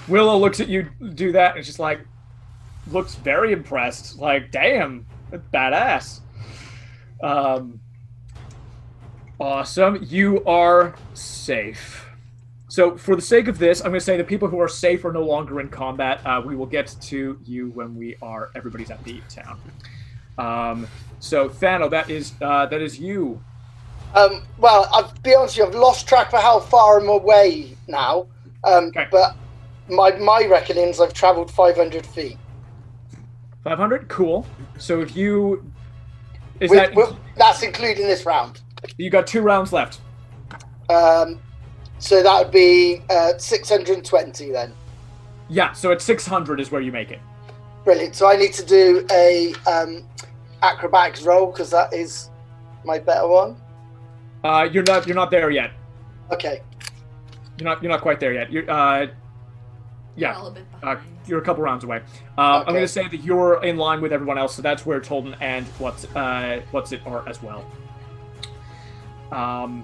Willow looks at you do that and just like looks very impressed. Like, damn, that's badass. Awesome. You are safe. So for the sake of this, I'm going to say the people who are safe are no longer in combat. We will get to you when everybody's at the town. So Thano, that is you. Well, I'll be honest with you, I've lost track of how far I'm away now. Okay. But my reckonings, I've travelled 500 feet. 500? Cool. So if you... That's including this round. You got 2 rounds left. So that would be 620 then. Yeah, so at 600 is where you make it. Brilliant. So I need to do a acrobatics roll because that is my better one. You're not there yet. Okay. You're not quite there yet. You're We're all a bit behind. you're a couple rounds away. I'm going to say that you're in line with everyone else, so that's where Tolden and what's it are as well. So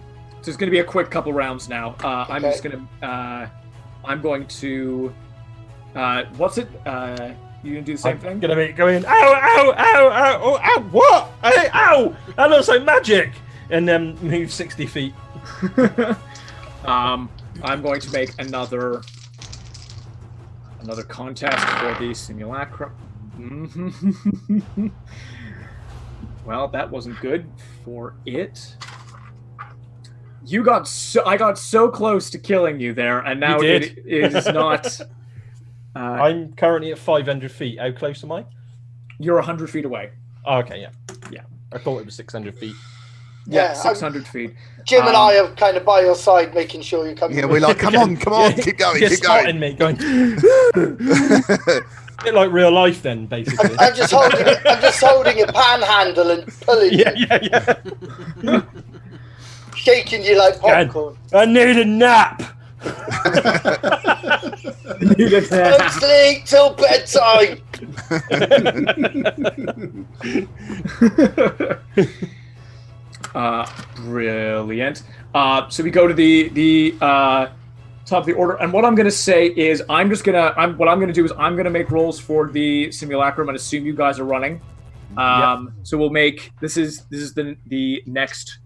it's going to be a quick couple rounds now. I'm just going to what's it? You gonna do the same thing? Gonna be going, ow, ow, ow, ow, oh, ow, what? Hey, ow! That looks like magic! And then move 60 feet. I'm going to make another contest for the simulacrum. Well, that wasn't good for it. I got so close to killing you there, and now it is not. I'm currently at 500 feet. How close am I? You're 100 feet away. Oh, okay, yeah. Yeah. I thought it was 600 feet. Yeah, 600 feet. Jim and I are kind of by your side, making sure you're coming. Yeah, we're like, come on, keep going, Just keep going. spotting me, going. A bit like real life, then, basically. I'm just holding a panhandle and pulling you, Yeah. shaking you like popcorn. I need a nap. Don't sleep till bedtime. Brilliant. So we go to the top of the order, and what I'm going to say is I'm going to make rolls for the simulacrum and assume you guys are running. So we'll make this is the next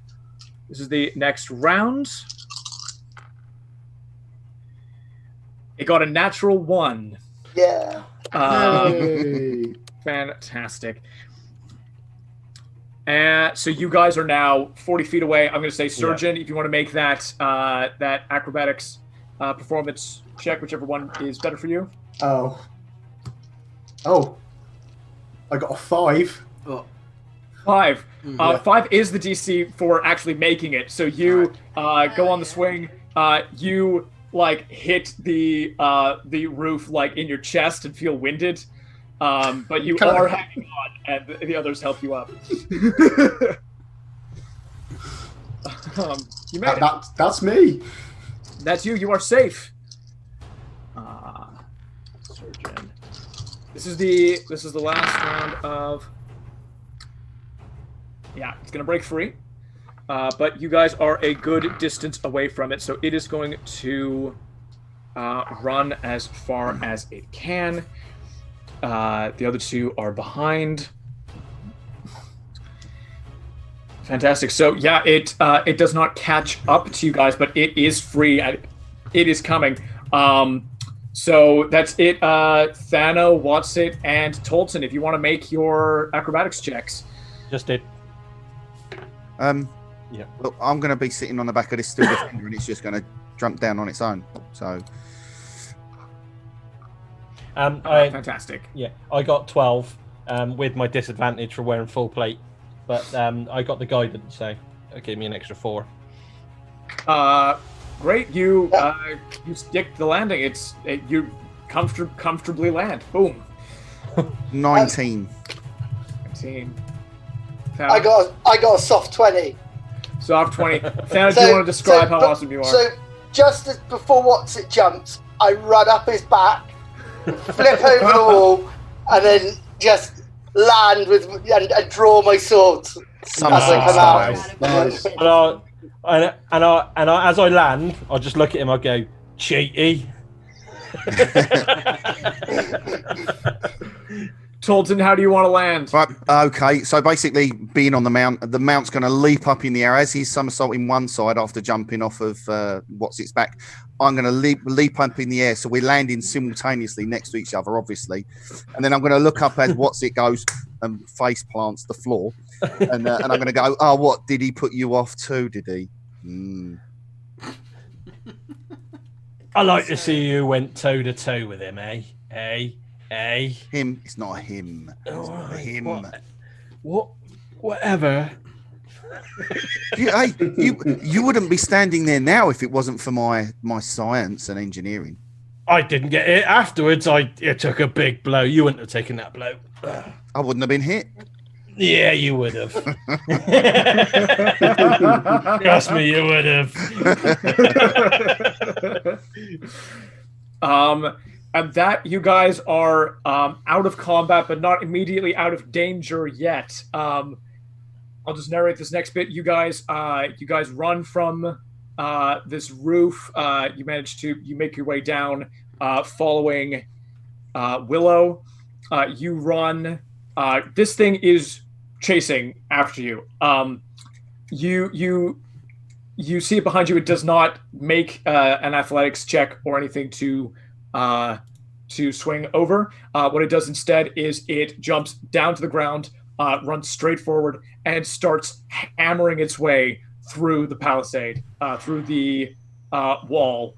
round. It got a natural 1. Yeah. Fantastic. So you guys are now 40 feet away. I'm going to say, Surgeon, if you want to make that acrobatics performance check, whichever one is better for you. Oh, I got a 5. Oh. 5. 5 is the DC for actually making it. So you go on the swing. You like hit the roof like in your chest and feel winded. But you are hanging on, and the others help you up. You made it. That's me. That's you. You are safe. Surgeon. This is the last round of. Yeah, it's gonna break free. But you guys are a good distance away from it, so it is going to run as far as it can. The other 2 are behind. Fantastic. So yeah, it does not catch up to you guys, but it is free. It is coming. So that's it. Thano, Watsit, and Tolton, if you want to make your acrobatics checks. Just did. Yeah. Well, I'm going to be sitting on the back of this steel defender, and it's just going to jump down on its own. So. Fantastic. Yeah, I got 12 with my disadvantage for wearing full plate, but I got the guidance, so it gave me an extra 4. Great. You stick the landing. You comfortably land. Boom. 19. 19. I got a soft 20. Soft 20. Thana, do you want to describe how awesome you are? So just before Watson jumps, I run up his back, flip over the wall, and then just land and draw my sword as I come out. Nice. And as I land, I'll just look at him. I go, cheaty. Tolton, how do you want to land? Right, okay, so basically being on the mount's going to leap up in the air as he's somersaulting one side after jumping off of what's its back. I'm going to leap up in the air, so we're landing simultaneously next to each other, obviously. And then I'm going to look up as what's it goes and face plants the floor. And I'm going to go, oh, what, did he put you off too, did he? I like to see you went toe to toe with him, eh? Him? It's not a him. It's not a him. Whatever. You wouldn't be standing there now if it wasn't for my science and engineering. I didn't get it afterwards. It took a big blow. You wouldn't have taken that blow. I wouldn't have been hit. Yeah, you would have. Trust me, you would have. And that you guys are out of combat, but not immediately out of danger yet. I'll just narrate this next bit. You guys run from this roof. You make your way down, following Willow. You run. This thing is chasing after you. You see it behind you. It does not make an athletics check or anything to swing over. What it does instead is it jumps down to the ground, runs straight forward, and starts hammering its way through the palisade, through the wall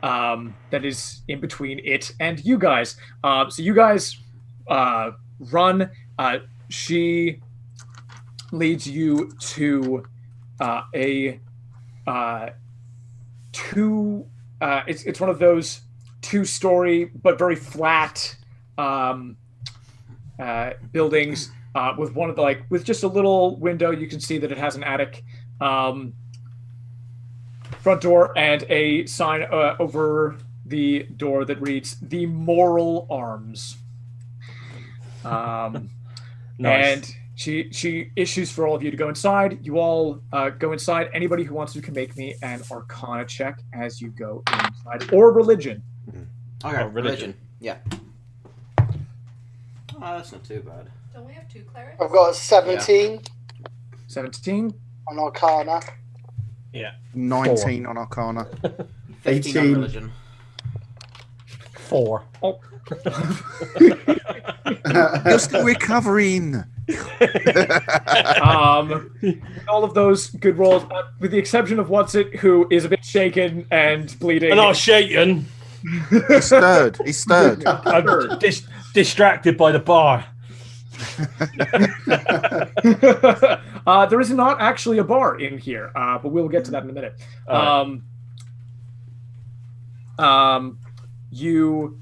that is in between it and you guys. So you guys run. She leads you to it's one of those two-story but very flat buildings with one of the with just a little window. You can see that it has an attic, front door, and a sign over the door that reads "The Moral Arms." Nice. And she issues for all of you to go inside. You all go inside. Anybody who wants to can make me an Arcana check as you go inside, or religion. Okay, religion. Yeah. Oh, that's not too bad. Don't we have two clerics? I've got a 17 17. on Arcana. Yeah. 19 on Arcana. 15 on 18. religion. 4. Oh. You're still recovering. All of those good rolls, with the exception of What's-It, who is a bit shaken and bleeding. I'm not shaken. He's stirred. He's stirred. I'm distracted by the bar. There is not actually a bar in here, but we'll get to that in a minute. You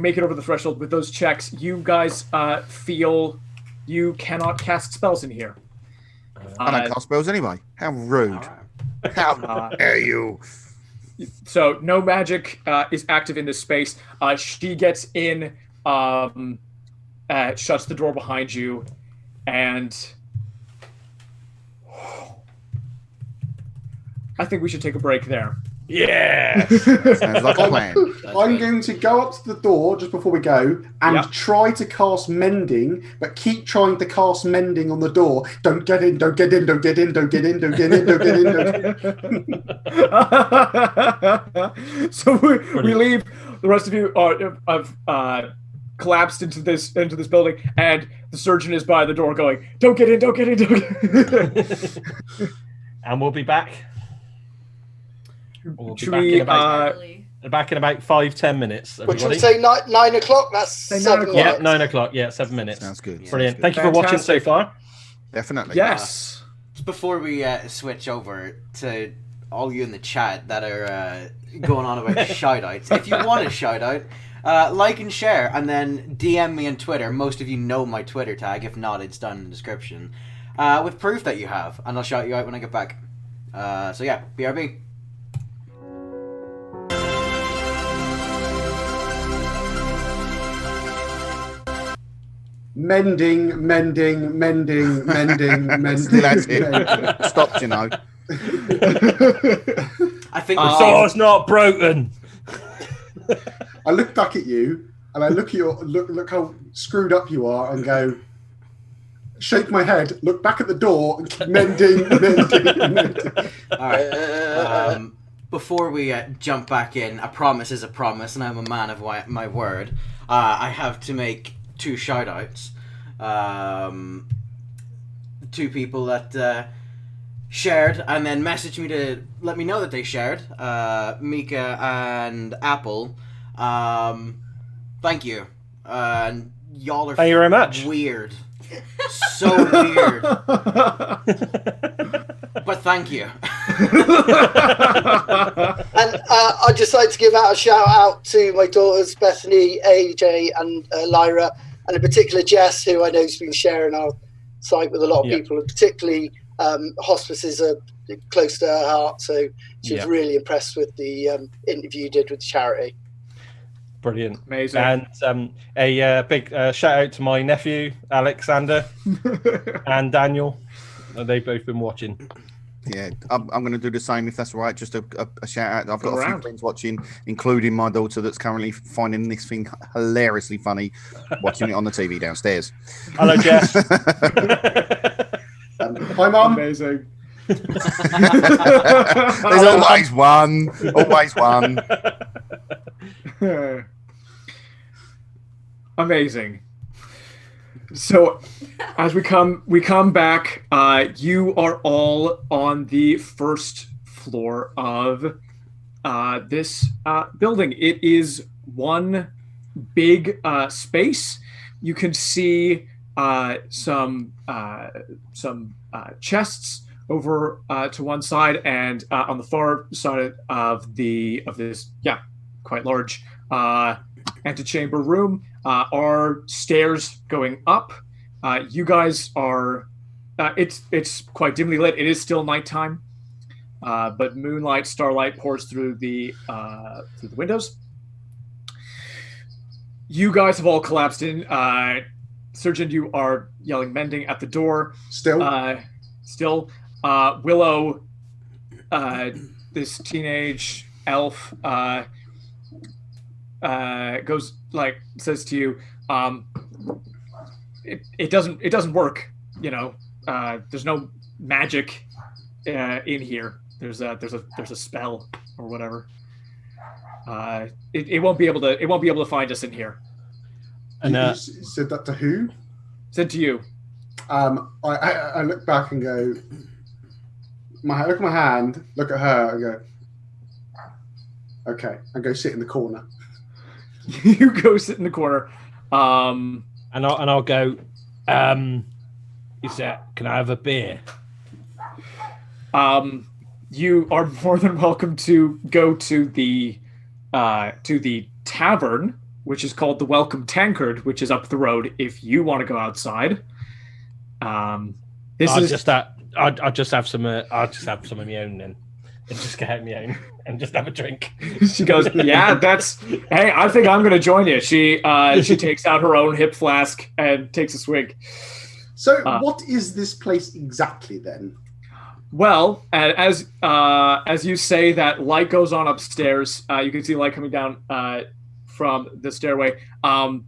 make it over the threshold with those checks. You guys feel you cannot cast spells in here. I don't cast spells anyway. How rude. Right. How dare you? So no magic is active in this space. She gets in, shuts the door behind you, and I think we should take a break there. Yeah. Sounds like a plan. I'm going to go up to the door just before we go and try to cast mending, but keep trying to cast mending on the door. Don't get in, don't get in, don't get in, don't get in, don't get in, don't get in, don't get in. So we leave. The rest of you have collapsed into this building, and the surgeon is by the door going, "Don't get in, don't get in, don't get in." And we'll be back. We'll be back in about 5-10 minutes. Which would Everybody. say 9 o'clock. That's Say 7 9 Yeah, minutes. 9 o'clock. Yeah, 7 minutes. Sounds good. Brilliant. Sounds Thank you for watching so Fantastic. far. Definitely. Yes. Before we switch over to all you in the chat that are going on about shoutouts. If you want a shoutout, like and share, and then DM me on Twitter. Most of you know my Twitter tag. If not, it's down in the description. With proof that you have, and I'll shout you out when I get back. So yeah, BRB. Mending. That's it. Stopped, you know. I think The door's not broken. I look back at you and I look at your look how screwed up you are and go, shake my head, look back at the door, and keep mending. All right. Before we jump back in, a promise is a promise, and I'm a man of my word. I have to make 2 shout-outs. 2 people that shared and then messaged me to let me know that they shared. Mika and Apple. Thank you. And y'all are Thank you very much. Weird. So weird. But thank you. And I'd just like to give out a shout out to my daughters, Bethany, AJ, and Lyra, and in particular Jess, who I know has been sharing our site with a lot of people, and particularly hospices are close to her heart. So she was really impressed with the interview you did with the charity. Brilliant. Amazing. And a big shout out to my nephew, Alexander, and Daniel. They've both been watching. Yeah, I'm going to do the same if that's all right. Just a shout out. I've got a few around. friends watching, including my daughter that's currently finding this thing hilariously funny, watching it on the TV downstairs. Hello, Jess. Hi, Mum. Amazing. There's always one. Always one. Amazing. So, as we come back, you are all on the first floor of this building. It is one big space. You can see some chests over to one side, and on the far side of this quite large antechamber room are stairs going up. You guys are it's quite dimly lit. It is still nighttime, but moonlight, starlight pours through the windows. You guys have all collapsed in. Surgeon, you are yelling mending at the door. Still. Willow, this teenage elf, says to you, it doesn't work. You know, there's no magic in here. There's a spell or whatever. It won't be able to find us in here. And You said that to who? Said to you. I look back and go. Look at my hand. Look at her and go. Okay, and go sit in the corner. You go sit in the corner. and I'll go. Is that? Can I have a beer? You are more than welcome to go to the tavern, which is called the Welcome Tankard, which is up the road. If you want to go outside, I'll just have some of my own then, and just get out my own and just have a drink. She goes, yeah, hey, I think I'm going to join you. She takes out her own hip flask and takes a swig. So, what is this place exactly then? Well, as you say, that light goes on upstairs. You can see light coming down from the stairway, and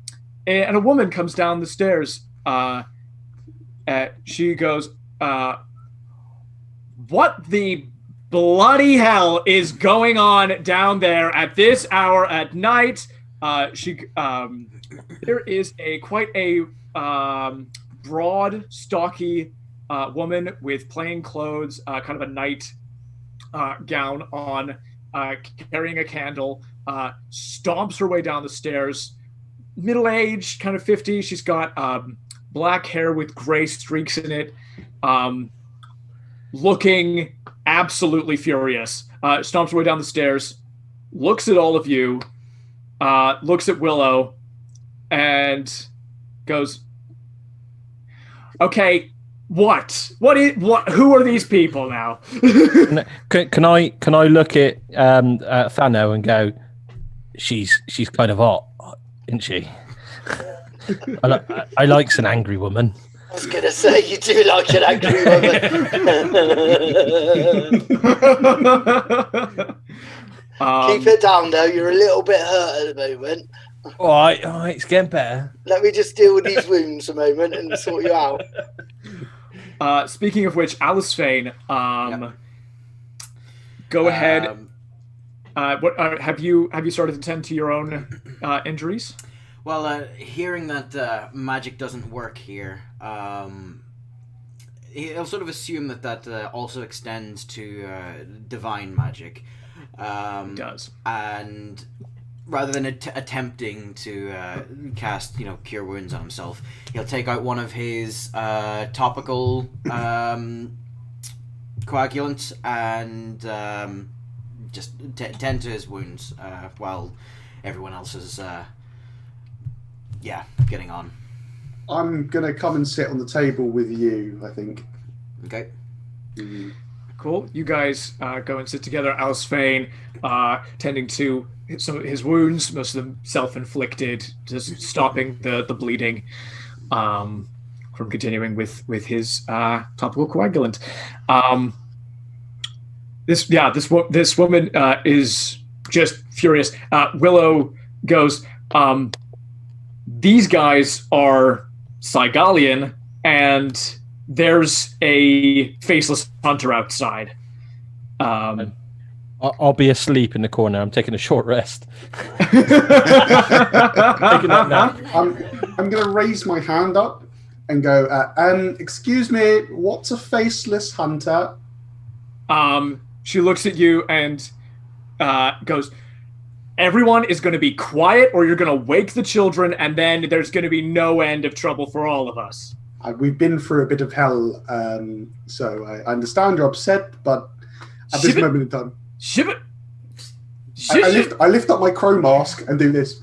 a woman comes down the stairs. She goes, "What the bloody hell is going on down there at this hour at night?" There is quite a broad, stocky woman with plain clothes, kind of a night gown on, carrying a candle, stomps her way down the stairs. Middle-aged, kind of 50. She's got black hair with gray streaks in it, looking absolutely furious. Stomps her way down the stairs, looks at all of you, looks at Willow, and goes, "Okay, what? Who are these people now?" Can I look at Thano and go, she's kind of hot, isn't she? I likes an angry woman. I was going to say, you do like an angry woman. Keep it down, though. You're a little bit hurt at the moment. All right, it's getting better. Let me just deal with these wounds a moment and sort you out. Speaking of which, Alice Fane, go ahead. What have you started to tend to your own injuries? Well, hearing that magic doesn't work here, he'll sort of assume that also extends to divine magic. It does. And rather than attempting to cast, cure wounds on himself, he'll take out one of his topical coagulants and just tend to his wounds while everyone else is, getting on. I'm going to come and sit on the table with you, I think. Okay. Mm. Cool. You guys go and sit together. Alice Fane tending to some of his wounds, most of them self-inflicted, just stopping the bleeding from continuing with his topical coagulant. This woman is just furious. Willow goes, these guys are Cygalian, and there's a faceless hunter outside. I'll be asleep in the corner. I'm taking a short rest. I'm going to raise my hand up and go, excuse me, what's a faceless hunter? She looks at you and goes, everyone is going to be quiet or you're going to wake the children, and then there's going to be no end of trouble for all of us. We've been through a bit of hell, so I understand you're upset, but at this moment in time... Shiver! I lift up my crow mask and do this.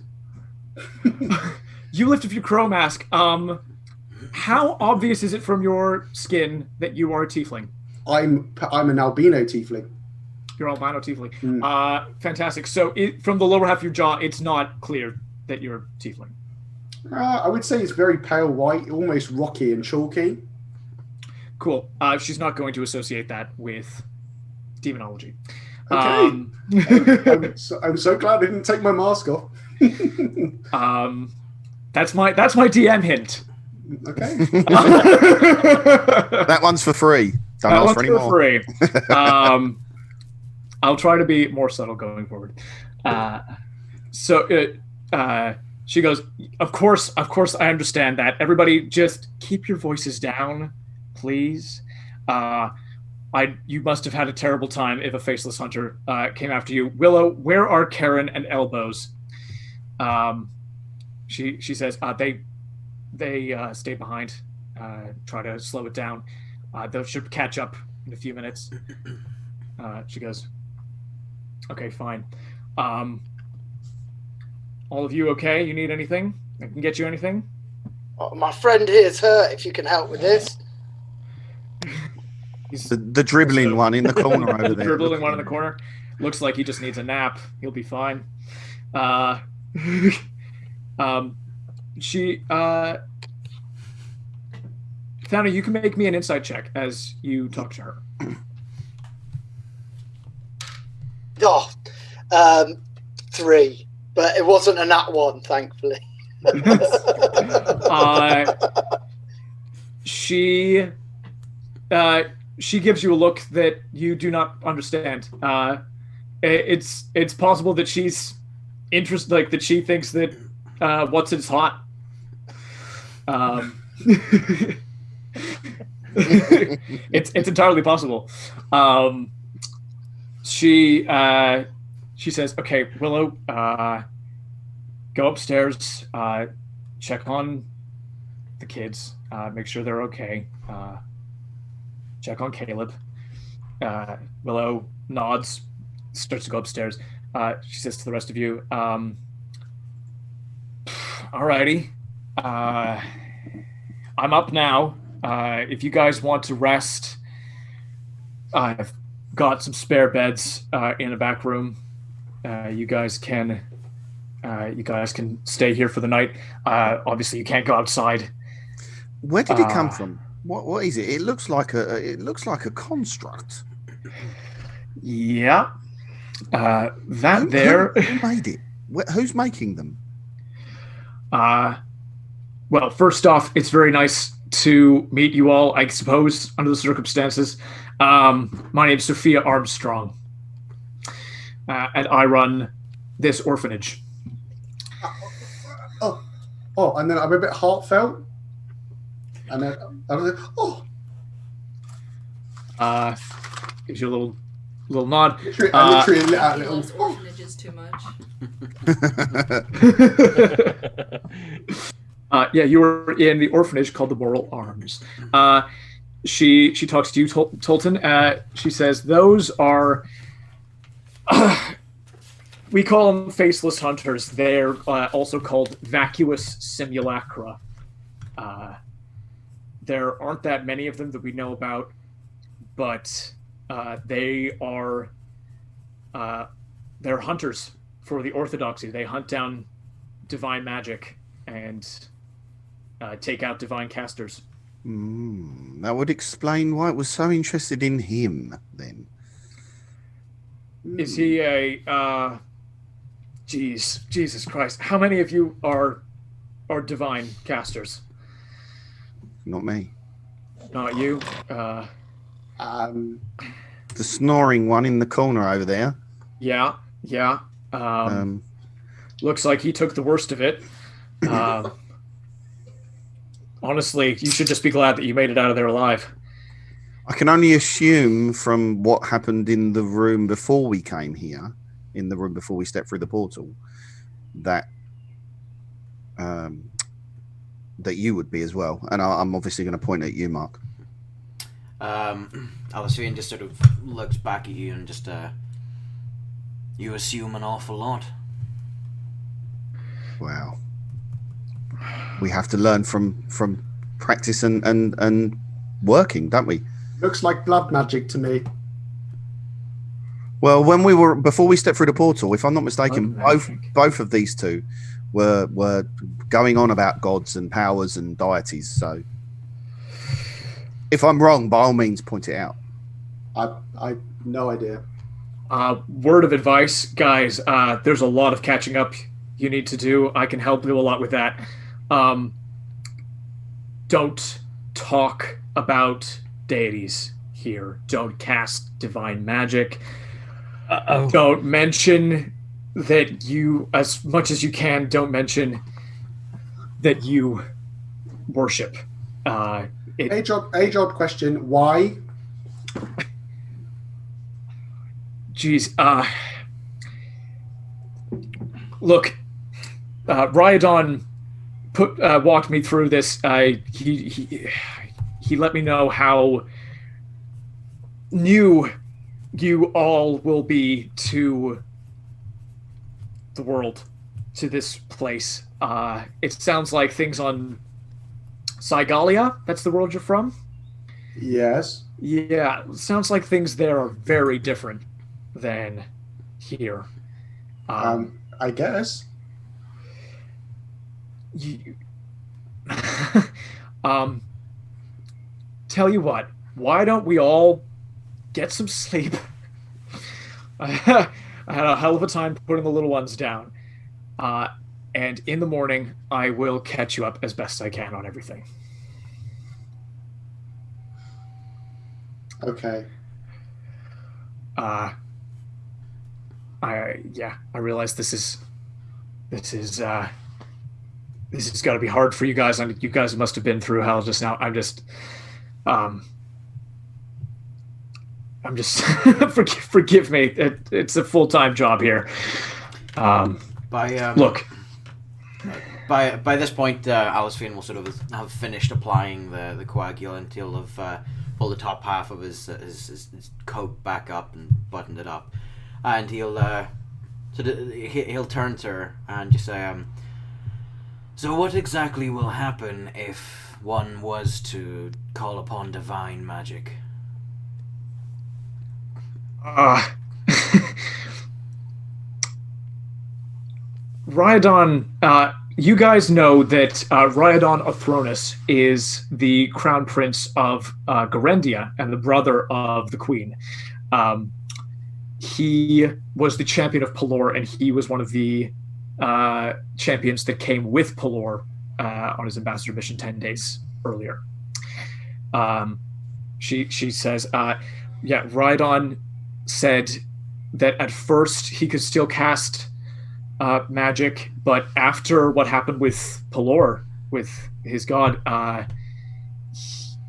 You lift up your crow mask. How obvious is it from your skin that you are a tiefling? I'm an albino tiefling. You're albino tiefling. Fantastic. So from the lower half of your jaw, it's not clear that you're tiefling. I would say it's very pale white, almost rocky and chalky. Cool. She's not going to associate that with demonology. Okay. I'm so glad I didn't take my mask off. That's my DM hint. Okay. That one's for free. Don't ask for any more. Free. I'll try to be more subtle going forward. She goes, of course, I understand that. Everybody, just keep your voices down, please. You must have had a terrible time if a faceless hunter came after you. Willow, where are Karen and Elbows? She says, they stay behind. Try to slow it down. They should catch up in a few minutes. She goes, okay, fine. All of you okay? You need anything? I can get you anything? Oh, my friend here's hurt, if you can help with this. The dribbling one in the corner over there. The dribbling one in the corner. Looks like he just needs a nap. He'll be fine. Thana, you can make me an insight check as you talk to her. 3. But it wasn't a nat 1, thankfully. She gives you a look that you do not understand. It's possible that she's interested, like that she thinks that what's it's hot. It's entirely possible. She says, okay, Willow, go upstairs, check on the kids, make sure they're okay, check on Caleb, Willow nods, starts to go upstairs. She says to the rest of you, "Alrighty, I'm up now. If you guys want to rest, I've got some spare beds in the back room. You guys can stay here for the night. Obviously, you can't go outside." Where did it come from? What is it? It looks like a construct. Yeah. Who made it? Who's making them? Well, first off, it's very nice to meet you all, I suppose, under the circumstances. My name's Sophia Armstrong, and I run this orphanage. And then I'm a bit heartfelt. And then I was like, gives you a little nod. I literally lit out a He little. loves orphanages too much. Yeah, you were in the orphanage called the Moral Arms. She talks to you, Tolton. She says those are we call them faceless hunters. They're also called vacuous simulacra. There aren't that many of them that we know about, but they're hunters for the orthodoxy. They hunt down divine magic and take out divine casters. That would explain why it was so interested in him, then. Is he a... Jesus Christ. How many of you are divine casters? Not me. Not you? The snoring one in the corner over there. Yeah. Looks like he took the worst of it. Honestly, you should just be glad that you made it out of there alive. I can only assume from what happened in the room before we came here, in the room before we stepped through the portal, that that you would be as well. And I'm obviously going to point at you, Mark. Alessian just sort of looks back at you and just, you assume an awful lot. Wow. We have to learn from practice and working, don't we? Looks like blood magic to me. Well, before we stepped through the portal, if I'm not mistaken, both of these two were going on about gods and powers and deities. So, if I'm wrong, by all means, point it out. I no idea. Word of advice, guys. There's a lot of catching up you need to do. I can help you a lot with that. Don't talk about deities here. Don't cast divine magic. Don't mention that you, as much as you can, don't mention that you worship. Age-old question, why? Look, Ryodon walked me through this. He let me know how new you all will be to the world, to this place. It sounds like things on Cygalia, that's the world you're from? Yes. Yeah, sounds like things there are very different than here. I guess. Tell you what, why don't we all get some sleep? I had a hell of a time putting the little ones down. And in the morning, I will catch you up as best I can on everything. Okay. I realize this is got to be hard for you guys. I mean, you guys must have been through hell just now. I'm just forgive me. It's a full-time job here. Look. By this point, Alessian will sort of have finished applying the coagulant. He'll pull the top half of his coat back up and button it up, and he'll turn to her and just say, "So what exactly will happen if one was to call upon divine magic?" Rhydon, you guys know that Rhydon Athronus is the crown prince of Garendia and the brother of the queen. He was the champion of Pelor, and he was one of the champions that came with Pelor on his ambassador mission 10 days earlier. She says, Rhydon said that at first he could still cast magic, but after what happened with Pelor, with his god,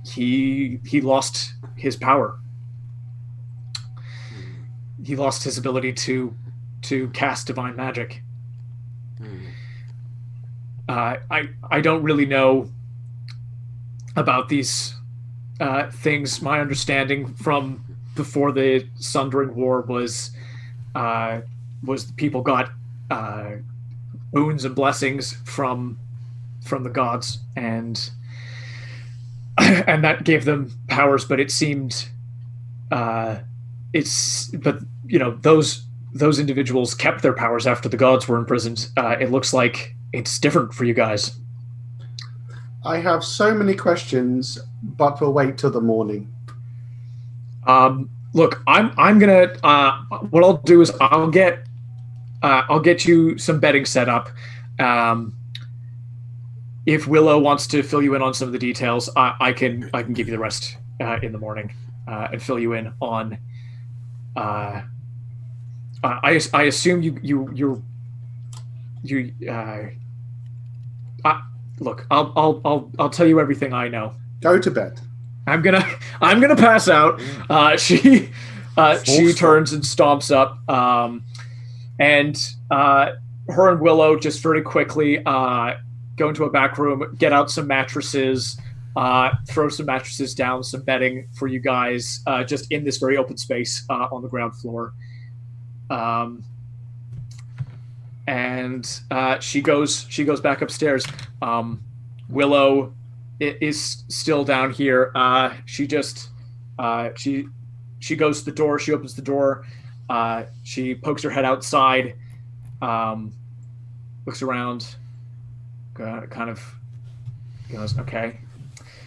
he lost his power. He lost his ability to cast divine magic. I don't really know about these things. My understanding from before the Sundering War was people got boons and blessings from the gods, and that gave them powers. But it seemed those individuals kept their powers after the gods were imprisoned. It looks like it's different for you guys. I have so many questions, but we'll wait till the morning. Look, I'm gonna. What I'll do is I'll get you some bedding set up. If Willow wants to fill you in on some of the details, I can give you the rest in the morning and fill you in on. I assume you look. I'll tell you everything I know. Go to bed. I'm gonna pass out. She turns and stomps up. And her and Willow just very quickly go into a back room, get out some mattresses, throw some mattresses down, some bedding for you guys, just in this very open space on the ground floor. And she goes back upstairs. Willow is still down here. She goes to the door. She opens the door. She pokes her head outside, looks around, kind of goes, okay,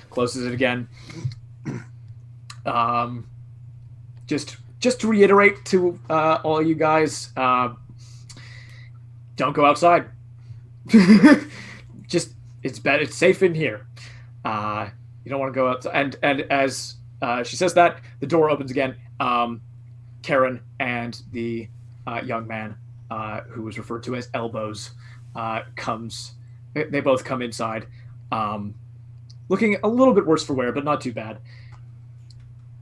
closes it again. Just to reiterate to all you guys, don't go outside. Just it's bad. It's safe in here. You don't want to go outside. And as she says that, the door opens again. Karen and the young man who was referred to as Elbows comes. They both come inside, looking a little bit worse for wear, but not too bad.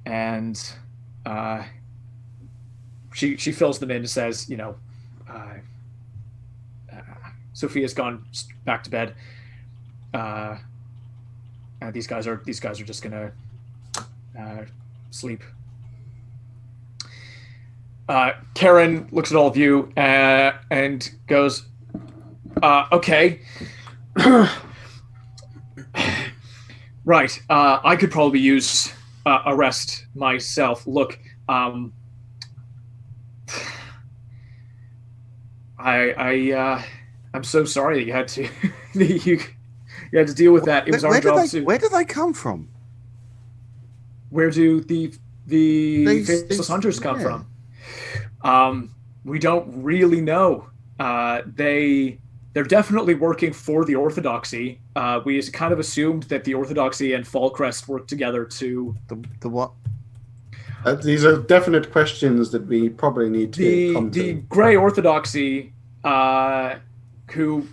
And she fills them in and says, Sophia's gone back to bed. And these guys are just gonna sleep. Karen looks at all of you and goes, okay. Right. I could probably use a rest myself. Look, I'm so sorry that you had to you had to deal with that. It was our job too. Where do they come from? Where do the Faceless Hunters come from? We don't really know. They're definitely working for the Orthodoxy. We kind of assumed that the Orthodoxy and Fallcrest worked together to... The what? These are definite questions that we probably need to come to. The Grey Orthodoxy, who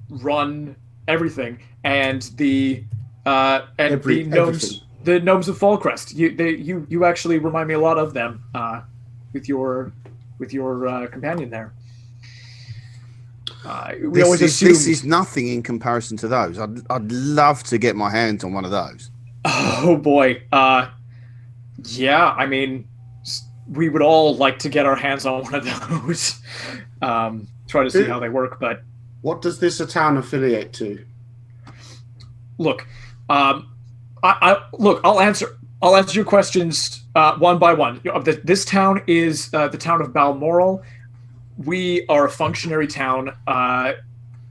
run everything, and the gnomes, the gnomes of Fallcrest. You actually remind me a lot of them with your companion there. This is nothing in comparison to those. I'd love to get my hands on one of those. Oh boy. Yeah. I mean, we would all like to get our hands on one of those. Try to see how they work, but What does this town affiliate to? look, look. I'll answer. I'll answer your questions one by one. This town is the town of Balmoral. We are a functionary town.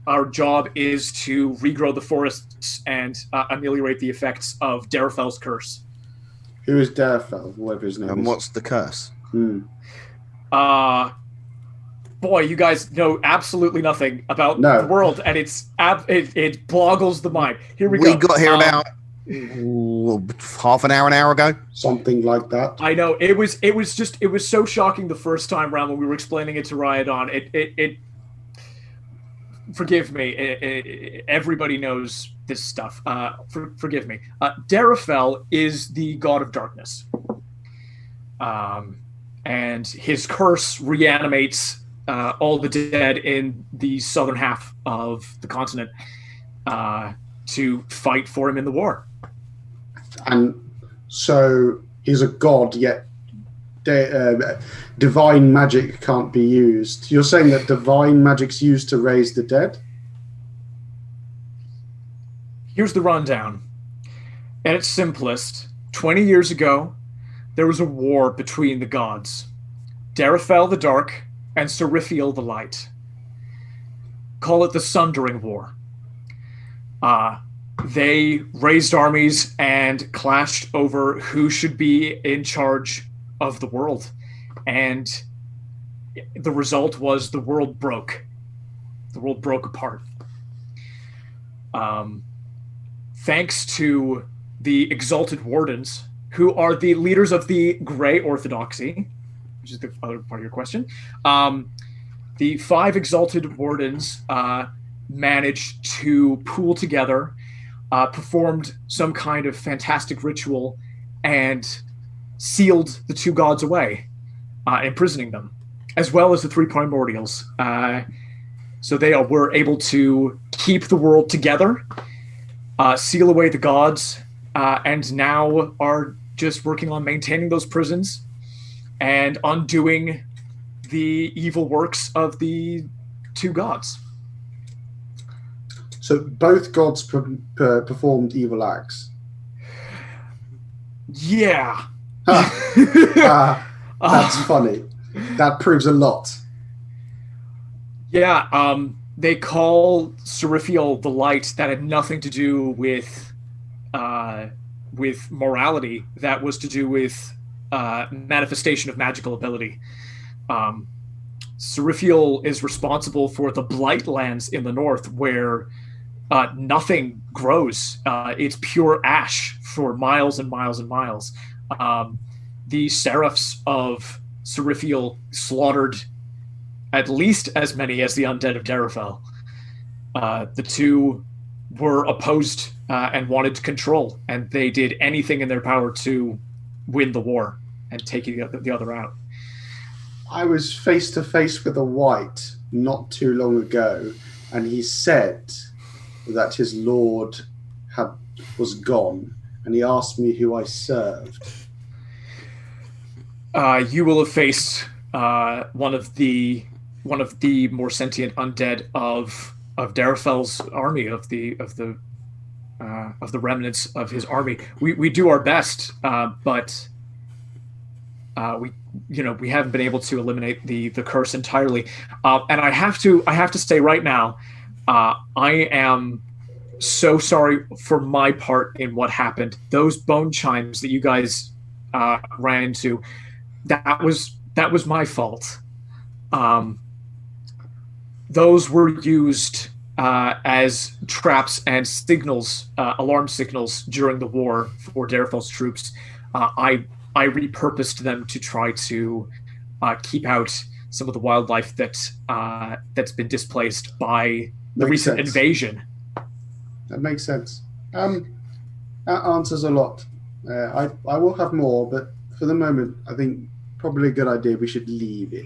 Our job is to regrow the forests and ameliorate the effects of Darafel's curse. Who is Darefel, whatever his name And is? what's the curse? Boy, you guys know absolutely nothing about the world, and it boggles the mind. Here we go. We got here about half an hour ago. Something like that. I know it was so shocking the first time around when we were explaining it to Riodon. It forgive me. Everybody knows this stuff. Forgive me. Darafel is the god of darkness, and his curse reanimates all the dead in the southern half of the continent to fight for him in the war. And so he's a god, yet divine magic can't be used. You're saying that divine magic's used to raise the dead? Here's the rundown. At its simplest, 20 years ago, there was a war between the gods. Darafel the Dark and Seriphiel the Light. Call it the Sundering War. They raised armies and clashed over who should be in charge of the world. And the result was the world broke. The world broke apart. Thanks to the Exalted Wardens, who are the leaders of the Grey Orthodoxy, which is the other part of your question. The 5 Exalted Wardens managed to pool together, performed some kind of fantastic ritual, and sealed the 2 gods away, imprisoning them, as well as the 3 primordials. So they were able to keep the world together, seal away the gods, and now are just working on maintaining those prisons and undoing the evil works of the 2 gods. So both gods performed evil acts. Yeah. That's funny. That proves a lot. Yeah, they call Seriphiel the Light. That had nothing to do with morality. That was to do with manifestation of magical ability. Seriphiel is responsible for the Blight lands in the north, where nothing grows. It's pure ash for miles and miles and miles. The Seraphs of Seriphiel slaughtered at least as many as the undead of Darafel. The 2 were opposed and wanted control, and they did anything in their power to win the war and take the other out. I was face to face with a white not too long ago, and he said that his lord was gone, and he asked me who I served. You will have faced one of the more sentient undead of Darafel's army, of the remnants of his army. We do our best, but we haven't been able to eliminate the curse entirely. And I have to say right now, I am so sorry for my part in what happened. Those bone chimes that you guys ran into, that was my fault. Those were used as traps and signals, alarm signals during the war for Darafel's troops. I repurposed them to try to keep out some of the wildlife that's been displaced by the recent invasion. That makes sense. That answers a lot. I will have more, but for the moment, I think probably a good idea. We should leave it.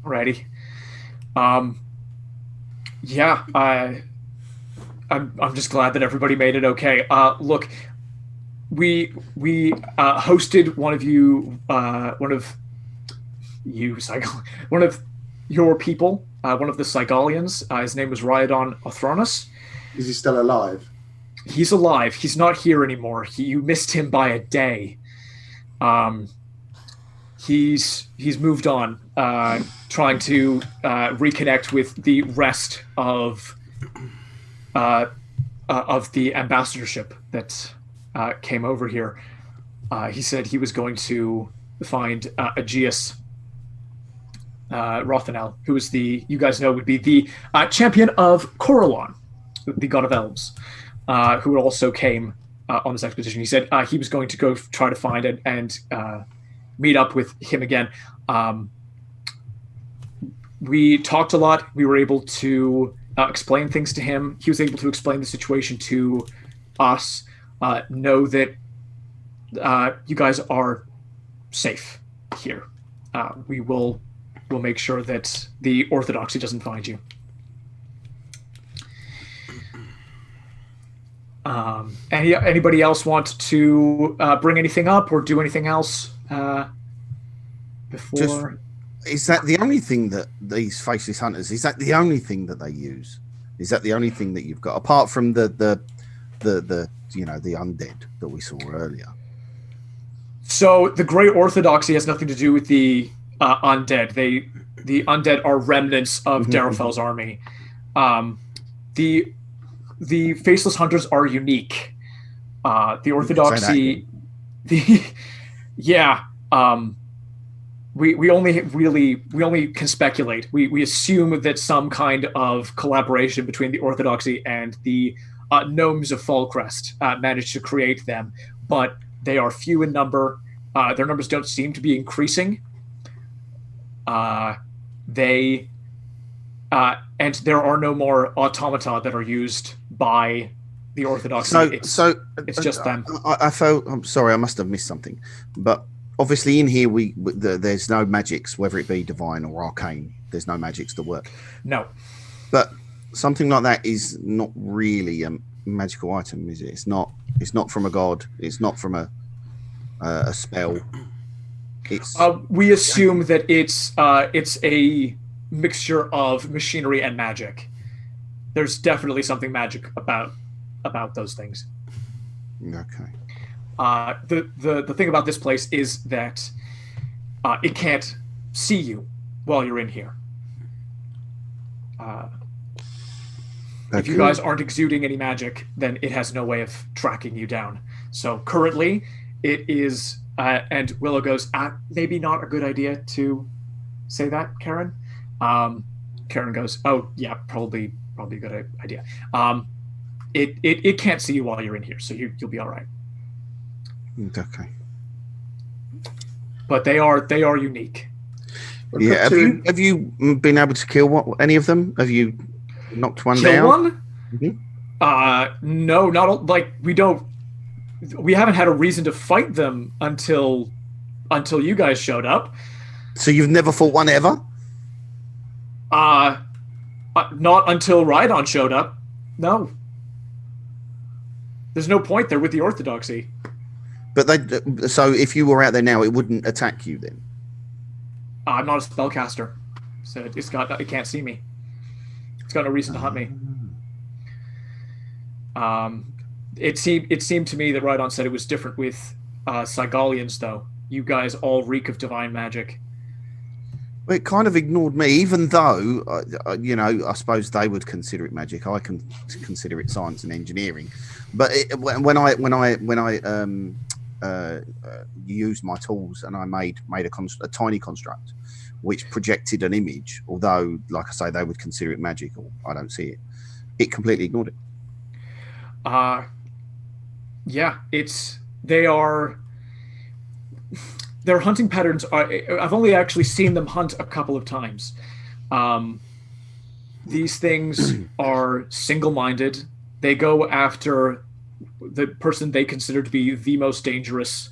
Alrighty. Yeah. I'm just glad that everybody made it okay. Look, we hosted one of you, one of your people, one of the Cygalians. His name was Rhydon Othronus. Is he still alive? He's alive. He's not here anymore. You missed him by a day. He's moved on, trying to reconnect with the rest of the ambassadorship that came over here. He said he was going to find Aegeus Rothanel, who is you guys know would be the champion of Corellon, the god of elves, who also came on this expedition. He said he was going to go try to find it and meet up with him again. We talked a lot. We were able to explain things to him. He was able to explain the situation to us. Know that you guys are safe here. We'll make sure that the Orthodoxy doesn't find you. Anybody else want to bring anything up or do anything else before? Is that the only thing that these faceless hunters? Is that the only thing that they use? Is that the only thing that you've got apart from the undead that we saw earlier? So the Great Orthodoxy has nothing to do with the undead. The undead are remnants of Darrowfell's army. The faceless hunters are unique. The Orthodoxy, we only can speculate. We assume that some kind of collaboration between the Orthodoxy and the gnomes of Fallcrest managed to create them, but they are few in number. Their numbers don't seem to be increasing. And there are no more automata that are used by the Orthodoxy. It's just them. I'm sorry, I must have missed something. But obviously in here, there's no magics, whether it be divine or arcane. There's no magics that work. No. But something like that is not really a magical item, is it? It's not from a god. It's not from a spell. We assume that it's a mixture of machinery and magic. There's definitely something magic about those things. Okay. The thing about this place is that it can't see you while you're in here. If you guys aren't exuding any magic, then it has no way of tracking you down. So currently, it is. And Willow goes, maybe not a good idea to say that, Karen. Karen goes, oh yeah, probably a good idea. It can't see you while you're in here, so you'll be all right. Okay. But they are unique. Yeah. Have you been able to kill any of them? Have you knocked one down? One? Mm-hmm. No, not like we don't. We haven't had a reason to fight them until you guys showed up. So you've never fought one ever? Not until Rhydon showed up. No. There's no point there with the Orthodoxy. But so if you were out there now, it wouldn't attack you then? I'm not a spellcaster, so it can't see me. It's got no reason to hunt me. It seemed to me that Rhydon said it was different with Cygalians, though. You guys all reek of divine magic. Well, it kind of ignored me, even though I suppose they would consider it magic. I can consider it science and engineering. But when I used my tools and I made a tiny construct which projected an image, although, like I say, they would consider it magical. I don't see it. It completely ignored it. Yeah, their hunting patterns are. I've only actually seen them hunt a couple of times. These things are single-minded. They go after the person they consider to be the most dangerous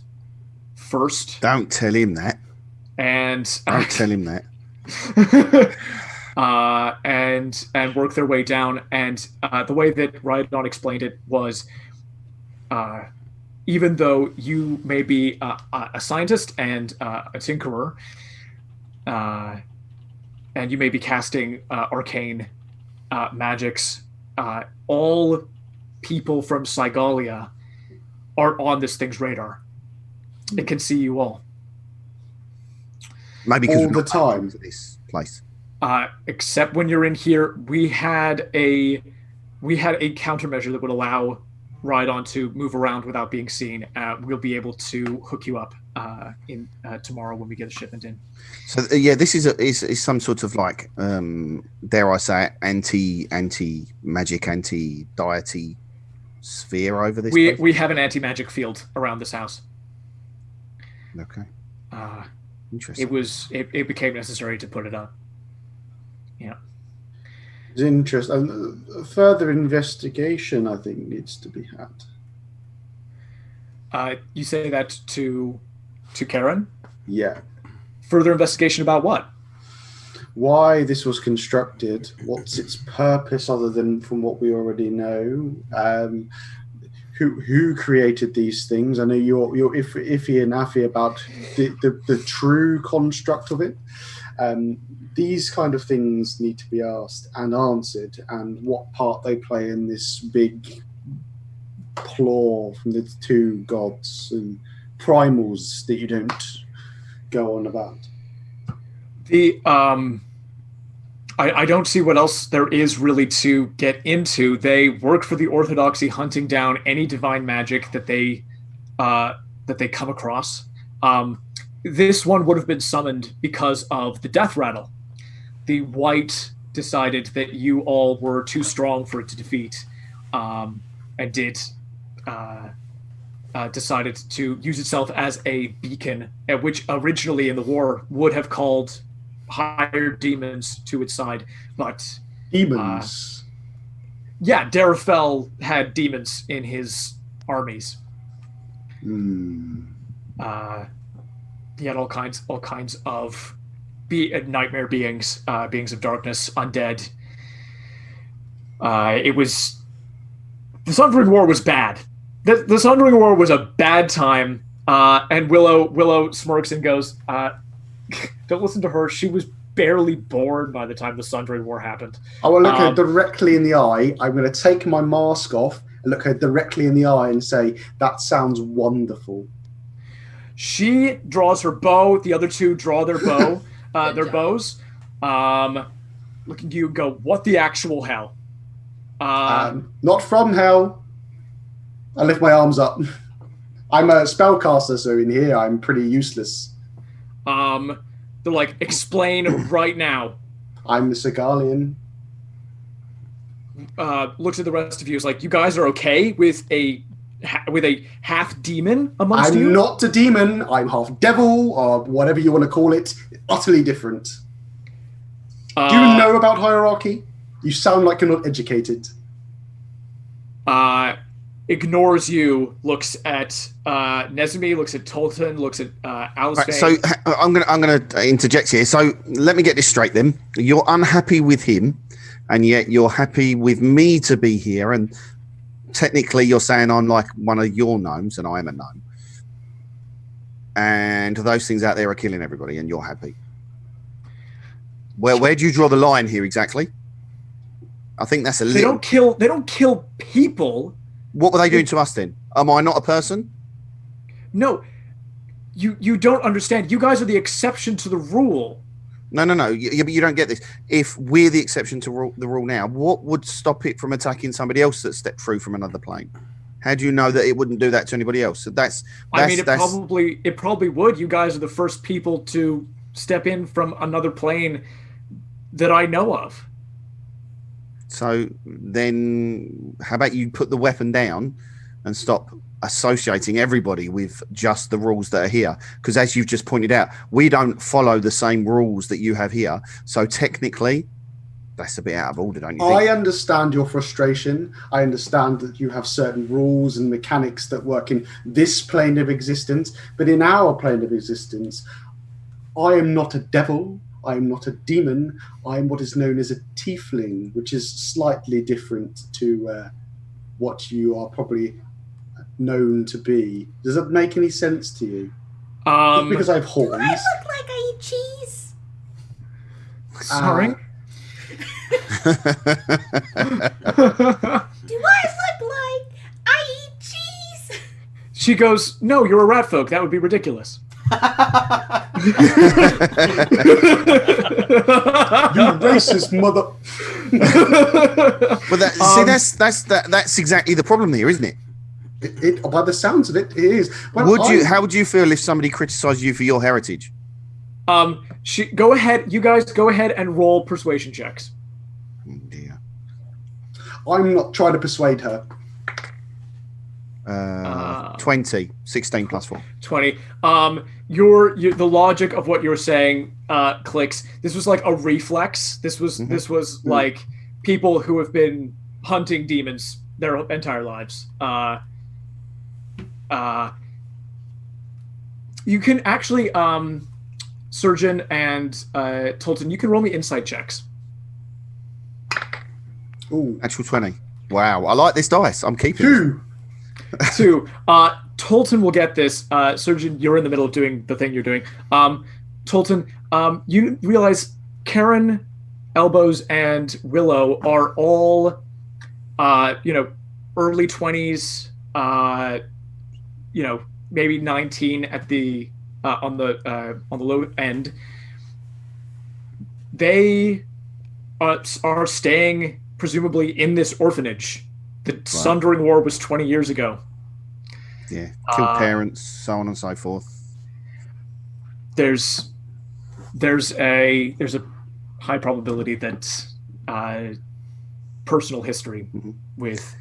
first. Don't tell him that. And don't tell him that. And work their way down. And the way that Rhydon explained it was, even though you may be a scientist and a tinkerer, and you may be casting arcane magics, all people from Cygalia are on this thing's radar. It can see you all. Maybe because All the time. to this place. Except when you're in here, we had a countermeasure that would allow Rhydon to move around without being seen. We'll be able to hook you up in tomorrow when we get a shipment in. So this is some sort of like dare I say it, anti magic, anti deity sphere over this. We have an anti-magic field around this house. Okay. Interesting. It became necessary to put it up. Yeah. It's interesting. Further investigation, I think, needs to be had. You say that to Karen? Yeah. Further investigation about what? Why this was constructed? What's its purpose other than from what we already know? Who created these things? I know you're iffy and affy about the true construct of it. These kind of things need to be asked and answered, and what part they play in this big claw from the two gods and primals that you don't go on about. I don't see what else there is really to get into. They work for the Orthodoxy, hunting down any divine magic that they come across. This one would have been summoned because of the death rattle. The White decided that you all were too strong for it to defeat, and decided to use itself as a beacon, which originally in the war would have called higher demons to its side, but demons. Yeah, Darafel had demons in his armies. He had all kinds of nightmare beings, beings of darkness, undead. The Sundering War was bad. The Sundering War was a bad time. And Willow smirks and goes, don't listen to her. She was barely born by the time the Sundering War happened. I will look her directly in the eye. I'm going to take my mask off and look her directly in the eye and say, that sounds wonderful. She draws her bow. The other two draw their bow, their bows. Looking at you and go, what the actual hell? Not from hell. I lift my arms up. I'm a spellcaster, so in here I'm pretty useless. They're like, explain right now. I'm the Segalian. Looks at the rest of you, is like, you guys are okay with a half demon amongst you? I'm not a demon. I'm half devil, or whatever you want to call it. Utterly different. Do you know about hierarchy? You sound like you're not educated. Ignores you, looks at Nezumi, looks at Tolton, looks at Alice. Right, so I'm gonna interject here. So let me get this straight then. You're unhappy with him, and yet you're happy with me to be here, and technically you're saying I'm like one of your gnomes and I am a gnome. And those things out there are killing everybody and you're happy. Well, where do you draw the line here exactly? I think that's a little... They don't kill people. What were they doing to us then? Am I not a person? No. You don't understand. You guys are the exception to the rule. No. You don't get this. If we're the exception to the rule now, what would stop it from attacking somebody else that stepped through from another plane? How do you know that it wouldn't do that to anybody else? So it probably would. You guys are the first people to step in from another plane that I know of. So then how about you put the weapon down and stop associating everybody with just the rules that are here? Because as you've just pointed out, we don't follow the same rules that you have here. So technically, that's a bit out of order, don't you think? I understand your frustration. I understand that you have certain rules and mechanics that work in this plane of existence. But in our plane of existence, I am not a devil. I am not a demon. I am what is known as a tiefling, which is slightly different to what you are probably known to be? Does that make any sense to you? Just because I have horns. Do I look like I eat cheese? Sorry. Do I look like I eat cheese? She goes, "No, you're a rat folk. That would be ridiculous." You racist mother. But that's exactly the problem here, isn't it? By the sounds of it, it is. Well, How would you feel if somebody criticised you for your heritage? Go ahead. You guys go ahead and roll persuasion checks. Oh dear. I'm not trying to persuade her. 20, 16 plus 4. 20. The logic of what you were saying clicks. This was like a reflex. This was like people who have been hunting demons their entire lives. You can actually, Surgeon and Tolton, you can roll me insight checks. Ooh. Actual 20. Wow, I like this dice. I'm keeping it. 2. Tolton will get this. Surgeon, you're in the middle of doing the thing you're doing. Tolton, you realize Karen, Elbows, and Willow are all, early 20s, maybe 19 at the on the low end. They are staying presumably in this orphanage. The Sundering War was 20 years ago. Yeah, killed parents, so on and so forth. There's a high probability that personal history with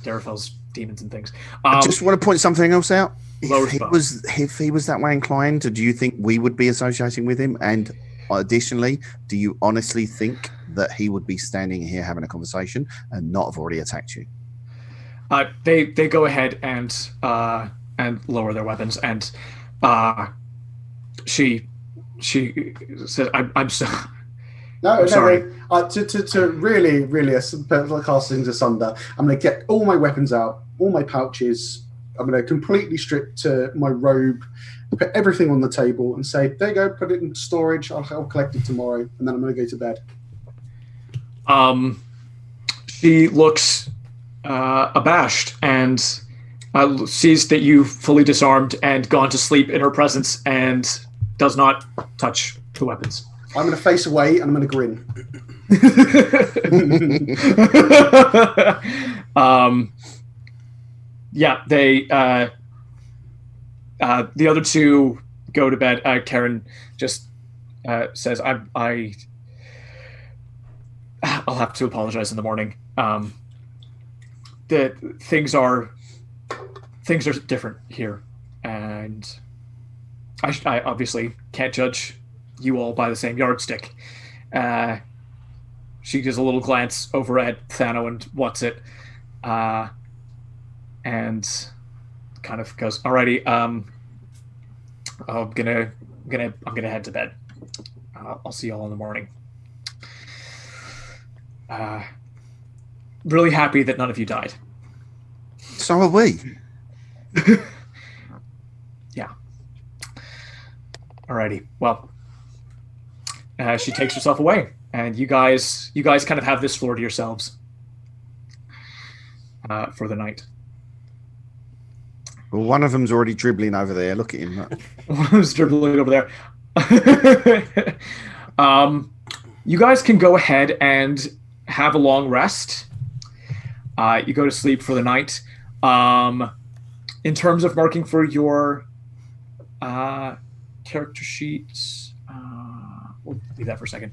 Darafel's demons and things. I just want to point something else out. If he was that way inclined, do you think we would be associating with him? And additionally, do you honestly think that he would be standing here having a conversation and not have already attacked you? They go ahead and lower their weapons, and she says, "I'm so." No, sorry. To really cast things asunder, I'm going to get all my weapons out, all my pouches. I'm going to completely strip to my robe, put everything on the table, and say, "There you go. Put it in storage. I'll collect it tomorrow, and then I'm going to go to bed." She looks abashed and sees that you've fully disarmed and gone to sleep in her presence, and does not touch the weapons. I'm going to face away and I'm going to grin. They the other two go to bed. Karen just says, I'll have to apologize in the morning. The things are different here, and I obviously can't judge you all by the same yardstick. She gives a little glance over at Thano and Whatsit, and kind of goes, "Alrighty, I'm gonna head to bed. I'll see you all in the morning." Really happy that none of you died. So are we. Yeah. Alrighty. Well, she takes herself away, and you guys kind of have this floor to yourselves for the night. Well, one of them's already dribbling over there. Look at him. One of them's dribbling over there. You guys can go ahead and have a long rest. You go to sleep for the night. In terms of marking for your character sheets, we'll leave that for a second.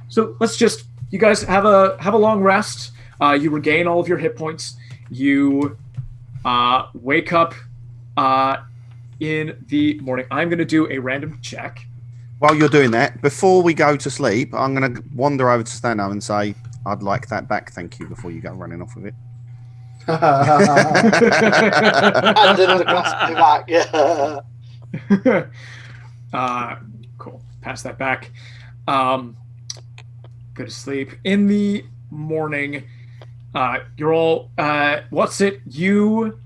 So let's just, you guys have a long rest. You regain all of your hit points. You wake up in the morning. I'm going to do a random check. While you're doing that, before we go to sleep, I'm going to wander over to Stano and say, "I'd like that back, thank you," before you go running off with it. And another glass back, yeah. Cool. Pass that back. Go to sleep. In the morning, you're all. What's it? You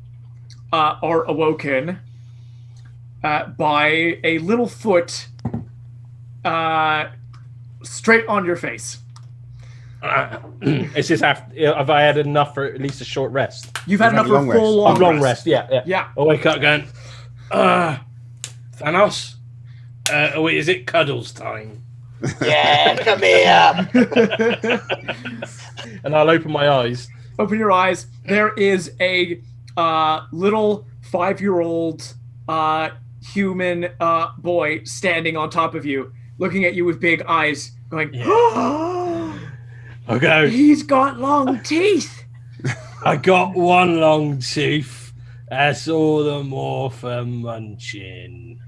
are awoken by a little foot straight on your face. Is this after? Have I had enough for at least a short rest? You've had enough for a full long rest. Yeah. Yeah. I wake up going, Thanos. Wait, is it cuddles time? Yeah, come here. And I'll open my eyes. Open your eyes. There is a little 5-year-old human boy standing on top of you, looking at you with big eyes, going, I go, he's got long teeth. I got one long tooth. That's all the more for munching.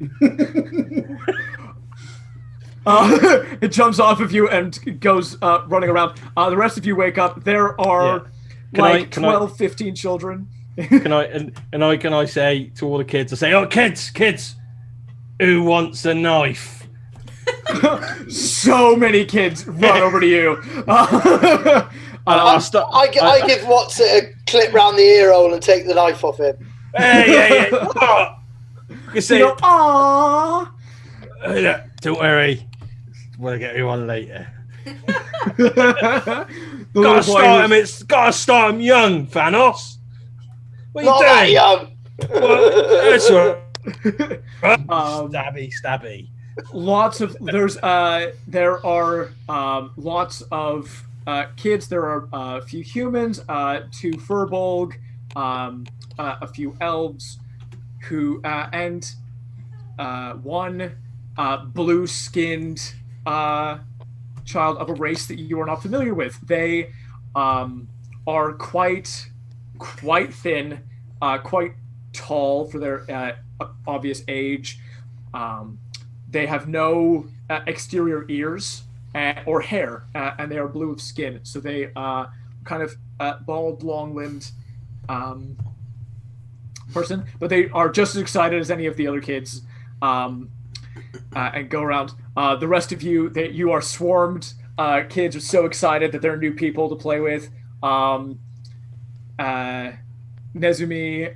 It jumps off of you and goes running around. The rest of you wake up. There are 15 children. Can I say to all the kids? I say, "Oh, kids, who wants a knife?" So many kids run over to you. I give Watts a clip round the ear hole and take the knife off him. Hey. You say, "Aww." Don't worry. We'll get you one later. Gotta start him young, Thanos. What are you Not doing? that young. That's right. Stabby. There are lots of kids. There are a few humans, 2 furbolg, a few elves, who and one blue-skinned child of a race that you are not familiar with. They are quite thin, quite tall for their obvious age. They have no exterior ears or hair, and they are blue of skin. So they kind of bald, long-limbed person, but they are just as excited as any of the other kids. And go around. The rest of you, you are swarmed. Kids are so excited that there are new people to play with. Nezumi,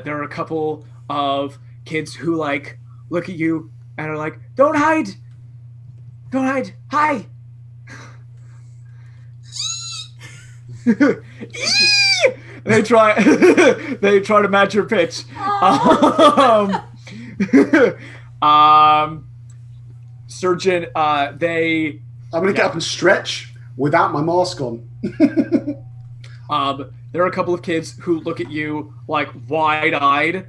there are a couple of kids who look at you and are like, "Don't hide! Hi!" They try to match your pitch. Surgeon, I'm gonna get up and stretch without my mask on. There are a couple of kids who look at you wide-eyed.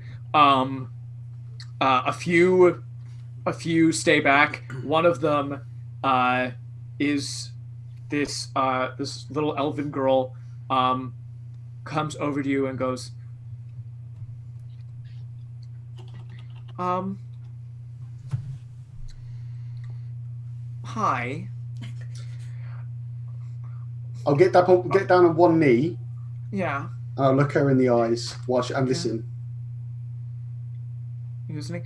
A few stay back. One of them is this little elven girl. Comes over to you and goes, hi. I'll get down on one knee. Yeah. And I'll look her in the eyes and listen. You listening?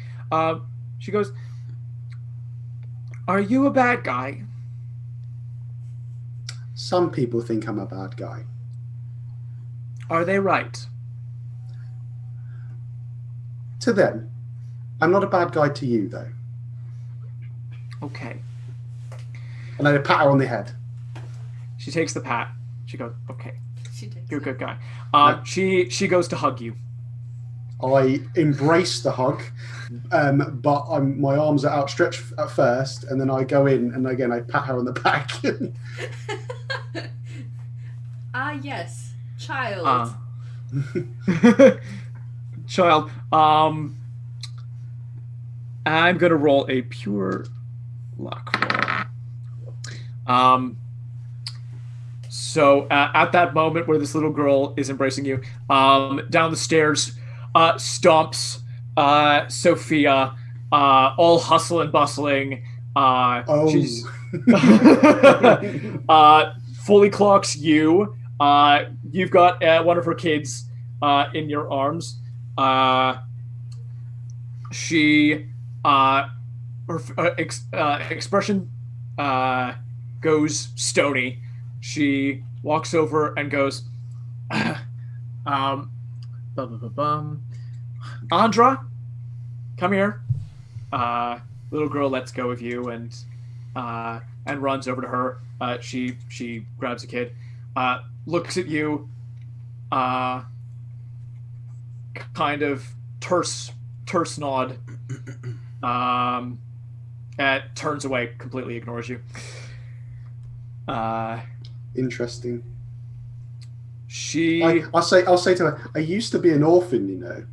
She goes, "Are you a bad guy?" Some people think I'm a bad guy. Are they right? To them. I'm not a bad guy to you, though. Okay. And I pat her on the head. She takes the pat. She goes, "Okay, you're a good guy." No. She goes to hug you. I embrace the hug, but my arms are outstretched at first, and then I go in, and again I pat her on the back. Yes. Child. Child. I'm gonna roll a pure luck roll. So at that moment where this little girl is embracing you, down the stairs stomps Sophia, all hustle and bustling. She's fully clocks you. You've got one of her kids in your arms. She her expression goes stony. She walks over and goes, Andra, come here. Little girl lets go of you and runs over to her. She grabs a kid, looks at you, kind of terse nod, and turns away, completely ignores you. Interesting. I'll say to her, I used to be an orphan, you know.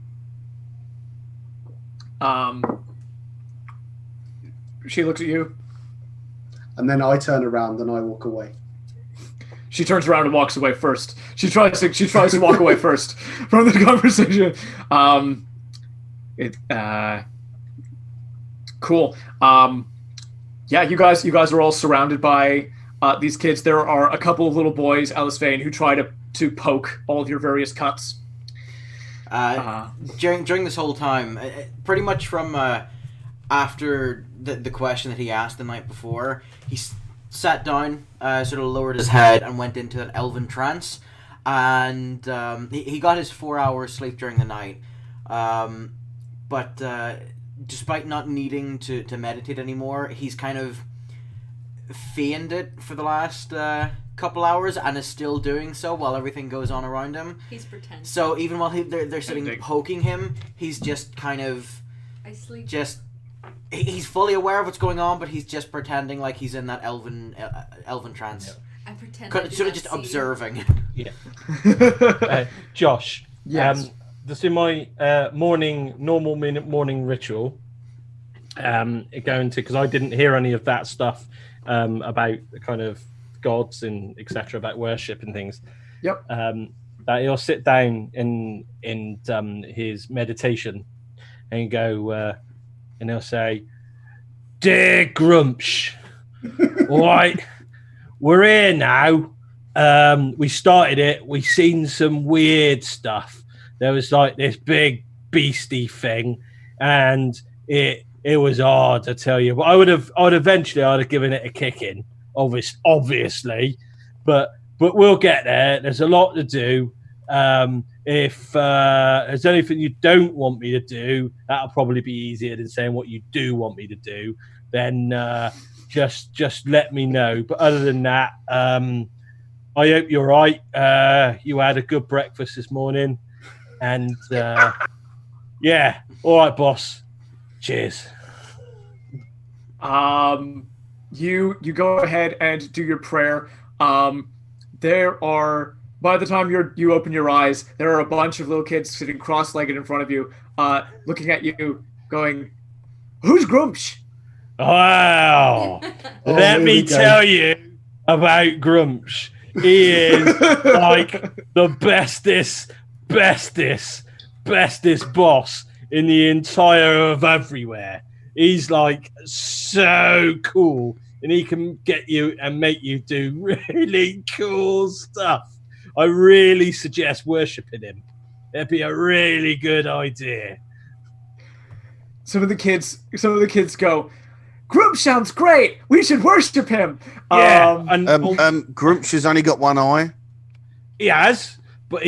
She looks at you. And then I turn around and I walk away. She turns around and walks away first. She tries to walk away first from the conversation. Cool. Yeah, you guys are all surrounded by these kids. There are a couple of little boys, Alice Vane, who try to poke all of your various cuts. During this whole time, pretty much from after the question that he asked the night before, he sat down, sort of lowered his head, and went into an elven trance. And he got his 4 hours sleep during the night. But despite not needing to meditate anymore, he's kind of feigned it for the last couple hours and is still doing so while everything goes on around him. He's pretending. So even while they're sitting poking him, he's just kind of... He's fully aware of what's going on, but he's just pretending like he's in that elven trance. Yeah. I pretend. Sort of just observing. Yeah. Josh. Yes. This is my normal morning ritual. Going to, because I didn't hear any of that stuff about the kind of gods and etc. about worship and things. Yep. That he'll sit down in his meditation and go. And he'll say, "Dear Grumsh, all right, we're here now. We started it. We seen some weird stuff. There was like this big beastie thing, and it was hard to tell you. But I'd have given it a kicking, obviously. But we'll get there. There's a lot to do. If there's anything you don't want me to do, that'll probably be easier than saying what you do want me to do. Then just let me know. But other than that, I hope you're right. You had a good breakfast this morning, and yeah, all right, boss. Cheers." You go ahead and do your prayer. There are. By the time you open your eyes, there are a bunch of little kids sitting cross-legged in front of you, looking at you, going, "Who's Grumsh?" Wow! Let me tell you about Grumsh. He is like the bestest boss in the entire of everywhere. He's like so cool, and he can get you and make you do really cool stuff. I really suggest worshipping him. It'd be a really good idea. Some of the kids go, "Grumsh sounds great. We should worship him." Yeah, Grumsh has only got one eye. He has, but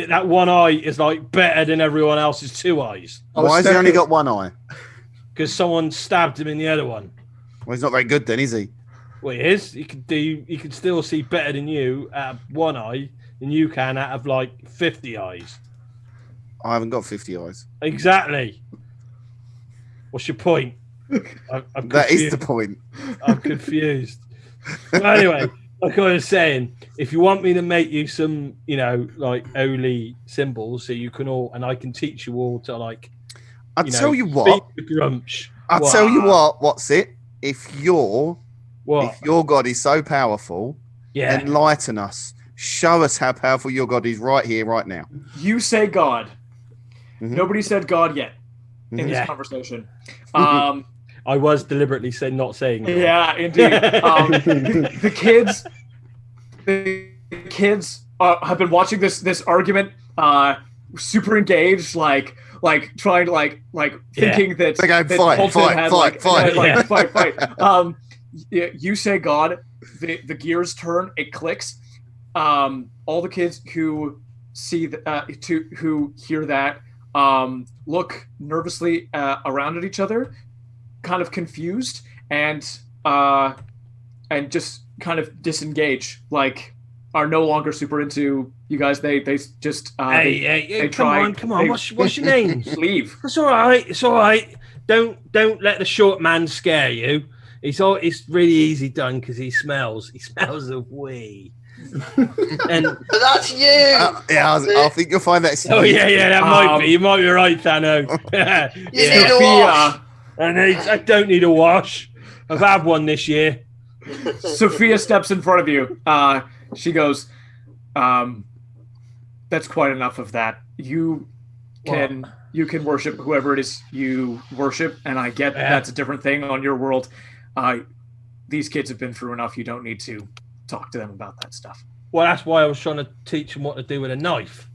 that one eye is like better than everyone else's two eyes. Why has he only got one eye? Because someone stabbed him in the other one. Well, he's not very good then, is he? Well, he is. He can still see better than you out of one eye than you can out of like 50 eyes. I haven't got 50 eyes. Exactly. What's your point? That is the point. I'm confused. Well, anyway, like I was saying, if you want me to make you some, like holy symbols, so you can all, and I can teach you all to like. I'll tell you what. Grumsh. I'll tell you what. What's it? If your God is so powerful, enlighten us. Show us how powerful your God is right here, right now. You say God. Mm-hmm. Nobody said God yet in this conversation. I was deliberately not saying God. Yeah, indeed. The kids have been watching this argument, super engaged, like trying to thinking that they're going fight. You say God, the gears turn, it clicks. All the kids who see who hear that look nervously around at each other, kind of confused, and just kind of disengage, like are no longer super into you guys. They just Hey, come on. What's your names? leave. It's all right. It's all right. Don't let the short man scare you. It's really easy done because he smells of wee. And But that's you. Yeah, I think you'll find that. oh yeah, that might be. You might be right, Thano. You need a wash. I don't need a wash. I've had one this year. Sophia steps in front of you. She goes, "That's quite enough of that. You can worship whoever it is you worship, and I get that's a different thing on your world. These kids have been through enough. You don't need to talk to them about that stuff." Well, that's why I was trying to teach them what to do with a knife.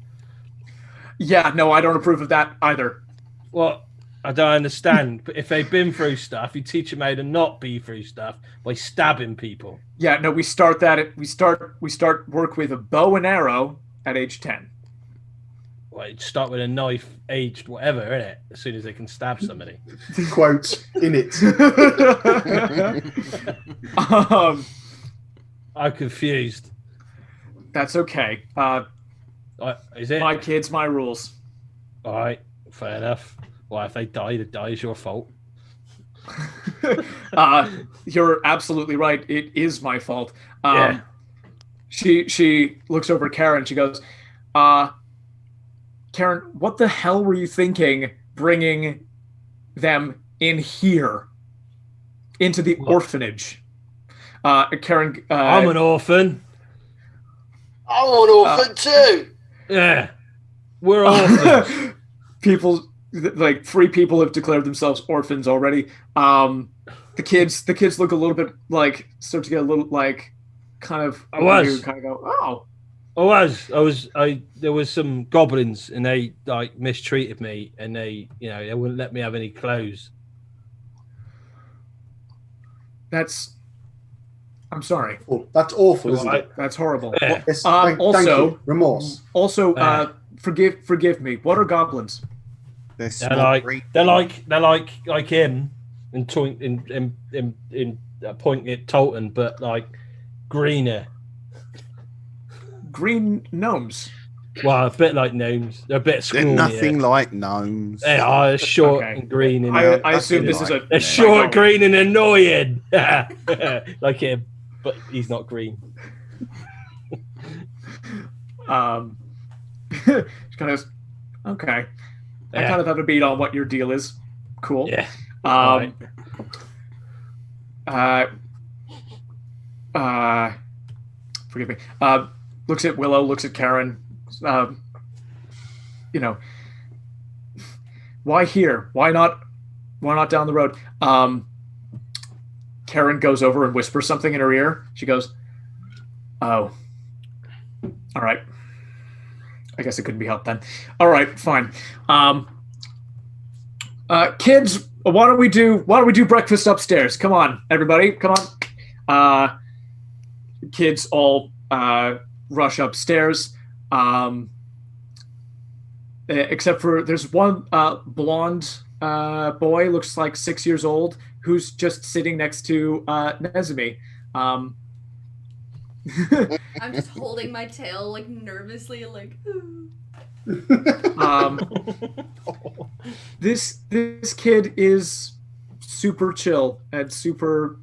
Yeah, no, I don't approve of that either. Well, I don't understand. But if they've been through stuff, you teach them how to not be through stuff by stabbing people. Yeah, no, we start work with a bow and arrow at age 10. Well, you'd start with a knife, aged whatever, innit? As soon as they can stab somebody. Quote in it. I'm confused. That's okay. Is it? My kids, my rules. All right, fair enough. Well, if they die, the die is your fault. You're absolutely right. It is my fault. Yeah. She looks over at Karen. She goes, Karen, what the hell were you thinking bringing them in here into the orphanage? Karen, I'm an orphan. I'm an orphan too. Yeah, we're orphans. People, like 3 people have declared themselves orphans already. The kids look a little bit like, start to get a little like kind of. I kind of go, oh. There was some goblins and they like mistreated me and they wouldn't let me have any clothes. I'm sorry. Oh, that's awful, isn't it? That's horrible. Yeah. Yes, thank you. Remorse. Also, forgive me. What are goblins? They're like him and pointing at Tolton, but like greener. Green gnomes. Well, a bit like gnomes. They're a bit They're scrawnier. nothing like gnomes. They are short and green. And I assume this is a. they're short, green, and annoying. Like him, but he's not green. Kind of. Okay. I Yeah. kind of have a beat on what your deal is. Cool. Yeah. Forgive me. Looks at Willow, looks at Karen. Why here? Why not down the road? Karen goes over and whispers something in her ear. She goes, "Oh, all right. I guess it couldn't be helped then. All right, fine. Kids, why don't we do breakfast upstairs? Come on, everybody, come on." Kids all rush upstairs, except for there's one blonde boy, looks like 6 years old, who's just sitting next to Nezumi. I'm just holding my tail like nervously, like. This kid is super chill and super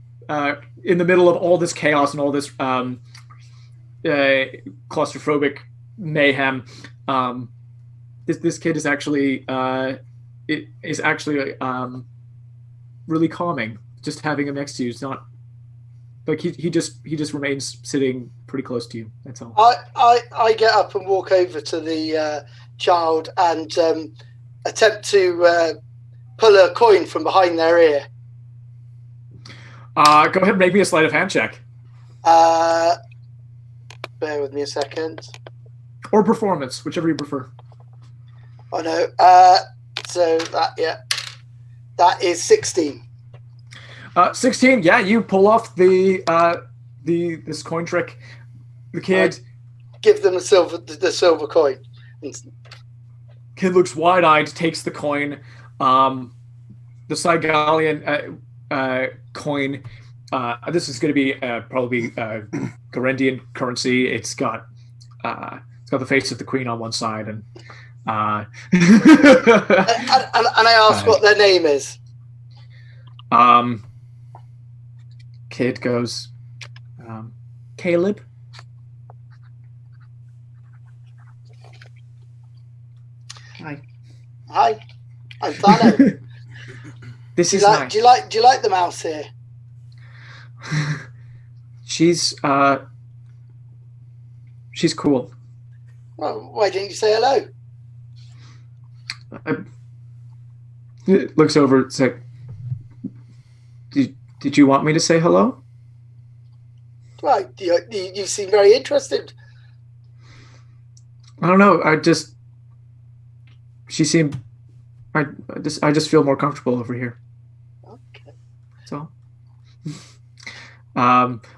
in the middle of all this chaos and all this claustrophobic mayhem. This kid is actually really calming. Just having him next to you is not like he just remains sitting pretty close to you. That's all. I get up and walk over to the child and attempt to pull a coin from behind their ear. Go ahead and make me a sleight of hand check. Bear with me a second. Or performance, whichever you prefer. Oh no. So that is 16. 16. Yeah, you pull off this coin trick. The kid give them the silver coin. Kid looks wide-eyed, takes the coin, the Sigalian coin. This is going to be probably Garendian currency. It's got the face of the queen on one side, and And I ask what their name is. Kid goes, Caleb. Hi. Hi, I'm Thano. This do is you like? nice. Do you like the mouse here? She's cool. Well, why didn't you say hello? It looks over. It's like, did you want me to say hello? Well, you seem very interested. I don't know. She seemed. I just feel more comfortable over here. Okay. That's all.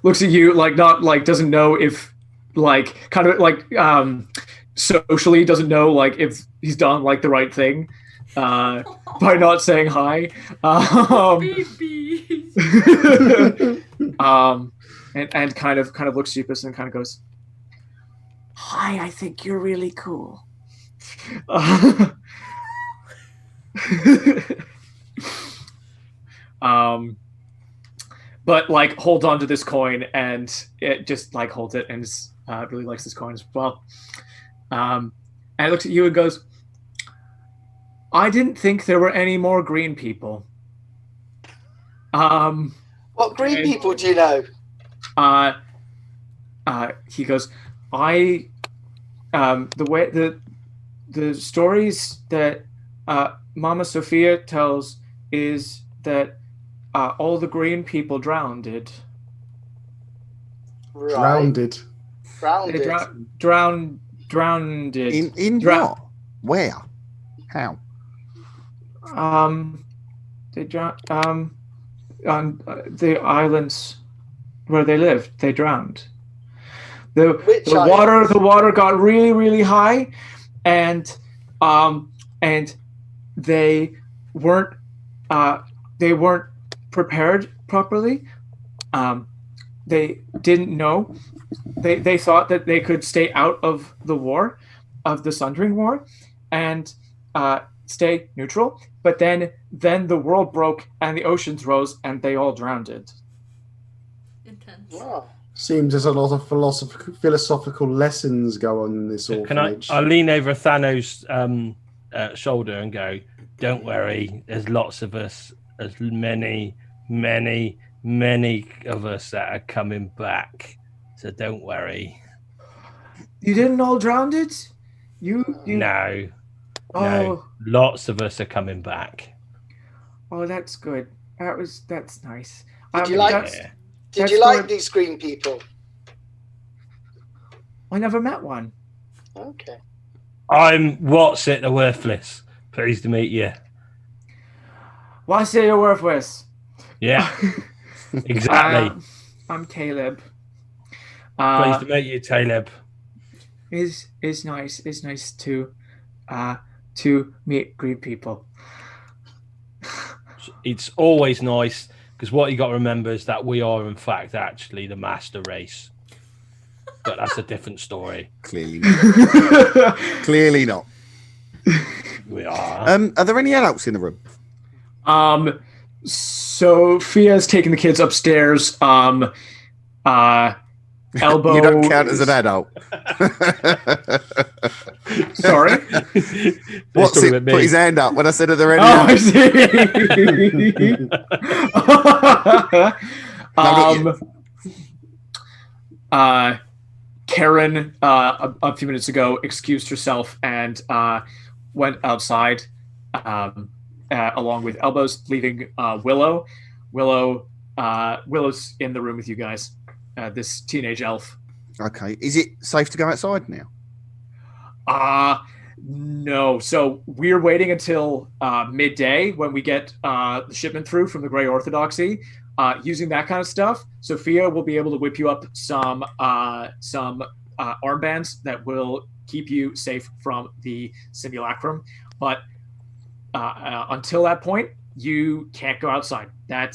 Looks at you like not like doesn't know if like kind of like socially doesn't know like if he's done like the right thing by not saying hi. Baby. And kind of looks stupid and kind of goes, "Hi, I think you're really cool." But like holds on to this coin and it just like holds it and really likes this coin as well. And it looks at you and goes, "I didn't think there were any more green people." What green people do you know? He goes, the way the stories that Mama Sophia tells is that all the green people drowned. Right. Grounded. They drowned. In what? Where? How? They drowned on the islands where they lived. They drowned. The water got really, really high, and they weren't prepared properly. They didn't know. They thought that they could stay out of the war, of the Sundering War, and stay neutral. But then the world broke and the oceans rose and they all drowned. Intense. Wow. Seems there's a lot of philosophical lessons go on in this orphanage. I lean over Thanos' shoulder and go, "Don't worry. There's lots of us. There's many, many, many of us that are coming back. So don't worry." You didn't all drown it? You No. Oh. No. Lots of us are coming back. Oh, that's good. That's nice. Did you like good. these green people? I never met one. Okay. I'm What's It the Worthless. Pleased to meet you. What's it you're worthless? Yeah. Exactly. I'm Caleb. Pleased to meet you, Caleb. It's nice. It's nice to meet green people. It's always nice because what you got to remember is that we are, in fact, actually the master race. But that's a different story. Clearly not. Clearly not. We are. Are there any adults in the room? Sophia's taking the kids upstairs. Elbow. You don't count as an adult. Sorry. What's it? Put his hand up when I said, "Are there any?" I see. Karen, a few minutes ago, excused herself and went outside along with Elbows, leaving Willow. Willow's in the room with you guys. This teenage elf. Okay. Is it safe to go outside now? No. So we're waiting until midday when we get the shipment through from the Grey Orthodoxy. Using that kind of stuff, Sophia will be able to whip you up some armbands that will keep you safe from the simulacrum. But until that point, you can't go outside. You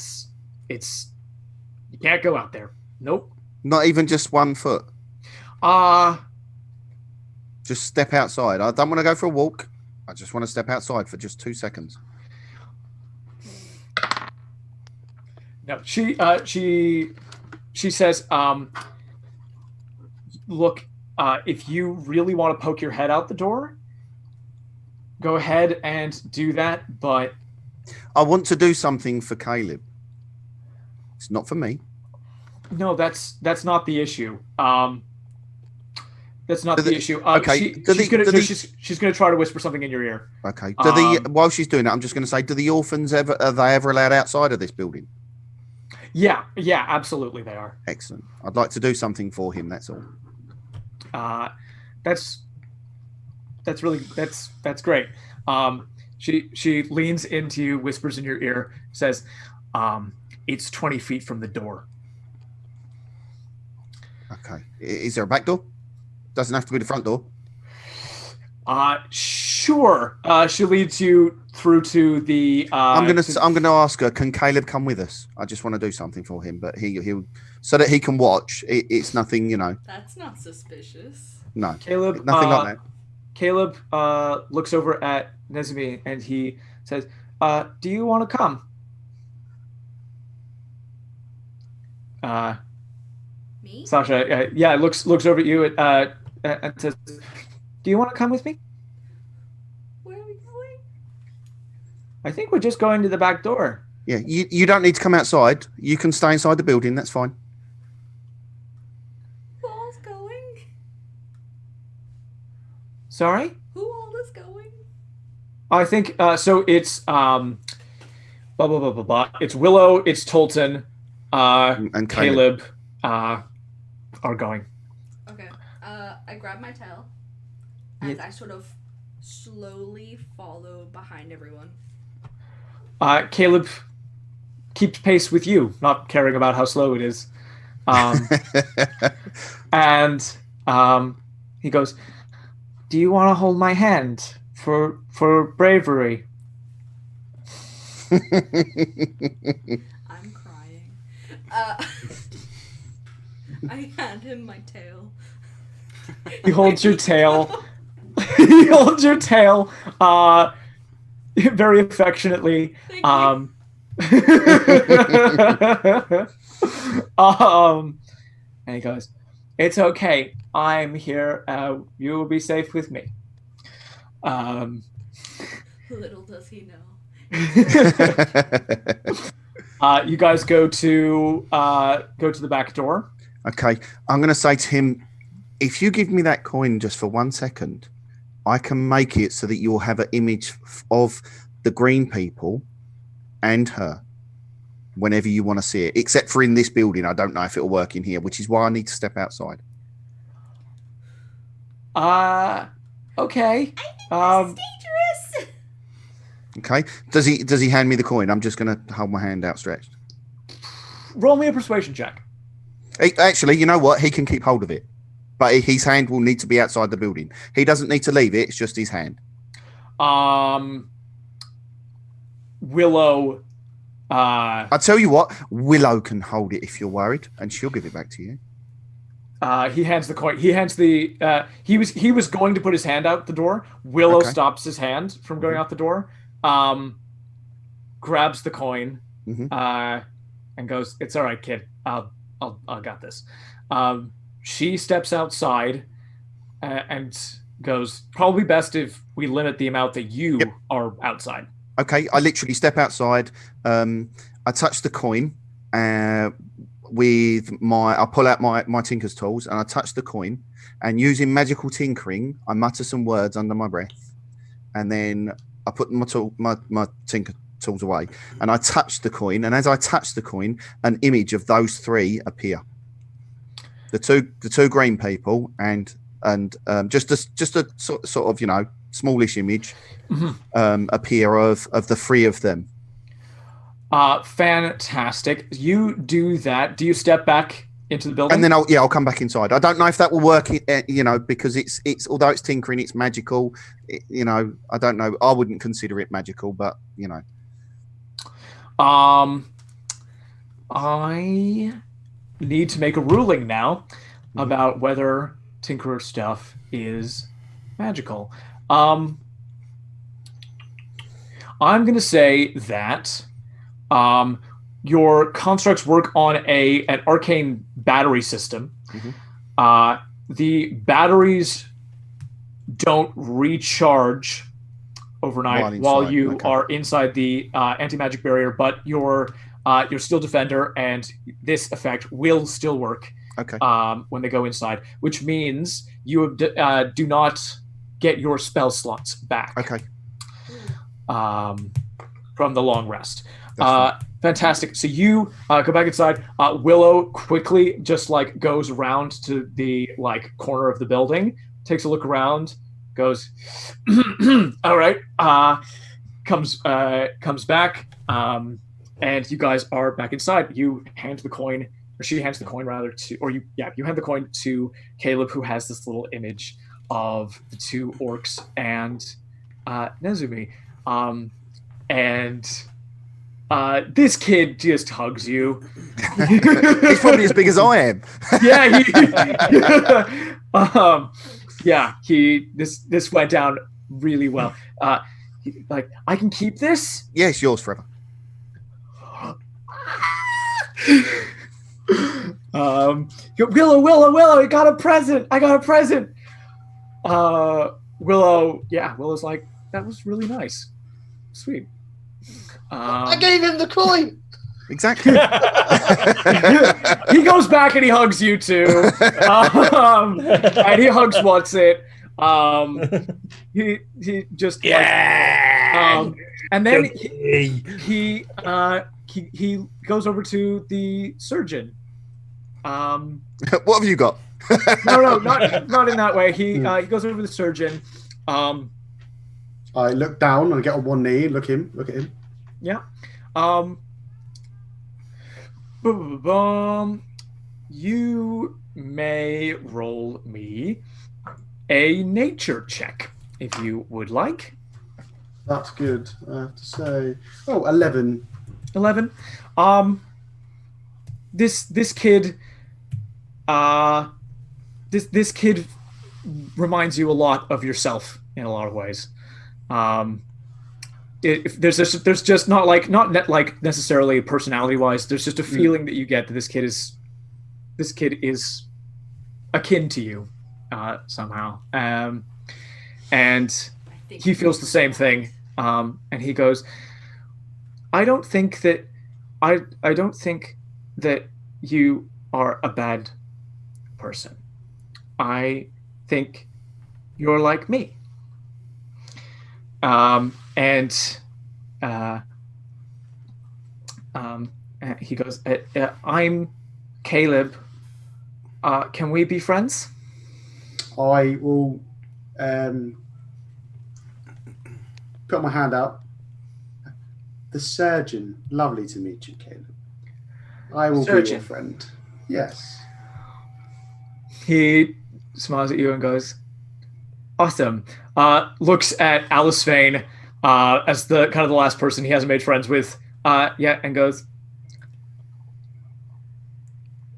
can't go out there. Nope. Not even just 1 foot. Just step outside. I don't want to go for a walk. I just want to step outside for just 2 seconds. No, she says, look, if you really want to poke your head out the door, go ahead and do that, but I want to do something for Caleb. It's not for me. No, that's not the issue. That's not the issue. Okay. She's gonna try to whisper something in your ear. Okay. While she's doing that, I'm just going to say, do the orphans are they ever allowed outside of this building? Yeah, absolutely they are. Excellent. I'd like to do something for him. That's all. That's great. She leans into you, whispers in your ear, says, it's 20 feet from the door. Okay. Is there a back door? Doesn't have to be the front door. Sure. She leads you through to the. I'm gonna ask her. Can Caleb come with us? I just want to do something for him, but he'll so that he can watch. It's nothing, That's not suspicious. No, Caleb. Nothing like that. Caleb looks over at Nezumi and he says, "Do you want to come?" Me? Sasha, looks over at you and says, "Do you want to come with me?" Where are we going? I think we're just going to the back door. Yeah, you don't need to come outside. You can stay inside the building. That's fine. Who all's going? Sorry? Who all is going? I think so. It's blah blah blah blah blah. It's Willow. It's Tolton. And Caleb are going. Okay. I grab my tail and I sort of slowly follow behind everyone. Caleb keeps pace with you, not caring about how slow it is. And he goes, "Do you want to hold my hand for bravery?" I'm crying. I hand him my tail. He holds your tail. He holds your tail very affectionately. Thank And he goes, "It's okay. I'm here. You will be safe with me." Little does he know. You guys go to the back door. Okay, I'm going to say to him, if you give me that coin just for 1 second, I can make it so that you'll have an image of the green people and her whenever you want to see it, except for in this building. I don't know if it'll work in here, which is why I need to step outside. Okay. This is dangerous. Okay. Does he hand me the coin? I'm just going to hold my hand outstretched. Roll me a persuasion check. Actually, you know what? He can keep hold of it, but his hand will need to be outside the building. He doesn't need to leave it. It's just his hand. Willow. I tell you what, Willow can hold it if you're worried, and she'll give it back to you. He hands the coin. He hands the. He was going to put his hand out the door. Willow stops his hand from going out the door. Grabs the coin. And goes, "It's all right, kid. I got this." She steps outside and goes, "Probably best if we limit the amount that you are outside." Okay, I literally step outside. I touch the coin with I pull out my tinker's tools and I touch the coin, and using magical tinkering, I mutter some words under my breath, and then I put my tinker tools away, and I touch the coin, and as I touch the coin, an image of those three appear. The two green people and just a sort of smallish image appear of the three of them. Fantastic. You do that. Do you step back into the building. And then I'll come back inside. I don't know if that will work, because it's, although it's tinkering, it's magical. I don't know. I wouldn't consider it magical, but I need to make a ruling now about whether Tinkerer stuff is magical. I'm going to say that your constructs work on an arcane battery system. The batteries don't recharge overnight while you are inside the anti-magic barrier, but you're still defender, and this effect will still work when they go inside, which means you do not get your spell slots back from the long rest. Fantastic. So you go back inside. Willow quickly just goes around to the corner of the building, takes a look around, goes, all right, comes back, and you guys are back inside. You hand the coin, or she hands the coin rather you hand the coin to Caleb, who has this little image of the two orcs and Nezumi, and this kid just hugs you. He's probably as big as I am. This went down really well. I can keep this? Yeah, it's yours forever. Willow, I got a present. Willow's like, that was really nice. Sweet. I gave him the coin. Exactly. He goes back and he hugs you too. And he hugs what's it. He just and then he goes over to the surgeon. What have you got? No, not in that way. He goes over to the surgeon. I look down and I get on one knee and look at him. Yeah. You may roll me a nature check if you would like. That's good. I have to say, 11. 11. This kid, this kid reminds you a lot of yourself in a lot of ways. There's just not necessarily personality wise. There's just a feeling that you get that this kid is akin to you somehow, and he feels the same thing. And he goes, I don't think that you are a bad person. I think you're like me. He goes, I'm Caleb. Can we be friends? I will put my hand out. The surgeon. Lovely to meet you, Caleb. I will be your friend. Yes. He smiles at you and goes, awesome. Looks at Alice Vane as the kind of the last person he hasn't made friends with. And goes,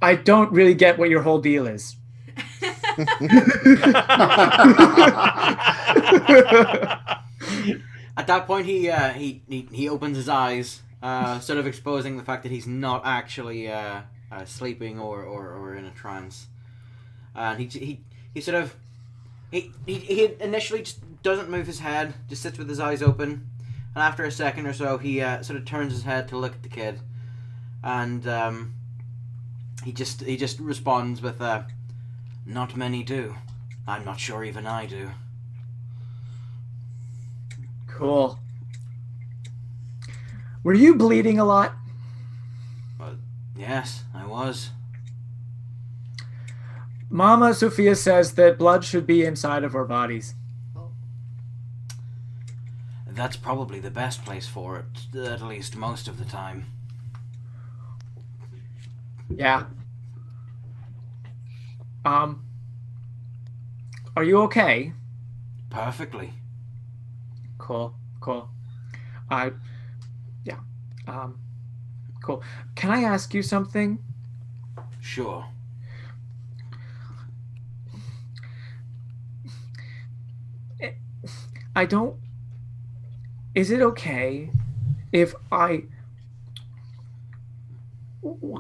I don't really get what your whole deal is. At that point, he opens his eyes, sort of exposing the fact that he's not actually sleeping or in a trance. And he initially just doesn't move his head, just sits with his eyes open, and after a second or so, he sort of turns his head to look at the kid, and he just responds with, "Not many do. I'm not sure even I do." Cool. Were you bleeding a lot? Yes, I was. Mama Sophia says that blood should be inside of our bodies. That's probably the best place for it, at least most of the time. Yeah. Um, are you okay? Perfectly. Cool, cool. I, yeah. Um, cool. Can I ask you something? Sure. I don't. Is it okay if I?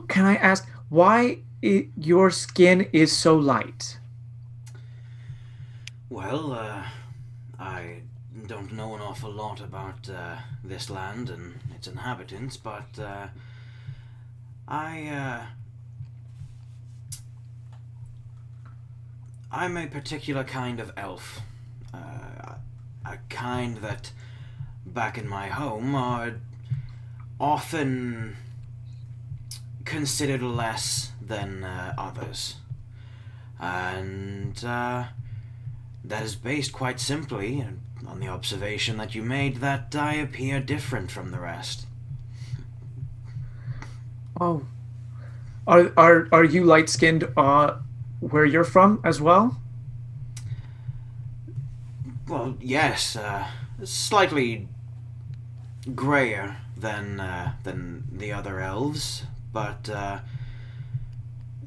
Can I ask why your skin is so light? Well, I don't know an awful lot about this land and its inhabitants, but I'm a particular kind of elf. A kind that, back in my home, are often considered less than others. And that is based quite simply on the observation that you made that I appear different from the rest. Oh, are you light skinned? Where you're from as well? Well, yes, slightly grayer than the other elves, but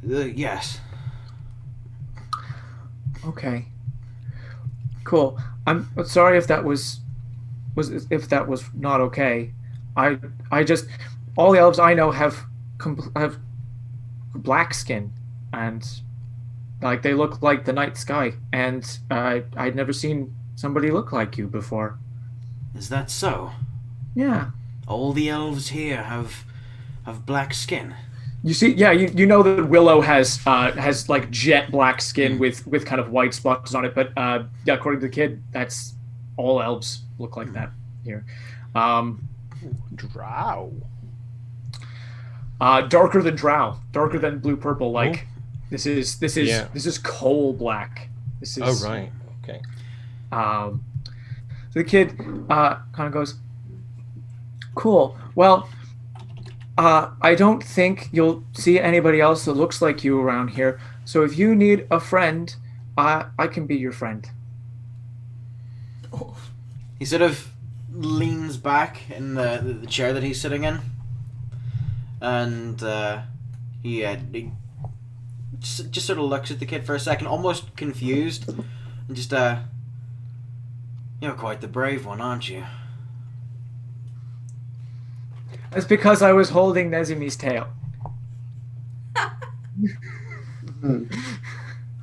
yes. Okay. Cool. I'm sorry if that was if that was not okay. I just all the elves I know have black skin and like they look like the night sky and I'd never seen somebody look like you before. Is that so? Yeah. All the elves here have black skin. You see, yeah, you know that Willow has like jet black skin with kind of white spots on it, but yeah, according to the kid, that's all elves look like that here. Drow. Darker than drow, darker than blue purple. Like this is coal black. This is Oh right, okay. So the kid kind of goes, "Cool. Well, I don't think you'll see anybody else that looks like you around here. So if you need a friend, I can be your friend." He sort of leans back in the chair that he's sitting in, and he just sort of looks at the kid for a second, almost confused, and just you're quite the brave one, aren't you? That's because I was holding Nezumi's tail.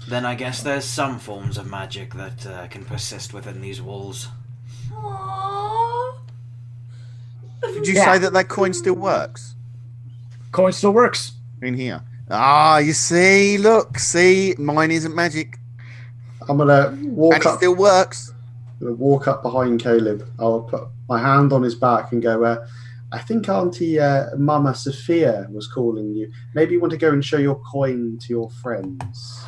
Then I guess there's some forms of magic that can persist within these walls. Aww. Did you say that coin still works Coin still works. in here? Ah, you see, look, mine isn't magic, I'm gonna and walk it up. still works. I'm gonna walk up behind Caleb. I'll put my hand on his back and go. I think Auntie Mama Sophia was calling you. Maybe you want to go and show your coin to your friends.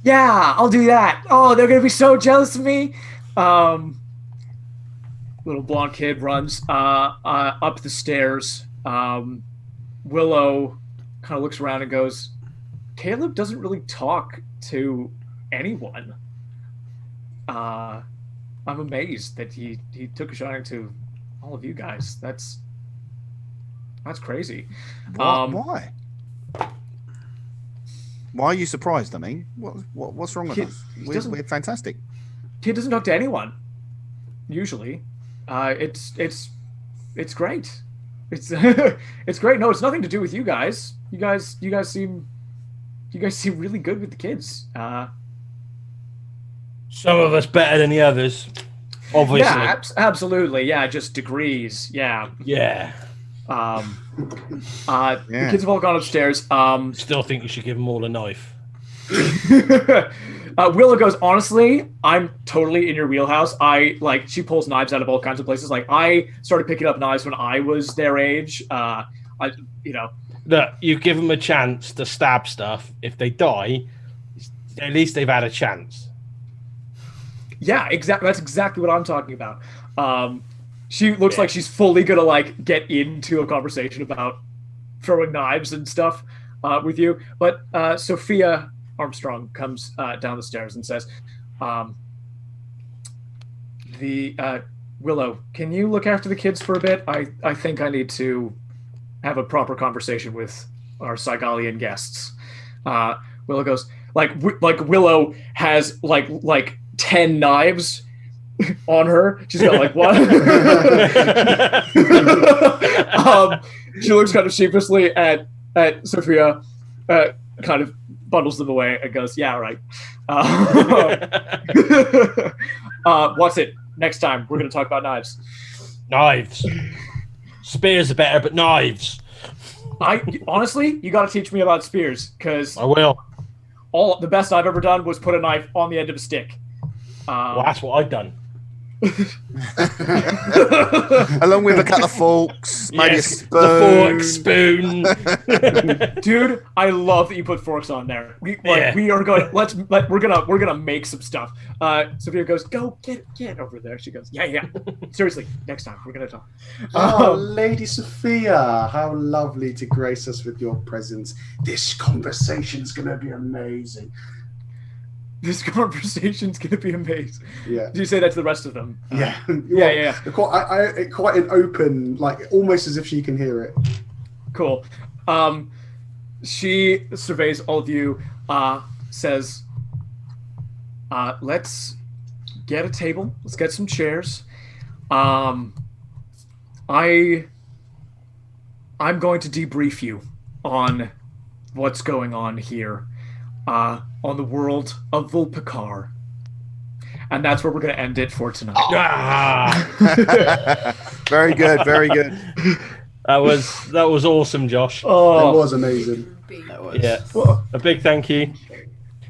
Yeah, I'll do that. Oh, they're gonna be so jealous of me. Little blonde kid runs up the stairs. Willow kind of looks around and goes, "Caleb doesn't really talk to anyone. I'm amazed that he took a shine to all of you guys. That's crazy." Why? Why are you surprised? I mean, what's wrong with Kid- us? he We're doesn't- fantastic. Kid doesn't talk to anyone. Usually, it's great. It's it's great. No, it's nothing to do with you guys. You guys seem really good with the kids. Some of us better than the others, obviously. Yeah, absolutely. Yeah, just degrees. Yeah. Yeah. The kids have all gone upstairs. Still think you should give them all a knife. Willow goes, "Honestly, I'm totally in your wheelhouse. She pulls knives out of all kinds of places. Like I started picking up knives when I was their age. Look, you give them a chance to stab stuff. If they die, at least they've had a chance. Yeah, exactly. That's exactly what I'm talking about. She looks like she's fully gonna get into a conversation about throwing knives and stuff with you. But Sophia, Armstrong comes down the stairs and says, Willow, can you look after the kids for a bit? I think I need to have a proper conversation with our Cygalian guests. Willow goes, like Willow has like 10 knives on her. She's got like one. She looks kind of sheepishly at Sophia, kind of bundles them away and goes, "Yeah, right." What's it? Next time we're going to talk about knives. Knives. Spears are better, but knives. Honestly, you got to teach me about spears, because I will. All the best I've ever done was put a knife on the end of a stick. Well, that's what I've done. Along with a couple of forks, maybe a spoon. The fork, spoon. Dude, I love that you put forks on there. We are going. We're gonna make some stuff. Sophia goes, "Go get over there." She goes, "Yeah." Seriously, next time we're gonna talk. Oh, Lady Sophia, how lovely to grace us with your presence. This conversation's gonna be amazing. This conversation's gonna be amazing. Yeah. Do you say that to the rest of them? Yeah. Yeah. Quite an open, like almost as if she can hear it. Cool. She surveys all of you, says, let's get a table, let's get some chairs. I'm going to debrief you on what's going on here, on the world of Vulpikar. And that's where we're going to end it for tonight. Very good, very good. That was awesome, Josh. That was amazing. That was. Yeah. A big thank you.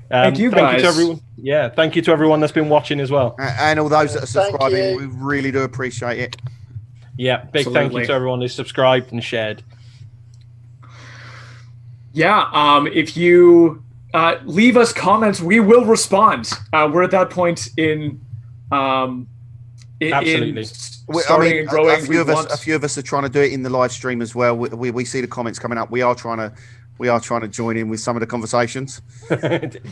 Thank you, guys. To everyone. Yeah, thank you to everyone that's been watching as well. And all those that are Thank subscribing, you. we really do appreciate it. Yeah, big thank Absolutely. you to everyone who's subscribed and shared. Yeah, if you leave us comments, we will respond. We're at that point in Absolutely. Starting and growing. a few of us are trying to do it in the live stream as well. We see the comments coming up. We are trying to join in with some of the conversations.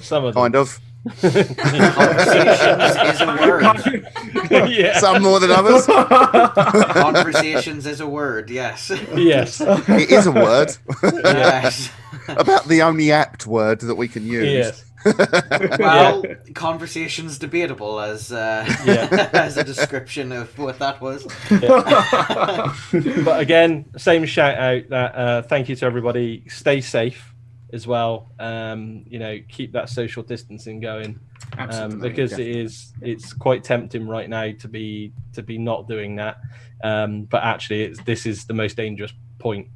Some of them. Kind of. Conversations is a word. Yeah. Some more than others. Conversations is a word, yes. Yes. It is a word. Yes. About the only apt word that we can use. Yes. Well, conversation's debatable as as a description of what that was. But again, same shout out that thank you to everybody. Stay safe as well. Keep that social distancing going. Absolutely, because definitely. it's quite tempting right now to be not doing that. But actually this is the most dangerous point.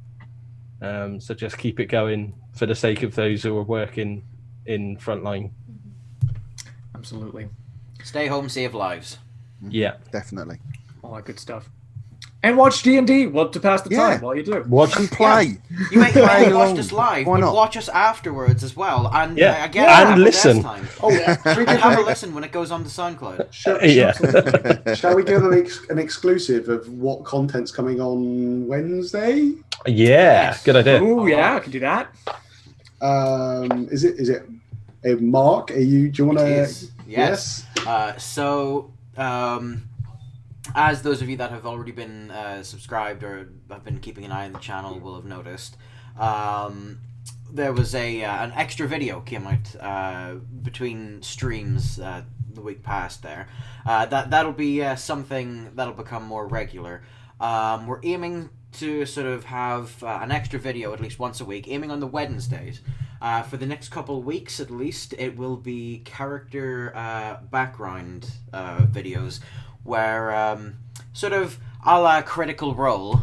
So just keep it going for the sake of those who are working in frontline. Absolutely. Stay home, save lives. Yeah. Definitely. All that good stuff. And watch D&D to pass the time while you do. Watch And play. You may Play watch along. this live, Why but not? watch us afterwards as well. And Yeah. again, And have a listen. test time. Oh, yeah. Should we And give have a them, listen when it goes on to SoundCloud. shall we give them an exclusive of what content's coming on Wednesday? Yeah, good idea. Oh yeah, I can do that. Is it Mark? Do you want It to? is, yes. As those of you that have already been subscribed or have been keeping an eye on the channel will have noticed, there was an extra video came out between streams the week past there. That'll be something that'll become more regular. We're aiming to sort of have an extra video at least once a week, aiming on the Wednesdays. For the next couple of weeks at least, it will be character background videos where sort of a la Critical Role,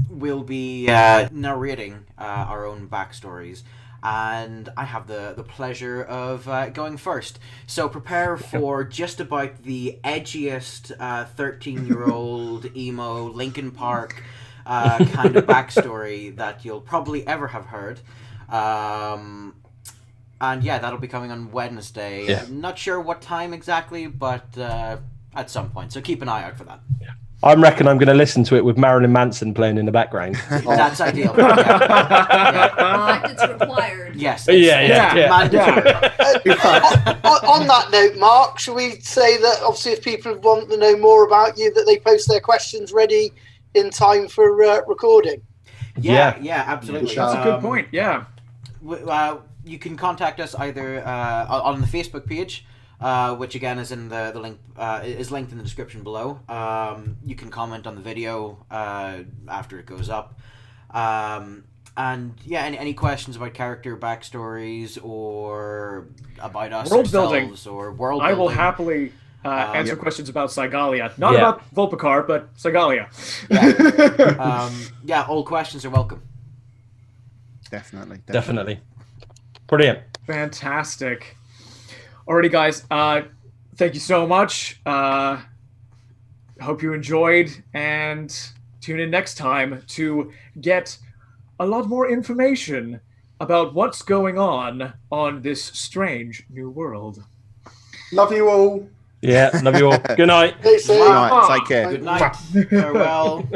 we'll be narrating our own backstories. And I have the pleasure of going first. So prepare for just about the edgiest 13-year-old emo Linkin Park kind of backstory that you'll probably ever have heard. And yeah, that'll be coming on Wednesday. Yeah. I'm not sure what time exactly, but at some point. So keep an eye out for that. I reckon I'm going to listen to it with Marilyn Manson playing in the background. That's ideal. In fact, it's required. Yes. Yeah. Mandatory. On that note, Mark, should we say that obviously if people want to know more about you, that they post their questions ready in time for recording? Yeah, absolutely. That's a good point. Yeah. You can contact us either on the Facebook page, which again is in the link is linked in the description below. You can comment on the video after it goes up, and yeah, any questions about character backstories or about us World building. or world I building. will happily answer questions about Sigalia. Not about Volpikar, but Sigalia. Yeah, all questions are welcome. Definitely. Brilliant. Fantastic. Alrighty, guys. Thank you so much. Hope you enjoyed, and tune in next time to get a lot more information about what's going on this strange new world. Love you all. Yeah, love you all. Good night. Hey, say, Right, take care. Good night. Farewell.